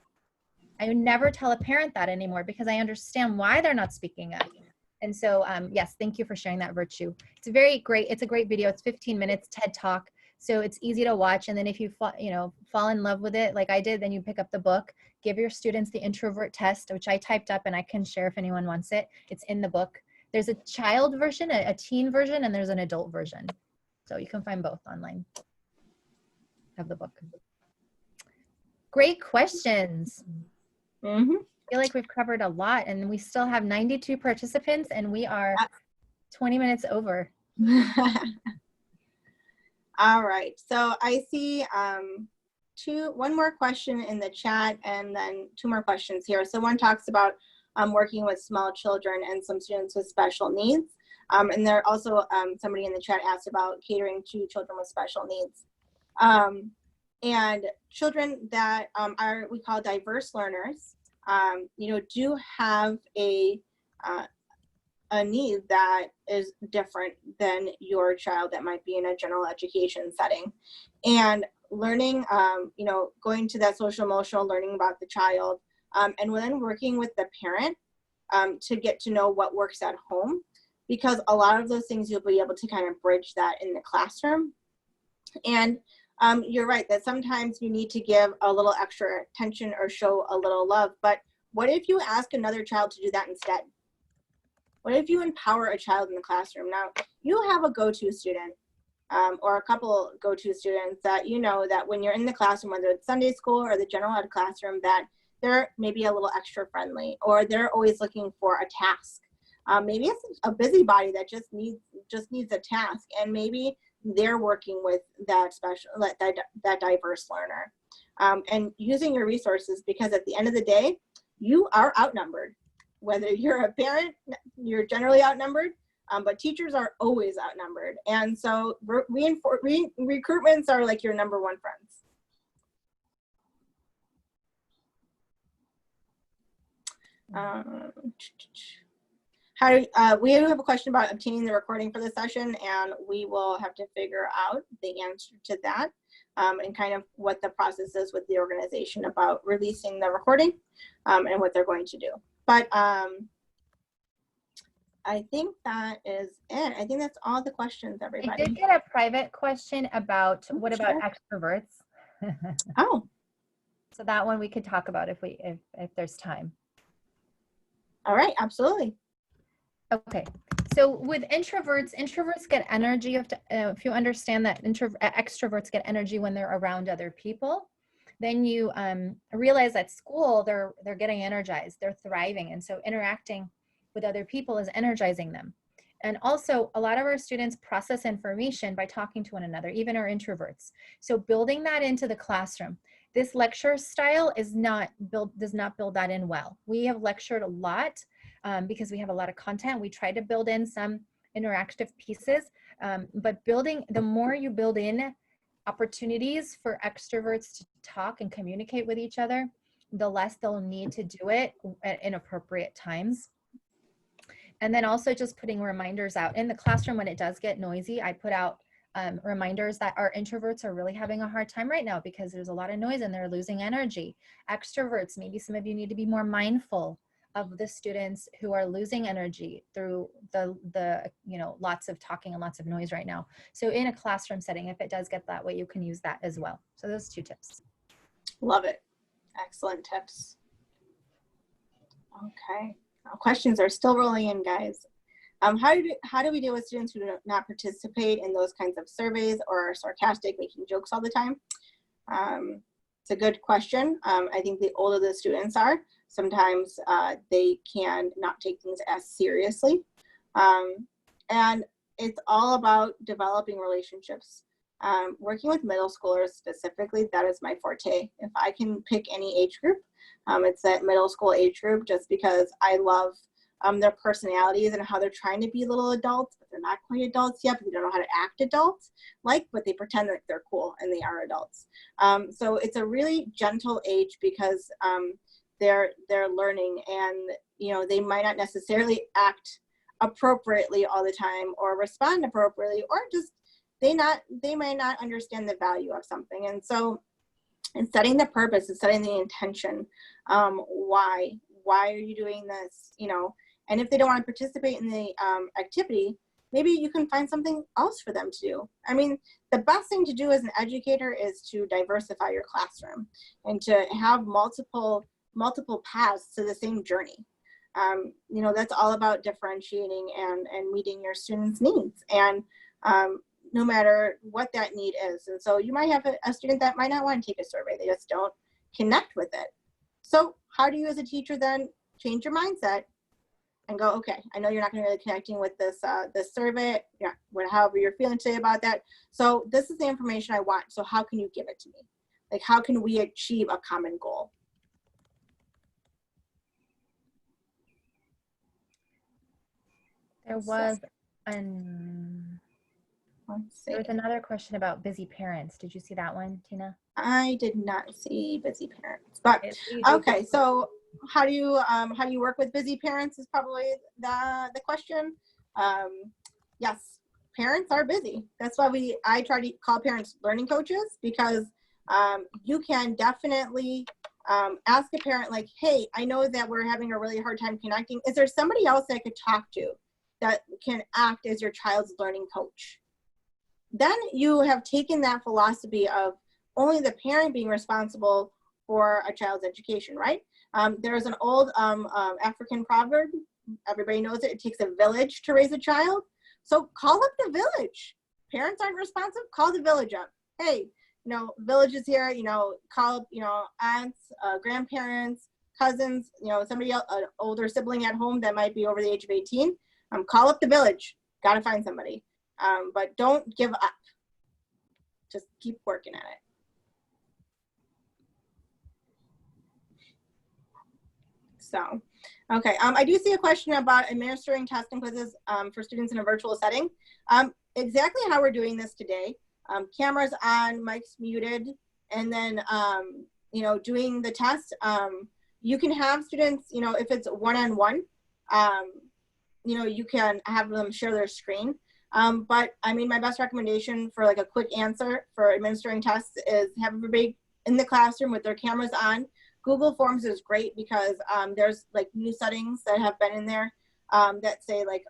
I would never tell a parent that anymore because I understand why they're not speaking up. And so, yes, thank you for sharing that, Virtue. It's a great video. It's 15 minutes, TED Talk. So it's easy to watch. And then if you fall in love with it, like I did, then you pick up the book, give your students the introvert test, which I typed up and I can share if anyone wants it. It's in the book. There's a child version, a teen version, and there's an adult version. So you can find both online of the book. Great questions. Mm-hmm. feel like we've covered a lot, and we still have 92 participants, and we are 20 minutes over. All right, so I see one more question in the chat and then two more questions here. So one talks about working with small children and some students with special needs. And there also somebody in the chat asked about catering to children with special needs. And children that are, we call diverse learners, do have a need that is different than your child that might be in a general education setting. And learning, going to that social emotional, learning about the child, and then working with the parent to get to know what works at home, because a lot of those things you'll be able to kind of bridge that in the classroom. And you're right that sometimes you need to give a little extra attention or show a little love, but what if you ask another child to do that instead? What if you empower a child in the classroom? Now, you have a go-to student or a couple go-to students that you know that when you're in the classroom, whether it's Sunday school or the general ed classroom, that they're maybe a little extra friendly, or they're always looking for a task. Maybe it's a busybody that just needs a task, and maybe they're working with that that diverse learner, and using your resources, because at the end of the day, you are outnumbered. Whether you're a parent, you're generally outnumbered, but teachers are always outnumbered. And so recruitments are like your number one friends. We have a question about obtaining the recording for the session, and we will have to figure out the answer to that, and kind of what the process is with the organization about releasing the recording, and what they're going to do. But I think that is it. I think that's all the questions, everybody. I did get a private question about what about extroverts? Oh. So that one we could talk about if there's time. All right, absolutely. Okay, so with introverts get energy. If you understand that extroverts get energy when they're around other people, then you realize at school they're getting energized, they're thriving, and so interacting with other people is energizing them. And also, a lot of our students process information by talking to one another, even our introverts. So building that into the classroom. This lecture style does not build that in well. We have lectured a lot because we have a lot of content. We try to build in some interactive pieces, but the more you build in opportunities for extroverts to talk and communicate with each other, the less they'll need to do it at inappropriate times. And then also just putting reminders out in the classroom when it does get noisy. I put out reminders that our introverts are really having a hard time right now because there's a lot of noise and they're losing energy. Extroverts, maybe some of you need to be more mindful of the students who are losing energy through the lots of talking and lots of noise right now. So in a classroom setting, if it does get that way, you can use that as well. So those 2 tips. Love it. Excellent tips. Okay. Questions are still rolling in, guys. How do we deal with students who do not participate in those kinds of surveys or are sarcastic, making jokes all the time? It's a good question. I think the older the students are, sometimes they can not take things as seriously. And it's all about developing relationships. Working with middle schoolers specifically, that is my forte. If I can pick any age group, it's that middle school age group, just because I love their personalities and how they're trying to be little adults, but they're not quite adults yet, but they don't know how to act adults, but they pretend that they're cool and they are adults. So it's a really gentle age because they're learning, and they might not necessarily act appropriately all the time or respond appropriately, or just they might not understand the value of something. And so in setting the purpose and setting the intention, why are you doing this, and if they don't want to participate in the activity, maybe you can find something else for them to do. I mean, the best thing to do as an educator is to diversify your classroom and to have multiple paths to the same journey. That's all about differentiating and meeting your students' needs, and no matter what that need is. And so you might have a student that might not want to take a survey. They just don't connect with it. So how do you as a teacher then change your mindset and go, okay, I know you're not going to be really connecting with this this survey, yeah, however you're feeling today about that. So this is the information I want. So how can you give it to me? Like, how can we achieve a common goal? There was another question about busy parents. Did you see that one, Tina? I did not see busy parents, but okay. So how do you work with busy parents is probably the question. Yes, parents are busy. That's why I try to call parents learning coaches, because you can definitely ask a parent like, hey, I know that we're having a really hard time connecting. Is there somebody else I could talk to that can act as your child's learning coach? Then you have taken that philosophy of only the parent being responsible for a child's education, right? There's an old African proverb, everybody knows it, it takes a village to raise a child. So call up the village. Parents aren't responsive, call the village up. Hey, village is here, call up, aunts, grandparents, cousins, somebody else, an older sibling at home that might be over the age of 18. Call up the village, gotta find somebody. But don't give up. Just keep working at it. So, okay. I do see a question about administering tests and quizzes for students in a virtual setting. Exactly how we're doing this today. Cameras on, mics muted, and then, doing the test. You can have students, if it's one-on-one, you can have them share their screen. But I mean, my best recommendation for like a quick answer for administering tests is have everybody in the classroom with their cameras on. Google Forms is great because there's like new settings that have been in there that say like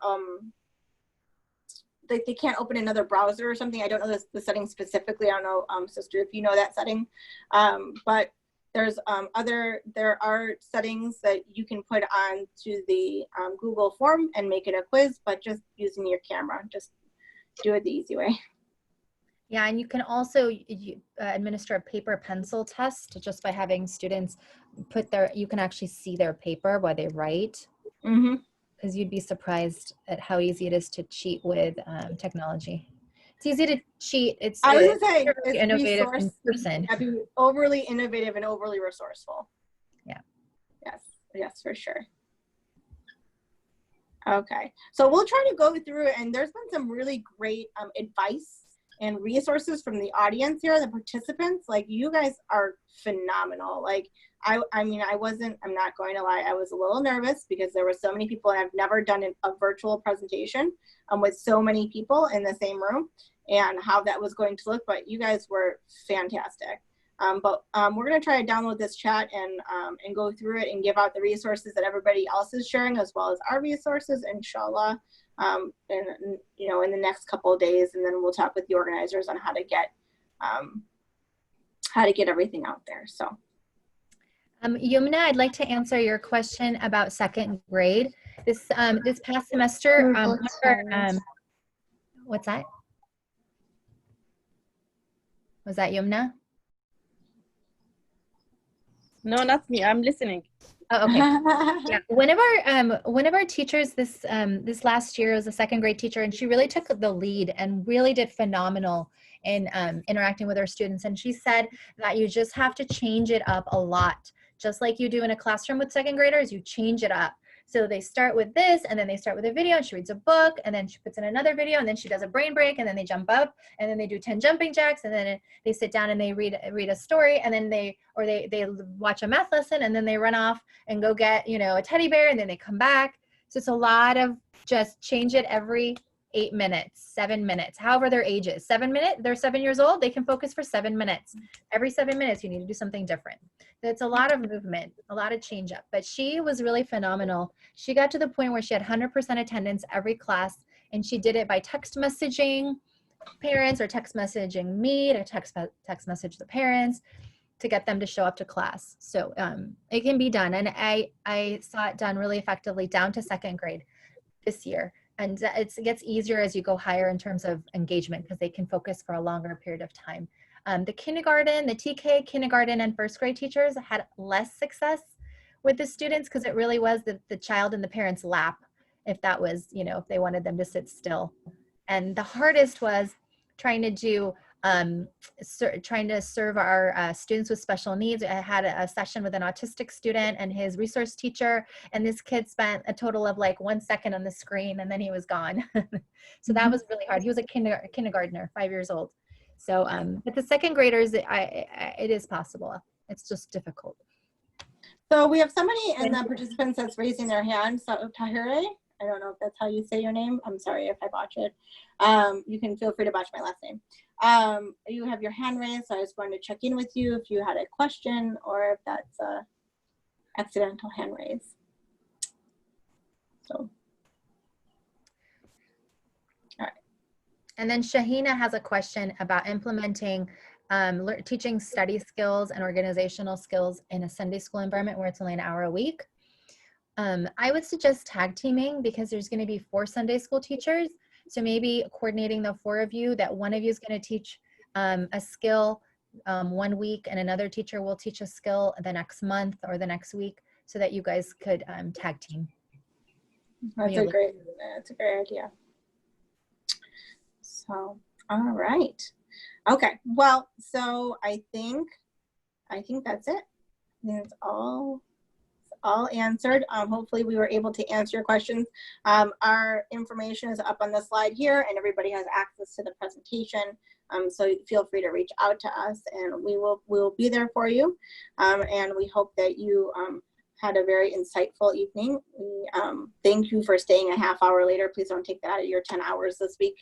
they can't open another browser or something. I don't know the setting specifically. I don't know, sister, if you know that setting. But there's there are settings that you can put on to the Google form and make it a quiz, but just using your camera. Just do it the easy way. Yeah, and you can also administer a paper pencil test just by having students you can actually see their paper while they write. Mm-hmm. Because you'd be surprised at how easy it is to cheat with technology. It's easy to cheat. I was gonna say, really innovative in person. Be overly innovative and overly resourceful. Yeah. Yes, for sure. Okay, so we'll try to go through, and there's been some really great advice and resources from the audience here, the participants. Like, you guys are phenomenal. Like, I'm not going to lie, I was a little nervous because there were so many people, and I've never done a virtual presentation with so many people in the same room, and how that was going to look, but you guys were fantastic. We're going to try to download this chat and go through it and give out the resources that everybody else is sharing, as well as our resources, inshallah, in the next couple of days, and then we'll talk with the organizers on how to get everything out there. So, Yumna, I'd like to answer your question about second grade. This past semester, what's that? Was that Yumna? No, not me. I'm listening. Oh, okay. Yeah. One of our teachers this last year was a second grade teacher, and she really took the lead and really did phenomenal in interacting with our students. And she said that you just have to change it up a lot, just like you do in a classroom with second graders. You change it up. So they start with this, and then they start with a video, and she reads a book, and then she puts in another video, and then she does a brain break, and then they jump up, and then they do 10 jumping jacks, and then they sit down and they read a story, and then they watch a math lesson, and then they run off and go get, a teddy bear, and then they come back. So it's a lot of just change it every 8 minutes, 7 minutes, however their age is. 7 minutes, they're 7 years old, they can focus for 7 minutes. Every 7 minutes, you need to do something different. It's a lot of movement, a lot of change up, but she was really phenomenal. She got to the point where she had 100% attendance every class, and she did it by text messaging parents or text messaging me to text message the parents to get them to show up to class. So it can be done. And I saw it done really effectively down to second grade this year. And it gets easier as you go higher in terms of engagement because they can focus for a longer period of time. The kindergarten, the TK, kindergarten, and first grade teachers had less success with the students because it really was the child in the parent's lap, if that was, if they wanted them to sit still. And the hardest was trying to do trying to serve our students with special needs. I had a session with an autistic student and his resource teacher, and this kid spent a total of like 1 second on the screen and then he was gone. So that was really hard. He was a kindergartner, 5 years old. So, but the second graders, it is possible. It's just difficult. So we have somebody in the participants that's raising their hand. So Tahire, I don't know if that's how you say your name. I'm sorry if I botch it. You can feel free to botch my last name. You have your hand raised, so I was going to check in with you if you had a question or if that's a accidental hand raise. So, all right. And then Shahina has a question about implementing teaching study skills and organizational skills in a Sunday school environment where it's only an hour a week. I would suggest tag teaming because there's going to be 4 Sunday school teachers. So maybe coordinating the 4 of you, that one of you is going to teach a skill 1 week and another teacher will teach a skill the next month or the next week, so that you guys could tag team. That's a great idea. So, all right. Okay. Well, so I think that's it. That's all answered. Hopefully we were able to answer your questions. Our information is up on the slide here and everybody has access to the presentation. So feel free to reach out to us and we will be there for you. And we hope that you had a very insightful evening. We thank you for staying a half hour later. Please don't take that out of your 10 hours this week.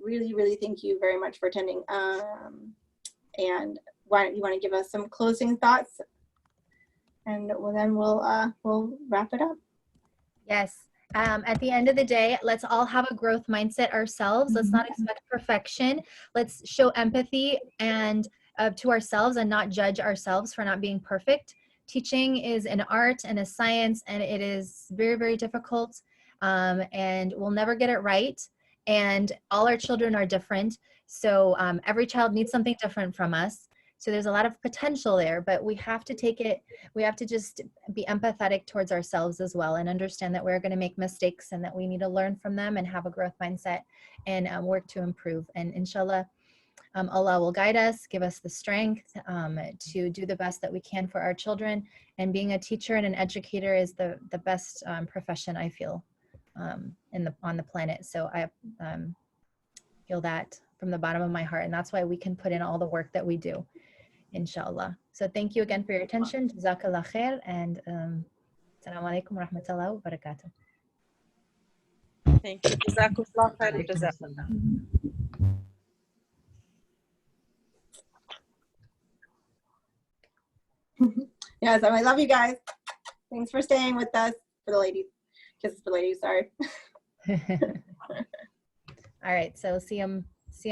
Really, really thank you very much for attending. And why you want to give us some closing thoughts? And then we'll wrap it up. Yes. At the end of the day, let's all have a growth mindset ourselves. Let's not expect perfection. Let's show empathy and to ourselves and not judge ourselves for not being perfect. Teaching is an art and a science, and it is very, very difficult. And we'll never get it right. And all our children are different. So every child needs something different from us. So there's a lot of potential there, but we have to we have to just be empathetic towards ourselves as well and understand that we're going to make mistakes and that we need to learn from them and have a growth mindset and work to improve. And inshallah, Allah will guide us, give us the strength to do the best that we can for our children. And being a teacher and an educator is the best profession, I feel, on the planet. So I feel that from the bottom of my heart. And that's why we can put in all the work that we do, inshallah. So thank you again for your attention. Jazakallah khair, and assalamu alaikum wa rahmatullahi wa barakatuh. Thank you. Jazakallah khair. Jazakallah. Yes, I love you guys. Thanks for staying with us. For the ladies. Kisses for ladies, sorry. All right, so see 'em next